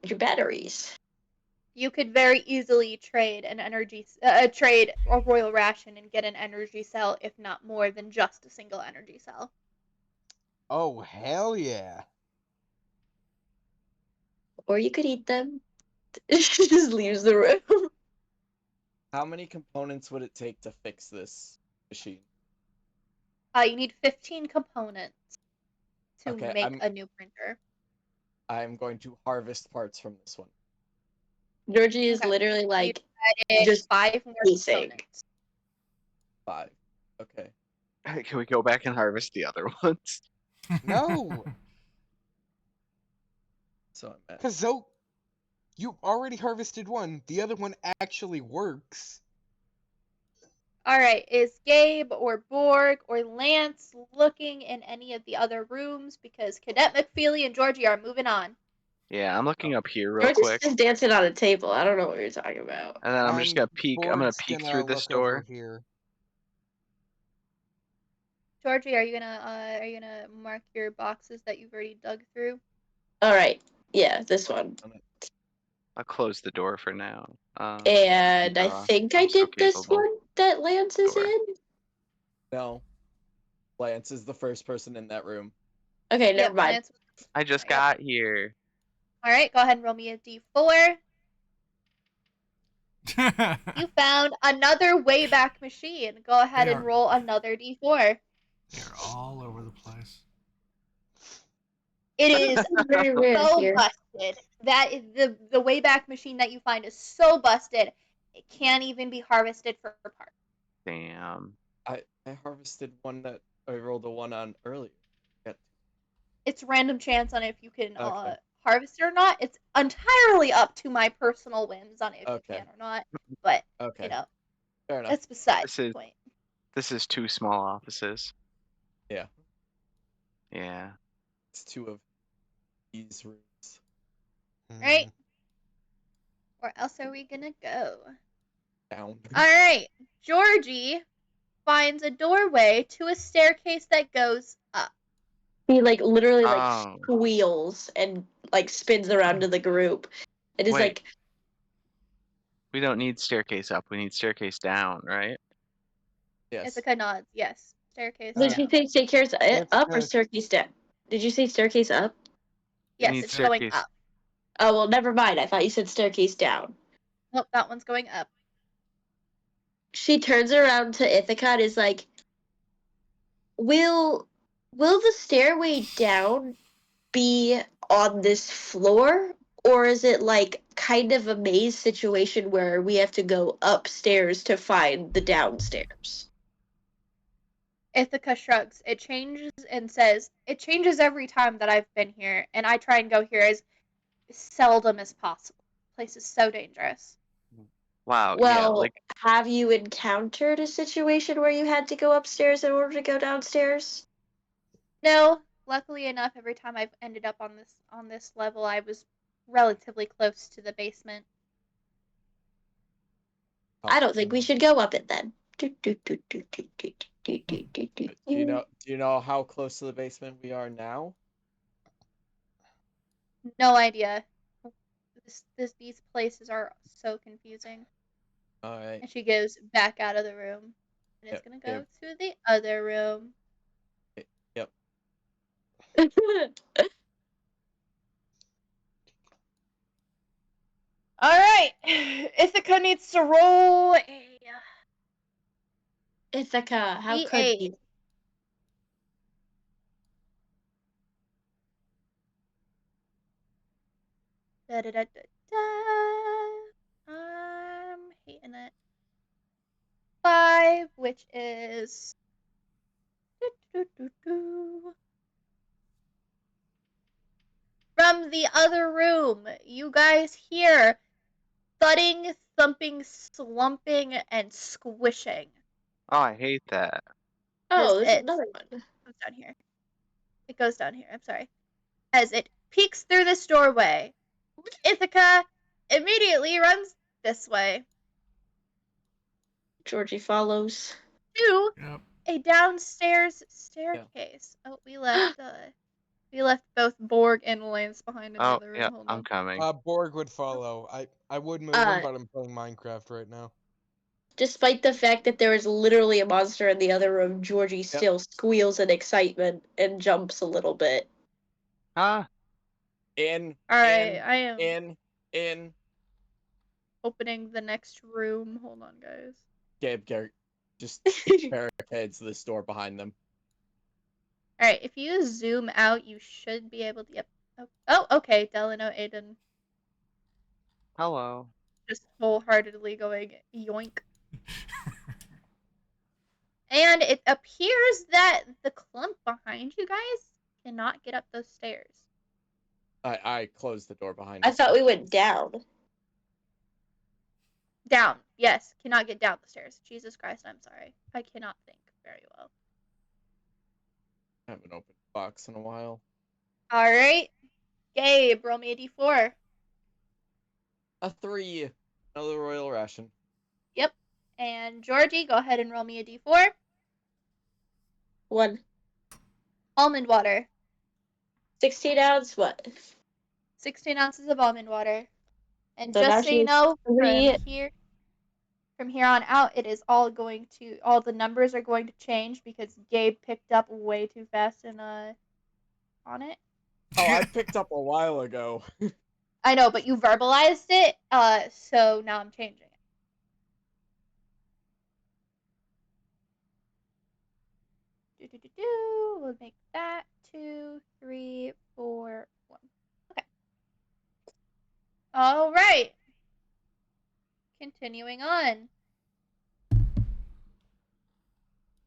[SPEAKER 3] your batteries.
[SPEAKER 4] You could very easily trade trade a royal ration and get an energy cell, if not more than just a single energy cell.
[SPEAKER 6] Oh, hell yeah.
[SPEAKER 3] Or you could eat them. She just leaves the room.
[SPEAKER 2] How many components would it take to fix this machine?
[SPEAKER 4] You need 15 components to
[SPEAKER 2] Okay,
[SPEAKER 4] make a new printer.
[SPEAKER 2] I'm going to harvest parts from this one.
[SPEAKER 3] Georgie is
[SPEAKER 4] Okay.
[SPEAKER 3] literally
[SPEAKER 4] You
[SPEAKER 3] like
[SPEAKER 4] added
[SPEAKER 3] just
[SPEAKER 4] 5 more
[SPEAKER 3] pacing.
[SPEAKER 4] components.
[SPEAKER 2] 5. Okay.
[SPEAKER 5] Can we go back and harvest the other ones?
[SPEAKER 6] No!
[SPEAKER 2] So I'm at
[SPEAKER 6] Because you already harvested one. The other one actually works.
[SPEAKER 4] Alright, is Gabe or Borg or Lance looking in any of the other rooms? Because Cadet McFeely and Georgie are moving on.
[SPEAKER 5] Yeah, I'm looking up here real
[SPEAKER 3] Georgie's
[SPEAKER 5] quick,
[SPEAKER 3] just dancing on a table. I don't know what you're talking about.
[SPEAKER 5] and then I'm just gonna peek. I'm gonna
[SPEAKER 6] Borg's
[SPEAKER 5] peek
[SPEAKER 6] gonna
[SPEAKER 5] through this
[SPEAKER 6] look over
[SPEAKER 5] door.
[SPEAKER 6] here.
[SPEAKER 4] Georgie, are you gonna mark your boxes that you've already dug through?
[SPEAKER 3] All right, yeah, this one.
[SPEAKER 5] I'll close the door for now.
[SPEAKER 3] And I think I
[SPEAKER 5] also
[SPEAKER 3] did this
[SPEAKER 5] capable.
[SPEAKER 3] one that Lance is
[SPEAKER 5] Door.
[SPEAKER 3] in.
[SPEAKER 2] No. Lance is the first person in that room.
[SPEAKER 3] Okay, never mind.
[SPEAKER 4] Lance.
[SPEAKER 5] I just
[SPEAKER 4] Yep.
[SPEAKER 5] got here.
[SPEAKER 4] Alright, go ahead and roll me a d4. You found another Wayback Machine. Go ahead
[SPEAKER 1] They
[SPEAKER 4] and
[SPEAKER 1] are-
[SPEAKER 4] roll another d4.
[SPEAKER 1] They're all over the place.
[SPEAKER 4] It is
[SPEAKER 3] Very rare
[SPEAKER 4] so
[SPEAKER 3] here.
[SPEAKER 4] busted. That is the Wayback Machine that you find is so busted. It can't even be harvested for parts.
[SPEAKER 5] Damn.
[SPEAKER 2] I harvested one that I rolled a one on earlier.
[SPEAKER 4] It's random chance on if you can
[SPEAKER 2] Okay.
[SPEAKER 4] harvest it or not. It's entirely up to my personal whims on if
[SPEAKER 2] Okay.
[SPEAKER 4] you can or not. But
[SPEAKER 2] Okay.
[SPEAKER 4] you know,
[SPEAKER 2] Fair enough.
[SPEAKER 4] that's besides
[SPEAKER 5] This
[SPEAKER 4] the
[SPEAKER 5] is-
[SPEAKER 4] point.
[SPEAKER 5] This is 2 small offices.
[SPEAKER 2] Yeah.
[SPEAKER 5] Yeah.
[SPEAKER 2] It's 2 of these rooms.
[SPEAKER 4] Right? Where else are we gonna go?
[SPEAKER 2] Down.
[SPEAKER 4] Alright. Georgie finds a doorway to a staircase that goes up.
[SPEAKER 3] He like literally like
[SPEAKER 5] Oh.
[SPEAKER 3] squeals and like spins around to the group. It is
[SPEAKER 5] Wait.
[SPEAKER 3] like
[SPEAKER 5] We don't need staircase up. We need staircase down, right?
[SPEAKER 2] Yes.
[SPEAKER 4] Ithaca nods, yes. Staircase
[SPEAKER 3] did
[SPEAKER 4] down.
[SPEAKER 3] you say staircase
[SPEAKER 6] Let's
[SPEAKER 3] up or
[SPEAKER 6] go.
[SPEAKER 3] staircase down? Did you say staircase up?
[SPEAKER 4] Yes,
[SPEAKER 5] need
[SPEAKER 4] it's going
[SPEAKER 5] staircase.
[SPEAKER 4] up.
[SPEAKER 3] Oh well, never mind. I thought you said staircase down.
[SPEAKER 4] Nope, that one's going up.
[SPEAKER 3] She turns around to Ithaca and is like, Will the stairway down be on this floor? Or is it like kind of a maze situation where we have to go upstairs to find the downstairs?
[SPEAKER 4] Ithaca shrugs. It changes and says, it changes every time that I've been here, and I try and go here as seldom as possible. The place is so dangerous.
[SPEAKER 5] Wow. Yeah.
[SPEAKER 3] Well,
[SPEAKER 5] Like
[SPEAKER 3] have you encountered a situation where you had to go upstairs in order to go downstairs?
[SPEAKER 4] No, luckily enough, every time I've ended up on this level, I was relatively close to the basement.
[SPEAKER 3] I don't think we should go up it then.
[SPEAKER 2] Do you know how close to the basement we are now?
[SPEAKER 4] No idea. These places are so confusing.
[SPEAKER 2] All right.
[SPEAKER 4] And she goes back out of the room, and is gonna go to the other room.
[SPEAKER 2] Yep.
[SPEAKER 4] All right, Ithaca needs to roll a
[SPEAKER 3] Ithaca, how could
[SPEAKER 4] D8.
[SPEAKER 3] you?
[SPEAKER 4] Da, da, da, da, da. I'm hating it. 5, which is from the other room. You guys hear thudding, thumping, slumping, and squishing.
[SPEAKER 5] oh, I hate that.
[SPEAKER 3] Oh, there's
[SPEAKER 4] It
[SPEAKER 3] another one.
[SPEAKER 4] goes down here. It goes down here. I'm sorry. As it peeks through this doorway, Ithaca immediately runs this way
[SPEAKER 3] Georgie follows.
[SPEAKER 4] to
[SPEAKER 1] Yep.
[SPEAKER 4] a downstairs staircase. Oh, we left both Borg and Lance behind in the
[SPEAKER 5] Oh,
[SPEAKER 4] other room.
[SPEAKER 5] yeah.
[SPEAKER 4] Hold
[SPEAKER 5] I'm
[SPEAKER 4] on.
[SPEAKER 5] coming.
[SPEAKER 6] Borg would follow. I would move him, but I'm playing Minecraft right now.
[SPEAKER 3] Despite the fact that there is literally a monster in the other room, Georgie still squeals in excitement and jumps a little bit.
[SPEAKER 5] Huh?
[SPEAKER 2] In.
[SPEAKER 4] Alright, I am
[SPEAKER 2] In.
[SPEAKER 4] opening the next room. Hold on, guys.
[SPEAKER 2] Gabe, Garrett, just barricades this door behind them.
[SPEAKER 4] Alright, if you zoom out, you should be able to. Yep. Oh, okay. Delano Aiden
[SPEAKER 5] Hello.
[SPEAKER 4] just wholeheartedly going yoink. And it appears that the clump behind you guys cannot get up those stairs.
[SPEAKER 2] I closed the door behind
[SPEAKER 3] I
[SPEAKER 2] us.
[SPEAKER 3] thought we went down.
[SPEAKER 4] Down. Yes, cannot get down the stairs. Jesus Christ, I'm sorry. I cannot think very well.
[SPEAKER 2] I haven't opened a box in a while.
[SPEAKER 4] Alright. Gabe, roll me a d4.
[SPEAKER 2] A 3. Another royal ration.
[SPEAKER 4] Yep. And Georgie, go ahead and roll me a d4.
[SPEAKER 3] 1.
[SPEAKER 4] Almond water.
[SPEAKER 3] 16 ounce, what?
[SPEAKER 4] 16 ounces of almond water. And
[SPEAKER 3] So now
[SPEAKER 4] just so you
[SPEAKER 3] she's
[SPEAKER 4] know,
[SPEAKER 3] 3.
[SPEAKER 4] from here on out, all the numbers are going to change because Gabe picked up way too fast and on it.
[SPEAKER 2] Oh, I picked up a while ago.
[SPEAKER 4] I know, but you verbalized it, so now I'm changing it. We'll make that 2, 3, 4, continuing on.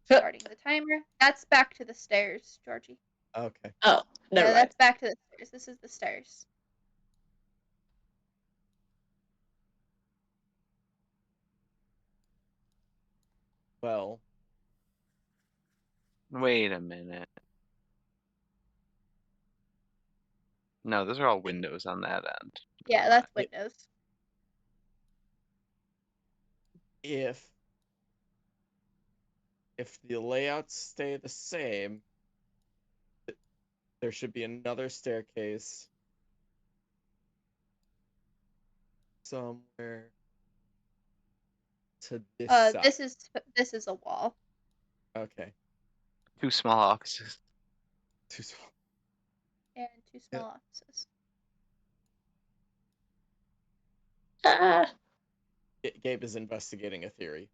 [SPEAKER 4] Starting the timer. That's back to the stairs, Georgie.
[SPEAKER 2] Okay.
[SPEAKER 3] Oh, never
[SPEAKER 4] Yeah,
[SPEAKER 3] mind.
[SPEAKER 4] that's back to the stairs. This is the stairs.
[SPEAKER 2] Well,
[SPEAKER 5] Wait a minute. No, those are all windows on that end.
[SPEAKER 4] Yeah,
[SPEAKER 5] Never
[SPEAKER 4] that's
[SPEAKER 5] mind.
[SPEAKER 4] windows.
[SPEAKER 2] if the layouts stay the same, there should be another staircase somewhere to this side.
[SPEAKER 4] This is a wall.
[SPEAKER 2] Okay.
[SPEAKER 5] 2 small offices.
[SPEAKER 2] Too small.
[SPEAKER 4] And 2 small offices.
[SPEAKER 3] Ah,
[SPEAKER 2] Gabe is investigating a theory.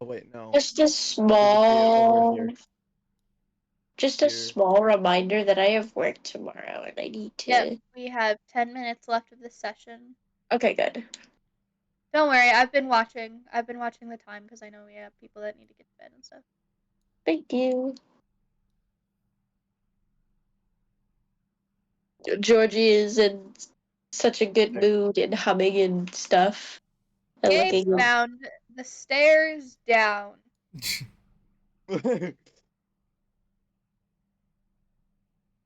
[SPEAKER 2] Oh wait, no.
[SPEAKER 3] just a
[SPEAKER 2] It would be
[SPEAKER 3] small,
[SPEAKER 2] over here.
[SPEAKER 3] just a
[SPEAKER 2] Here.
[SPEAKER 3] small reminder that I have work tomorrow and I need to.
[SPEAKER 4] Yep, we have 10 minutes left of this session.
[SPEAKER 3] Okay, good.
[SPEAKER 4] Don't worry, I've been watching the time because I know we have people that need to get to bed and stuff.
[SPEAKER 3] Thank you. Georgie is in such a good mood and humming and stuff. And
[SPEAKER 4] Gabe's
[SPEAKER 3] looking.
[SPEAKER 4] found the stairs down.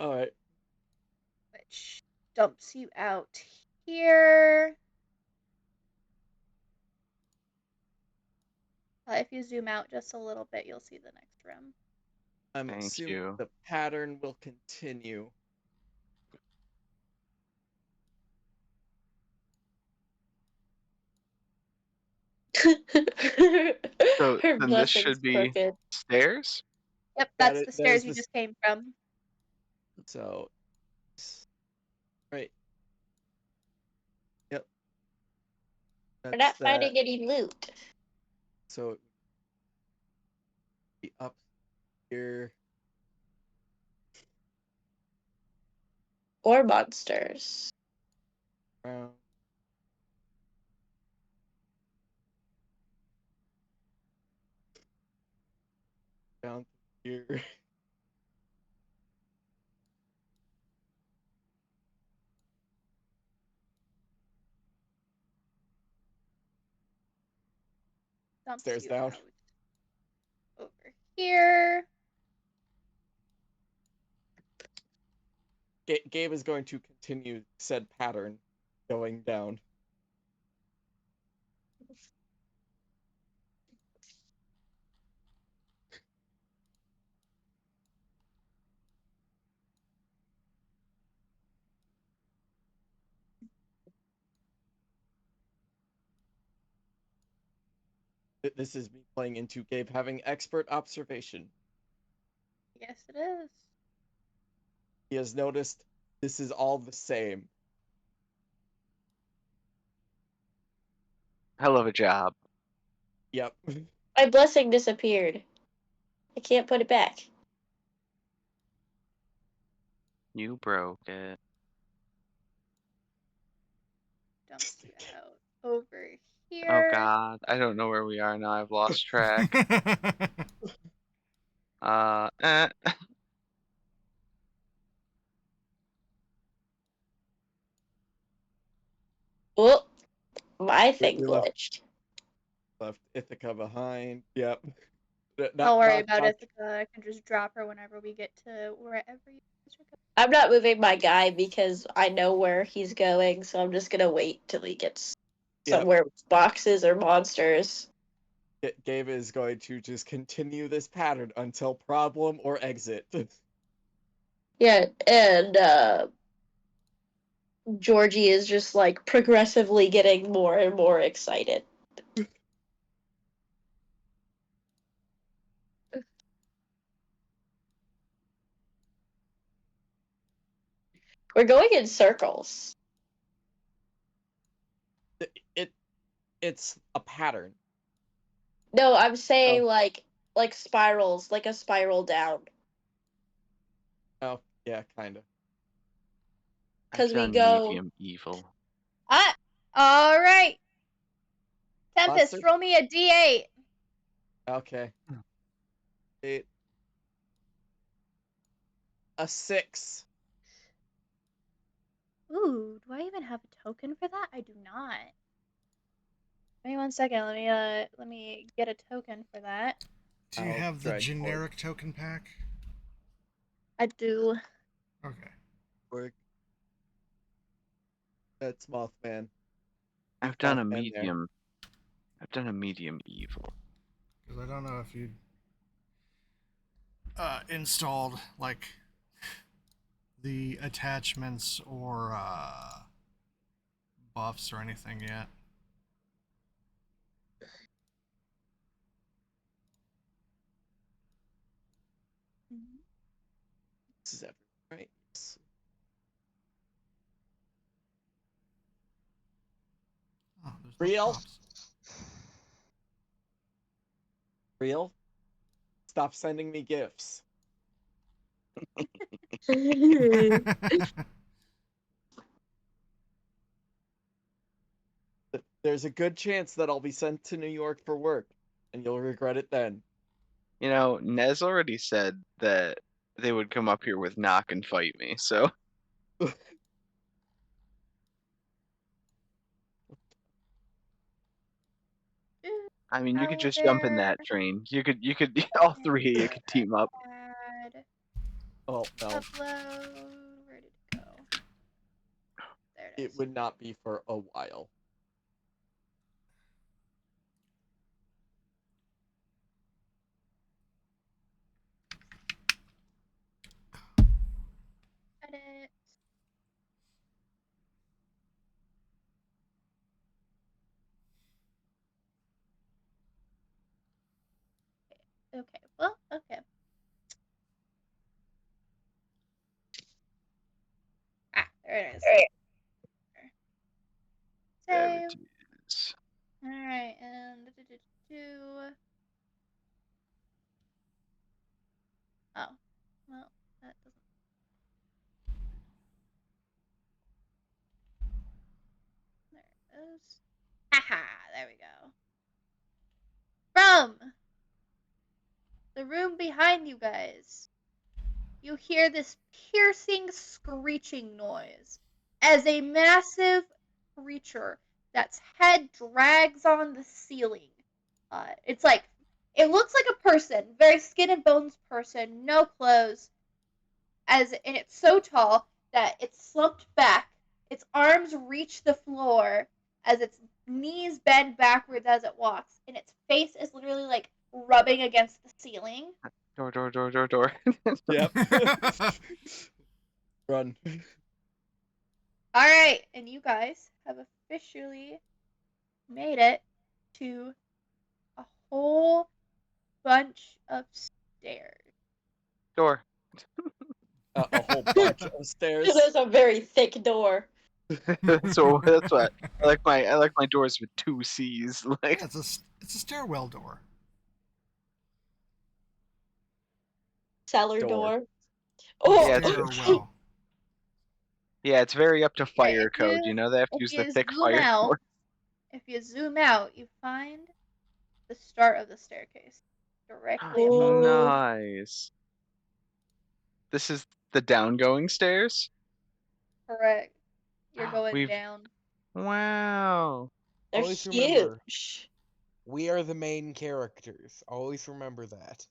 [SPEAKER 2] Alright.
[SPEAKER 4] Which dumps you out here. If you zoom out just a little bit, you'll see the next room.
[SPEAKER 2] I'm
[SPEAKER 5] Thank
[SPEAKER 2] assuming
[SPEAKER 5] you.
[SPEAKER 2] the pattern will continue.
[SPEAKER 5] So
[SPEAKER 3] Her
[SPEAKER 5] then this
[SPEAKER 3] blessing's
[SPEAKER 5] should be
[SPEAKER 3] crooked.
[SPEAKER 5] stairs?
[SPEAKER 4] Yep,
[SPEAKER 2] That
[SPEAKER 4] that's
[SPEAKER 2] is-
[SPEAKER 4] the
[SPEAKER 2] that
[SPEAKER 4] stairs
[SPEAKER 2] is
[SPEAKER 4] you
[SPEAKER 2] the
[SPEAKER 4] just came from.
[SPEAKER 2] So, right. Yep.
[SPEAKER 3] We're not
[SPEAKER 2] That's
[SPEAKER 3] finding
[SPEAKER 2] that.
[SPEAKER 3] any loot.
[SPEAKER 2] So, be up here.
[SPEAKER 3] Or monsters.
[SPEAKER 2] Around. Down here.
[SPEAKER 4] Dumps
[SPEAKER 2] Stairs
[SPEAKER 4] you
[SPEAKER 2] down.
[SPEAKER 4] out over here.
[SPEAKER 2] Gabe is going to continue said pattern going down. This is me playing into Gabe having expert observation.
[SPEAKER 4] Yes, it is.
[SPEAKER 2] He has noticed this is all the same.
[SPEAKER 5] Hell of a job.
[SPEAKER 2] Yep.
[SPEAKER 3] My blessing disappeared. I can't put it back.
[SPEAKER 5] You broke it.
[SPEAKER 4] Dumps you out over here.
[SPEAKER 5] Oh god, I don't know where we are now. I've lost track. Eh.
[SPEAKER 3] Whoop. My thing
[SPEAKER 2] We left-
[SPEAKER 3] glitched.
[SPEAKER 2] Left Ithaca behind. Yep.
[SPEAKER 4] Don't worry about Ithaca. I can just drop her whenever we get to wherever you guys are going.
[SPEAKER 3] I'm not moving my guy because I know where he's going, so I'm just gonna wait till he gets
[SPEAKER 2] Yep.
[SPEAKER 3] somewhere with boxes or monsters.
[SPEAKER 2] Gabe is going to just continue this pattern until problem or exit.
[SPEAKER 3] Yeah, and Georgie is just like progressively getting more and more excited. We're going in circles.
[SPEAKER 2] It's a pattern.
[SPEAKER 3] No, I'm saying like spirals, like a spiral down.
[SPEAKER 2] Yeah, kind of.
[SPEAKER 5] I've
[SPEAKER 3] 'Cause we
[SPEAKER 5] done
[SPEAKER 3] go-
[SPEAKER 5] medium evil.
[SPEAKER 4] Ah, all right. Tempest,
[SPEAKER 2] Monster?
[SPEAKER 4] roll me a d8.
[SPEAKER 2] Okay. 8. A 6.
[SPEAKER 4] Ooh, do I even have a token for that? I do not. Give me 1 second. Let me get a token for that.
[SPEAKER 1] Do you
[SPEAKER 2] I'll
[SPEAKER 1] have the
[SPEAKER 2] drag forward.
[SPEAKER 1] generic token pack?
[SPEAKER 4] I do.
[SPEAKER 1] Okay.
[SPEAKER 2] Work. That's Mothman.
[SPEAKER 5] I've done a
[SPEAKER 2] Mothman there.
[SPEAKER 5] medium. I've done a medium evil.
[SPEAKER 1] Because I don't know if you installed like the attachments or buffs or anything yet.
[SPEAKER 2] This is everything, right? Yes.
[SPEAKER 1] Oh, there's no
[SPEAKER 2] Real?
[SPEAKER 1] props.
[SPEAKER 2] Real? Stop sending me gifts. There's a good chance that I'll be sent to New York for work, and you'll regret it then.
[SPEAKER 5] You know, Nez already said that they would come up here with knock and fight me, so I mean you could just jump in that train. You could all three of you could team up.
[SPEAKER 4] Add,
[SPEAKER 2] Oh, no.
[SPEAKER 4] upload. Where did it go? There it
[SPEAKER 2] It
[SPEAKER 4] is.
[SPEAKER 2] would not be for a while.
[SPEAKER 4] Edit. Okay. Well, okay. Ah, there it is.
[SPEAKER 5] There
[SPEAKER 4] Save.
[SPEAKER 5] it is.
[SPEAKER 4] All right, and oh, well, that doesn't. There it is. Haha, there we go. From the room behind you guys, you hear this piercing, screeching noise as a massive creature that's head drags on the ceiling. It's like, it looks like a person, very skin and bones person, no clothes, and it's so tall that it's slumped back. Its arms reach the floor as its knees bend backwards as it walks, and its face is literally like rubbing against the ceiling.
[SPEAKER 5] Door.
[SPEAKER 2] Yep. Run.
[SPEAKER 4] All right, and you guys have officially made it to a whole bunch of stairs.
[SPEAKER 5] Door.
[SPEAKER 2] A whole bunch of stairs.
[SPEAKER 3] That's a very thick door.
[SPEAKER 5] So that's what I like my doors with 2 C's. Like
[SPEAKER 1] Yeah, it's a stairwell door.
[SPEAKER 3] Cellar
[SPEAKER 2] Door.
[SPEAKER 3] door.
[SPEAKER 1] Oh,
[SPEAKER 5] Yeah, it's-
[SPEAKER 1] stairwell.
[SPEAKER 5] yeah, it's very up to fire
[SPEAKER 4] if
[SPEAKER 5] code.
[SPEAKER 4] you-
[SPEAKER 5] You know they have to
[SPEAKER 4] if
[SPEAKER 5] use the
[SPEAKER 4] you
[SPEAKER 5] thick
[SPEAKER 4] zoom
[SPEAKER 5] fire
[SPEAKER 4] out-
[SPEAKER 5] cord.
[SPEAKER 4] If you zoom out, you find the start of the staircase directly
[SPEAKER 3] Oh.
[SPEAKER 4] above.
[SPEAKER 5] Nice. This is the down-going stairs?
[SPEAKER 4] Correct. You're going
[SPEAKER 5] We've-
[SPEAKER 4] down.
[SPEAKER 5] Wow.
[SPEAKER 3] They're
[SPEAKER 6] Always remember.
[SPEAKER 3] huge.
[SPEAKER 6] We are the main characters. Always remember that.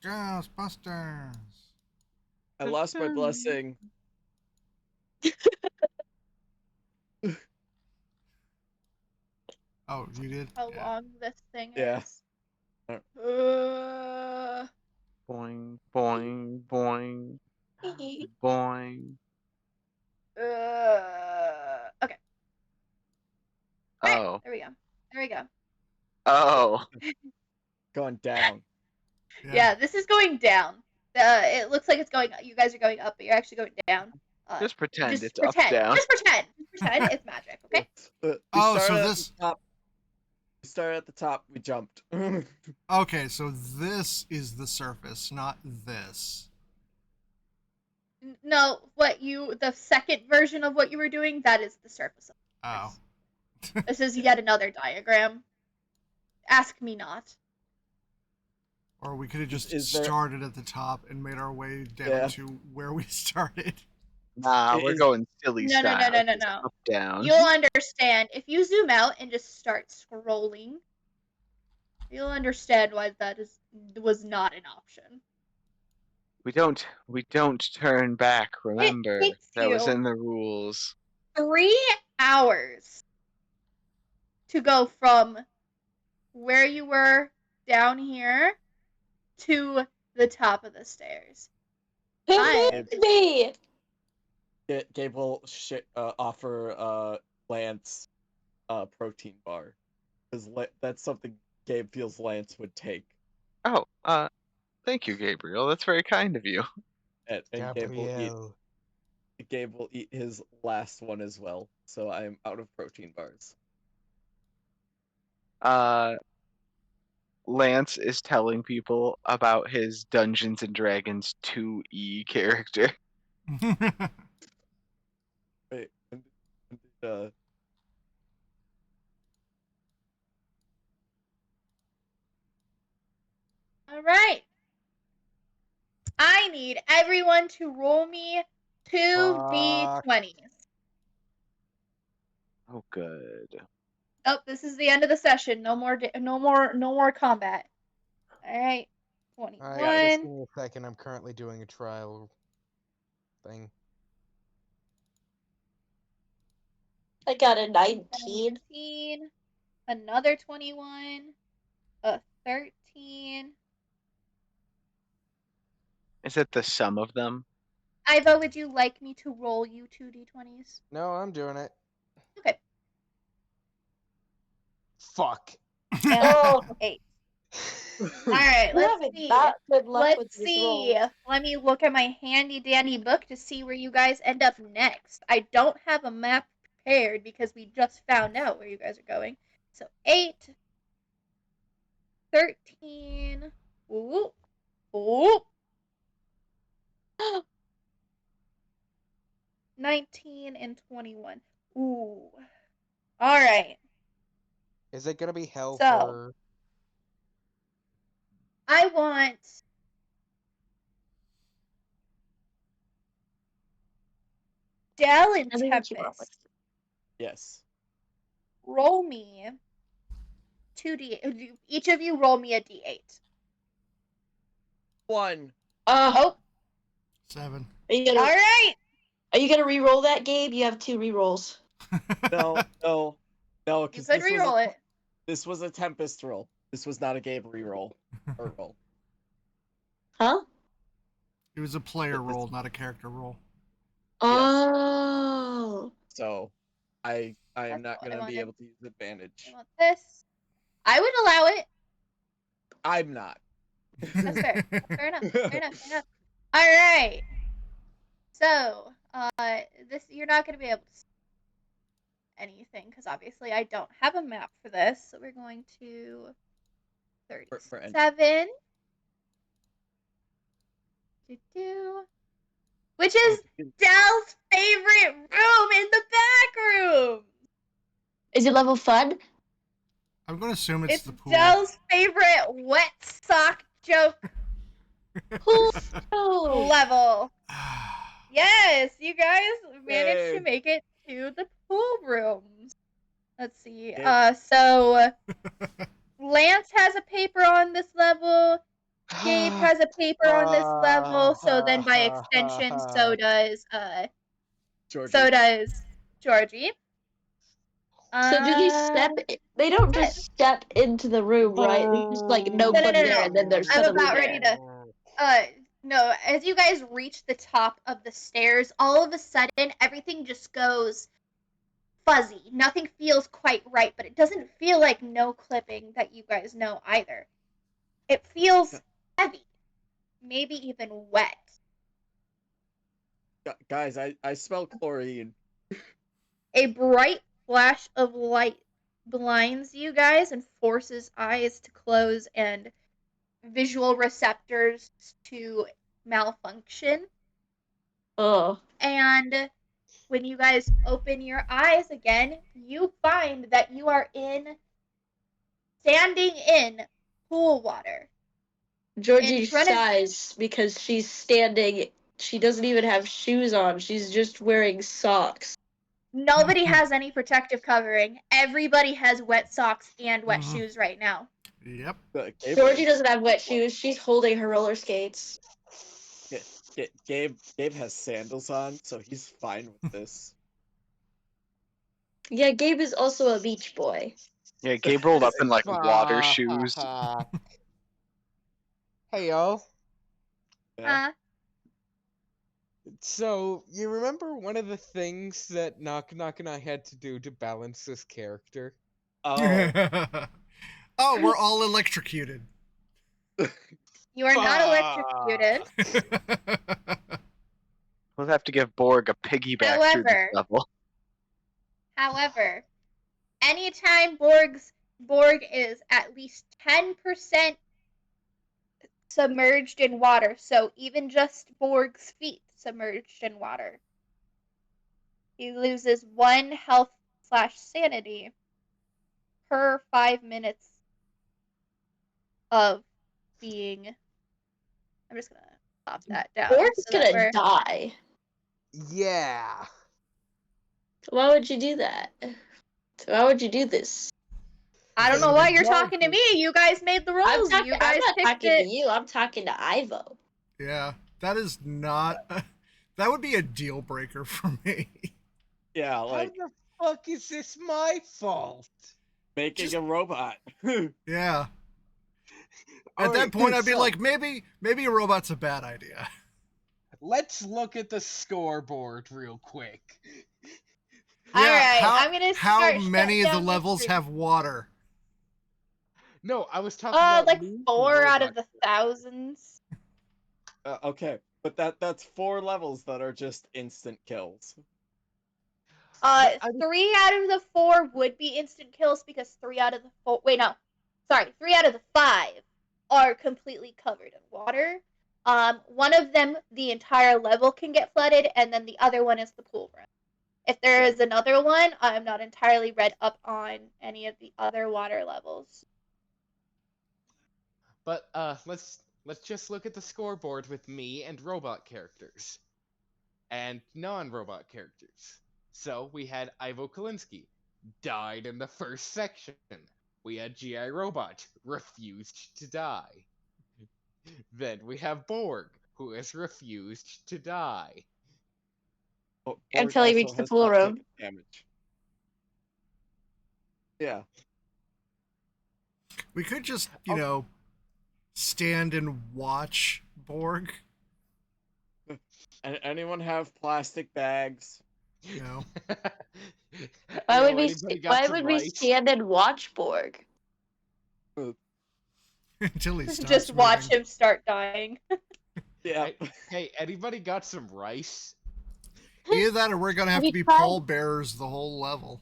[SPEAKER 1] Ghostbusters.
[SPEAKER 2] I lost my blessing.
[SPEAKER 1] Oh, you did?
[SPEAKER 4] How
[SPEAKER 1] Yeah.
[SPEAKER 4] long this thing
[SPEAKER 2] Yeah.
[SPEAKER 4] is.
[SPEAKER 5] Boing, boing, boing, boing.
[SPEAKER 4] Okay.
[SPEAKER 5] Oh.
[SPEAKER 4] There we go. There we go.
[SPEAKER 5] Oh.
[SPEAKER 2] Going down.
[SPEAKER 4] Yeah, this is going down. It looks like it's going. You guys are going up, but you're actually going down.
[SPEAKER 5] Just pretend
[SPEAKER 4] Just
[SPEAKER 5] it's
[SPEAKER 4] pretend.
[SPEAKER 5] up down.
[SPEAKER 4] Just pretend. Just pretend it's magic. Okay.
[SPEAKER 2] We
[SPEAKER 1] Oh, so
[SPEAKER 2] started at
[SPEAKER 1] this-
[SPEAKER 2] the top. We started at the top. We jumped.
[SPEAKER 1] Okay, so this is the surface, not this.
[SPEAKER 4] No, the second version of what you were doing, that is the surface of the
[SPEAKER 1] Oh.
[SPEAKER 4] stairs. This is yet another diagram. Ask me not.
[SPEAKER 1] Or we could have just
[SPEAKER 2] Is there-
[SPEAKER 1] started at the top and made our way down
[SPEAKER 2] Yeah.
[SPEAKER 1] to where we started.
[SPEAKER 5] Nah, we're
[SPEAKER 2] Is-
[SPEAKER 5] going silly
[SPEAKER 4] No, no,
[SPEAKER 5] style.
[SPEAKER 4] no, no, no,
[SPEAKER 5] Just
[SPEAKER 4] no.
[SPEAKER 5] Up, down.
[SPEAKER 4] You'll understand if you zoom out and just start scrolling. You'll understand why was not an option.
[SPEAKER 5] We don't turn back, remember.
[SPEAKER 4] takes
[SPEAKER 5] That was
[SPEAKER 4] you-
[SPEAKER 5] in the rules.
[SPEAKER 4] 3 hours to go from where you were down here to the top of the stairs.
[SPEAKER 3] Who
[SPEAKER 4] Hi.
[SPEAKER 3] moved me?
[SPEAKER 2] Gabe will offer Lance a protein bar because that's something Gabe feels Lance would take,
[SPEAKER 5] Oh, thank you, Gabriel. That's very kind of you.
[SPEAKER 2] and
[SPEAKER 6] Gabriel.
[SPEAKER 2] Gabe will eat his last one as well. So I'm out of protein bars.
[SPEAKER 5] Lance is telling people about his Dungeons and Dragons 2E character.
[SPEAKER 2] Wait,
[SPEAKER 4] All right. I need everyone to roll me 2d20s.
[SPEAKER 5] Oh, good.
[SPEAKER 4] Oh, this is the end of the session. No more combat. All right. 21.
[SPEAKER 6] Alright, just give me a second. I'm currently doing a trial thing.
[SPEAKER 3] I got a 19.
[SPEAKER 4] 17, another 21, a 13.
[SPEAKER 5] Is it the sum of them?
[SPEAKER 4] Iva, would you like me to roll you 2d20s?
[SPEAKER 6] No, I'm doing it.
[SPEAKER 4] Okay.
[SPEAKER 6] Fuck.
[SPEAKER 4] And
[SPEAKER 3] Oh.
[SPEAKER 4] 8. Alright,
[SPEAKER 3] We're
[SPEAKER 4] let's
[SPEAKER 3] having
[SPEAKER 4] see.
[SPEAKER 3] not good luck with
[SPEAKER 4] Let's
[SPEAKER 3] these
[SPEAKER 4] see.
[SPEAKER 3] rolls.
[SPEAKER 4] Let me look at my handy dandy book to see where you guys end up next. I don't have a map prepared because we just found out where you guys are going. So 8, 13, ooh, ooh, 19, and 21. Ooh. Alright.
[SPEAKER 6] Is it gonna be hell
[SPEAKER 4] So-
[SPEAKER 6] for...
[SPEAKER 4] I want Dell and
[SPEAKER 3] Tell me what you want.
[SPEAKER 4] Tempest.
[SPEAKER 2] yes.
[SPEAKER 4] Roll me 2d. Each of you roll me a d8.
[SPEAKER 2] 1.
[SPEAKER 4] Oh,
[SPEAKER 1] 7.
[SPEAKER 3] Are you gonna
[SPEAKER 4] alright.
[SPEAKER 3] re-roll that, Gabe? You have 2 re-rolls.
[SPEAKER 2] No.
[SPEAKER 4] You
[SPEAKER 2] Because
[SPEAKER 4] could reroll it.
[SPEAKER 2] This was a Tempest roll. This was not a Gabe reroll or roll.
[SPEAKER 3] Huh?
[SPEAKER 1] It was a player roll, not a character roll.
[SPEAKER 3] Oh.
[SPEAKER 2] So, I am
[SPEAKER 4] That's
[SPEAKER 2] not
[SPEAKER 4] what I
[SPEAKER 2] gonna be
[SPEAKER 4] wanted.
[SPEAKER 2] able to use advantage.
[SPEAKER 4] I want this. I would allow it.
[SPEAKER 2] I'm not.
[SPEAKER 4] That's fair. Fair enough. Fair enough. Alright. So, this you're not gonna be able to see anything because obviously I don't have a map for this. So we're going to
[SPEAKER 2] For
[SPEAKER 4] 37. Which is Dell's favorite room in the back room.
[SPEAKER 3] Is it level fun?
[SPEAKER 1] I'm going to assume it's the pool.
[SPEAKER 4] Dell's favorite wet sock joke
[SPEAKER 3] Oh.
[SPEAKER 4] level. Yes, you guys managed to
[SPEAKER 2] Yay.
[SPEAKER 4] make it to the pool rooms. Let's see.
[SPEAKER 2] Yay.
[SPEAKER 4] So Lance has a paper on this level. Gabe has a paper on this level. So then, by extension, so does
[SPEAKER 2] Georgie.
[SPEAKER 3] So do they step? They don't
[SPEAKER 4] that's
[SPEAKER 3] just step into the room, right? There's just like nobody
[SPEAKER 4] no.
[SPEAKER 3] there, and then they're
[SPEAKER 4] I'm
[SPEAKER 3] suddenly
[SPEAKER 4] about
[SPEAKER 3] there.
[SPEAKER 4] ready to. No, as you guys reach the top of the stairs, all of a sudden everything just goes fuzzy. Nothing feels quite right, but it doesn't feel like no clipping that you guys know either. It feels heavy, maybe even wet.
[SPEAKER 2] Guys, I smell chlorine.
[SPEAKER 4] A bright flash of light blinds you guys and forces eyes to close and visual receptors to malfunction.
[SPEAKER 3] Oh.
[SPEAKER 4] And when you guys open your eyes again, you find that you are standing in pool water.
[SPEAKER 3] Georgie
[SPEAKER 4] In front of-
[SPEAKER 3] sighs because she's standing. She doesn't even have shoes on. She's just wearing socks.
[SPEAKER 4] Nobody has any protective covering. Everybody has wet socks and wet
[SPEAKER 1] Mhm.
[SPEAKER 4] shoes right now.
[SPEAKER 1] Yep.
[SPEAKER 3] Georgie doesn't have wet shoes. She's holding her roller skates.
[SPEAKER 2] Gabe has sandals on, so he's fine with this.
[SPEAKER 3] Yeah, Gabe is also a beach boy.
[SPEAKER 5] Yeah, Gabe rolled up in like water shoes.
[SPEAKER 6] Hey y'all.
[SPEAKER 2] Yeah.
[SPEAKER 6] So, you remember one of the things that Knock Knock and I had to do to balance this character?
[SPEAKER 2] Oh,
[SPEAKER 1] Oh, we're all electrocuted.
[SPEAKER 4] You are not electrocuted.
[SPEAKER 5] We'll have to give Borg a piggyback through this
[SPEAKER 4] However-
[SPEAKER 5] level.
[SPEAKER 4] However, anytime Borg is at least 10% submerged in water, so even just Borg's feet submerged in water, he loses 1 health/sanity per 5 minutes of being. I'm just gonna pop that down.
[SPEAKER 3] Borg's
[SPEAKER 4] so that
[SPEAKER 3] gonna
[SPEAKER 4] we're-
[SPEAKER 3] die.
[SPEAKER 6] Yeah.
[SPEAKER 3] Why would you do that? Why would you do this?
[SPEAKER 4] I don't know why you're talking to me. You guys made the
[SPEAKER 3] I'm
[SPEAKER 4] rules. You guys
[SPEAKER 3] not
[SPEAKER 4] picked
[SPEAKER 3] talking
[SPEAKER 4] it.
[SPEAKER 3] to you. I'm talking to Ivo.
[SPEAKER 1] Yeah, that is not. That would be a deal breaker for me.
[SPEAKER 2] yeah,
[SPEAKER 6] How
[SPEAKER 2] like
[SPEAKER 6] the fuck is this my fault?
[SPEAKER 2] making a robot.
[SPEAKER 1] Yeah. At
[SPEAKER 6] Alright,
[SPEAKER 1] that point, I'd be
[SPEAKER 6] so,
[SPEAKER 1] like, maybe a robot's a bad idea.
[SPEAKER 6] let's look at the scoreboard real quick.
[SPEAKER 4] All right,
[SPEAKER 1] how,
[SPEAKER 4] I'm gonna
[SPEAKER 1] how
[SPEAKER 4] start
[SPEAKER 1] many
[SPEAKER 4] shutting
[SPEAKER 1] of the
[SPEAKER 4] down
[SPEAKER 1] levels
[SPEAKER 4] stream.
[SPEAKER 1] have water?
[SPEAKER 6] No, I was talking about
[SPEAKER 4] Like
[SPEAKER 6] me,
[SPEAKER 4] 4 out of
[SPEAKER 6] robot.
[SPEAKER 4] the thousands.
[SPEAKER 2] Okay, but that's 4 levels that are just instant kills.
[SPEAKER 6] But I was-
[SPEAKER 4] 3 out of the 4 would be instant kills because 3 out of the 4. Wait, no. Sorry, 3 out of the 5 are completely covered in water. One of them, the entire level can get flooded, and then the other one is the pool run. If there is another one, I'm not entirely read up on any of the other water levels.
[SPEAKER 6] But let's just look at the scoreboard with me and robot characters. And non-robot characters. So we had Ivo Kalinsky, died in the first section. We had GI Robot, refused to die. Then we have Borg, who has refused to die.
[SPEAKER 2] Borg
[SPEAKER 3] Until he
[SPEAKER 2] also
[SPEAKER 3] reached the
[SPEAKER 2] has
[SPEAKER 3] pool
[SPEAKER 2] not
[SPEAKER 3] room.
[SPEAKER 2] taken damage. Yeah.
[SPEAKER 1] We could just, you know, stand and watch Borg.
[SPEAKER 2] Anyone have plastic bags?
[SPEAKER 1] You know,
[SPEAKER 3] Why would
[SPEAKER 6] anybody got
[SPEAKER 3] why
[SPEAKER 6] some
[SPEAKER 3] would we
[SPEAKER 6] rice?
[SPEAKER 3] stand and watch Borg?
[SPEAKER 1] until he stops
[SPEAKER 4] Just watch
[SPEAKER 1] moving.
[SPEAKER 4] him start dying.
[SPEAKER 2] Yeah.
[SPEAKER 6] Hey, anybody got some rice?
[SPEAKER 1] Either that, or we're gonna have
[SPEAKER 3] Have
[SPEAKER 1] to
[SPEAKER 3] you
[SPEAKER 1] be
[SPEAKER 3] tried-
[SPEAKER 1] pallbearers the whole level.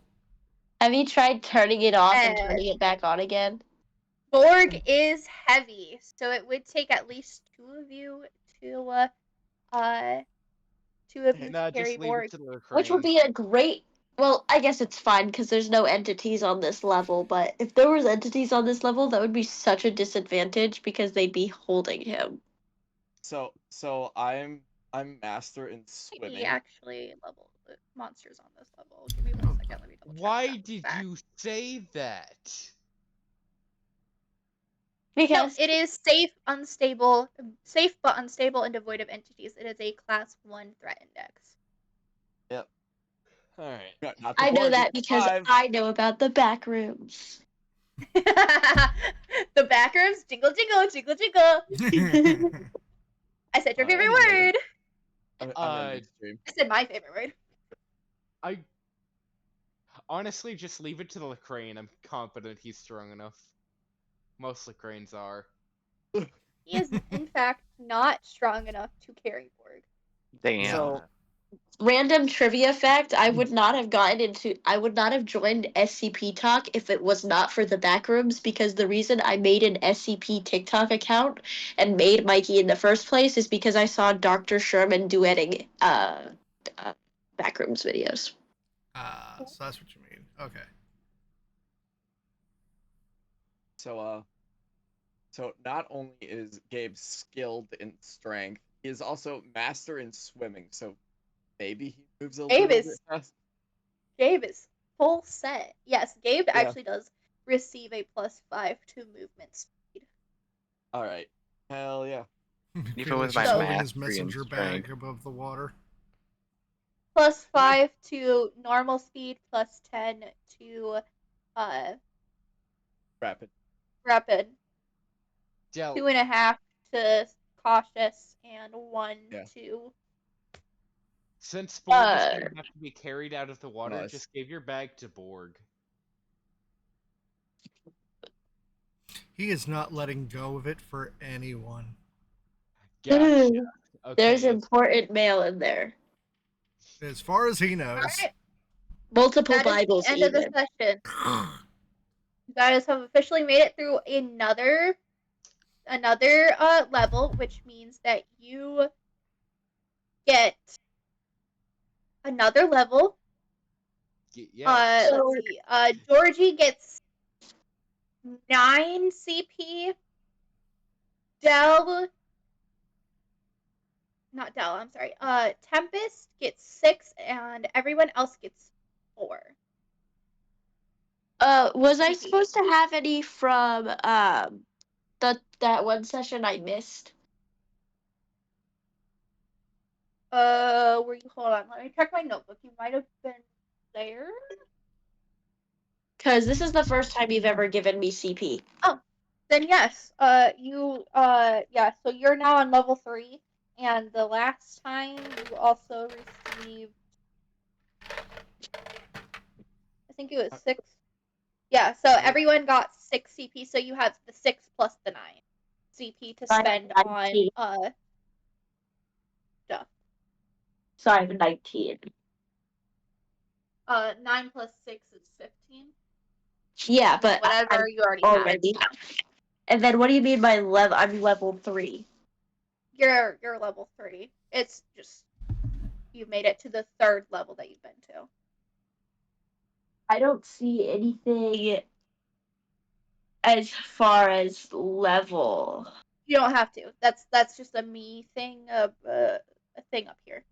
[SPEAKER 3] Have you tried turning it off and
[SPEAKER 4] Uh,
[SPEAKER 3] turning it back on again?
[SPEAKER 4] Borg is heavy, so it would take at least 2 of you to
[SPEAKER 6] Nah,
[SPEAKER 4] carry
[SPEAKER 6] just leave
[SPEAKER 4] Borg.
[SPEAKER 6] it to the
[SPEAKER 3] Which would
[SPEAKER 6] crane.
[SPEAKER 3] be a great. Well, I guess it's fine because there's no entities on this level. But if there was entities on this level, that would be such a disadvantage because they'd be holding him.
[SPEAKER 2] So I'm master in swimming.
[SPEAKER 4] He actually level the monsters on this level. Give me 1 second. Let me double check
[SPEAKER 6] Why
[SPEAKER 4] that
[SPEAKER 6] did
[SPEAKER 4] fact.
[SPEAKER 6] you say that?
[SPEAKER 4] No,
[SPEAKER 3] Because
[SPEAKER 4] it is safe but unstable and devoid of entities. It is a class 1 threat index.
[SPEAKER 2] Yep.
[SPEAKER 6] Alright.
[SPEAKER 2] Not the
[SPEAKER 3] I know
[SPEAKER 2] Borg,
[SPEAKER 3] that
[SPEAKER 2] it's
[SPEAKER 3] because
[SPEAKER 2] 5.
[SPEAKER 3] I know about the Backrooms.
[SPEAKER 4] The Backrooms, jingle jingle, jingle jingle. I said your favorite
[SPEAKER 2] Anyway.
[SPEAKER 4] word.
[SPEAKER 2] I'm in midstream.
[SPEAKER 4] I said my favorite word.
[SPEAKER 6] I honestly just leave it to the crane. I'm confident he's strong enough. Most cranes are.
[SPEAKER 4] He is, in fact, not strong enough to carry Borg.
[SPEAKER 5] Damn.
[SPEAKER 2] So
[SPEAKER 3] Random trivia fact, I would not have joined SCP Talk if it was not for the Backrooms, because the reason I made an SCP TikTok account and made Mikey in the first place is because I saw Dr. Sherman duetting Backrooms videos.
[SPEAKER 1] So that's what you mean. Okay.
[SPEAKER 2] So not only is Gabe skilled in strength, he is also master in swimming. So maybe he moves a
[SPEAKER 4] Gabe
[SPEAKER 2] little
[SPEAKER 4] is-
[SPEAKER 2] bit fast.
[SPEAKER 4] Gabe is full set. Yes, Gabe
[SPEAKER 2] Yeah.
[SPEAKER 4] actually does receive a +5 to movement speed.
[SPEAKER 2] All right. Hell yeah.
[SPEAKER 5] Even with
[SPEAKER 1] Felix
[SPEAKER 5] my
[SPEAKER 1] is holding his
[SPEAKER 5] mastery and
[SPEAKER 1] messenger
[SPEAKER 5] strength.
[SPEAKER 1] bag above the water.
[SPEAKER 4] +5 to normal speed, +10 to
[SPEAKER 2] Rapid.
[SPEAKER 4] rapid,
[SPEAKER 6] Yeah,
[SPEAKER 4] 2.5 to cautious, and 1
[SPEAKER 2] Yeah.
[SPEAKER 4] to
[SPEAKER 6] since Borg is gonna have to be carried out of the water,
[SPEAKER 2] Nice.
[SPEAKER 6] just give your bag to Borg.
[SPEAKER 1] He is not letting go of it for anyone.
[SPEAKER 6] Gotcha. Okay.
[SPEAKER 3] There's important mail in there.
[SPEAKER 1] As far as he knows.
[SPEAKER 4] Alright,
[SPEAKER 3] Multiple
[SPEAKER 4] that is
[SPEAKER 3] Bibles
[SPEAKER 4] the end of the
[SPEAKER 3] even.
[SPEAKER 4] session. You guys have officially made it through another level, which means that you get another level.
[SPEAKER 6] Yeah.
[SPEAKER 4] Let's see. Georgie gets 9 CP. Not Dell, I'm sorry. Tempest gets 6, and everyone else gets 4.
[SPEAKER 3] Was I
[SPEAKER 4] CP.
[SPEAKER 3] supposed to have any from that one session I missed?
[SPEAKER 4] Were you? Hold on, let me check my notebook. You might have been there.
[SPEAKER 3] Because this is the first time you've ever given me CP.
[SPEAKER 4] Then yes. Yeah. So you're now on level 3, and the last time you also received, I think it was 6. Yeah. So everyone got 6 CP. So you have the 6 plus the 9 CP to spend on
[SPEAKER 3] 19.
[SPEAKER 4] stuff.
[SPEAKER 3] So I have 19.
[SPEAKER 4] 9 plus 6 is 15.
[SPEAKER 3] Yeah, but
[SPEAKER 4] Whatever you already have.
[SPEAKER 3] And then what do you mean by level? I'm level 3.
[SPEAKER 4] You're level 3. It's just you made it to the 3rd level that you've been to.
[SPEAKER 3] I don't see anything as far as level.
[SPEAKER 4] You don't have to. That's just a me thing, a thing up here.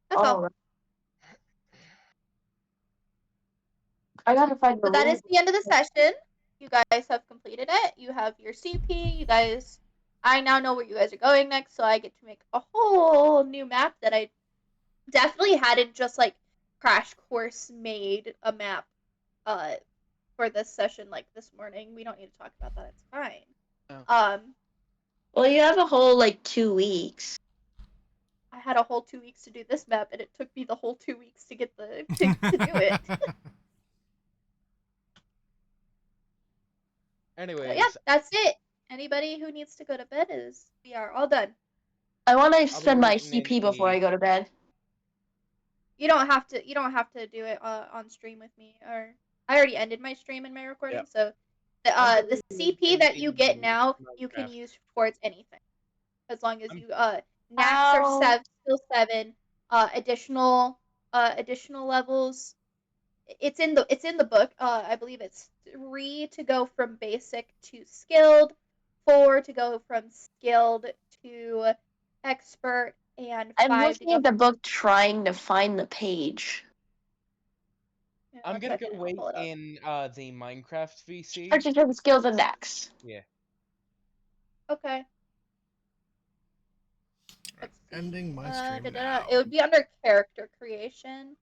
[SPEAKER 4] That's all.
[SPEAKER 3] Right. I gotta find the
[SPEAKER 4] So that
[SPEAKER 3] rules.
[SPEAKER 4] is the end of the session. You guys have completed it. You have your CP. You guys, I now know where you guys are going next, so I get to make a whole new map that I definitely hadn't just like crash course made a map for this session like this morning. We don't need to talk about that. It's fine.
[SPEAKER 2] Oh.
[SPEAKER 3] Well, you have a whole 2 weeks.
[SPEAKER 4] I had a whole 2 weeks to do this map, and it took me the whole 2 weeks to get to do it.
[SPEAKER 6] Anyways,
[SPEAKER 4] So yeah, that's it. Anybody who needs to go to bed we are all done.
[SPEAKER 3] I want to
[SPEAKER 6] I'll be
[SPEAKER 3] spend my
[SPEAKER 6] waiting in
[SPEAKER 3] CP before I go to bed.
[SPEAKER 4] You don't have to do it on stream with me, or I already ended my stream and my recording.
[SPEAKER 2] Yep.
[SPEAKER 4] So
[SPEAKER 6] I'm
[SPEAKER 4] the
[SPEAKER 6] going
[SPEAKER 4] CP that you get
[SPEAKER 6] in
[SPEAKER 4] now you can
[SPEAKER 6] Minecraft.
[SPEAKER 4] use towards anything, as long as
[SPEAKER 6] I'm-
[SPEAKER 4] you Nax are still 7, additional levels. It's in the book. I believe it's 3 to go from basic to skilled, 4 to go from skilled to expert, and 5
[SPEAKER 3] I'm
[SPEAKER 4] to
[SPEAKER 3] looking
[SPEAKER 4] go
[SPEAKER 3] at the
[SPEAKER 4] from
[SPEAKER 3] book trying to find the page.
[SPEAKER 6] I'm
[SPEAKER 4] one
[SPEAKER 6] gonna
[SPEAKER 4] second,
[SPEAKER 6] go
[SPEAKER 4] I'll
[SPEAKER 6] wait
[SPEAKER 4] pull it up.
[SPEAKER 6] in the Minecraft VC.
[SPEAKER 3] Purchase and skills and next.
[SPEAKER 6] Yeah.
[SPEAKER 4] Okay. Let's see.
[SPEAKER 1] Ending my stream now.
[SPEAKER 4] It would be under character creation.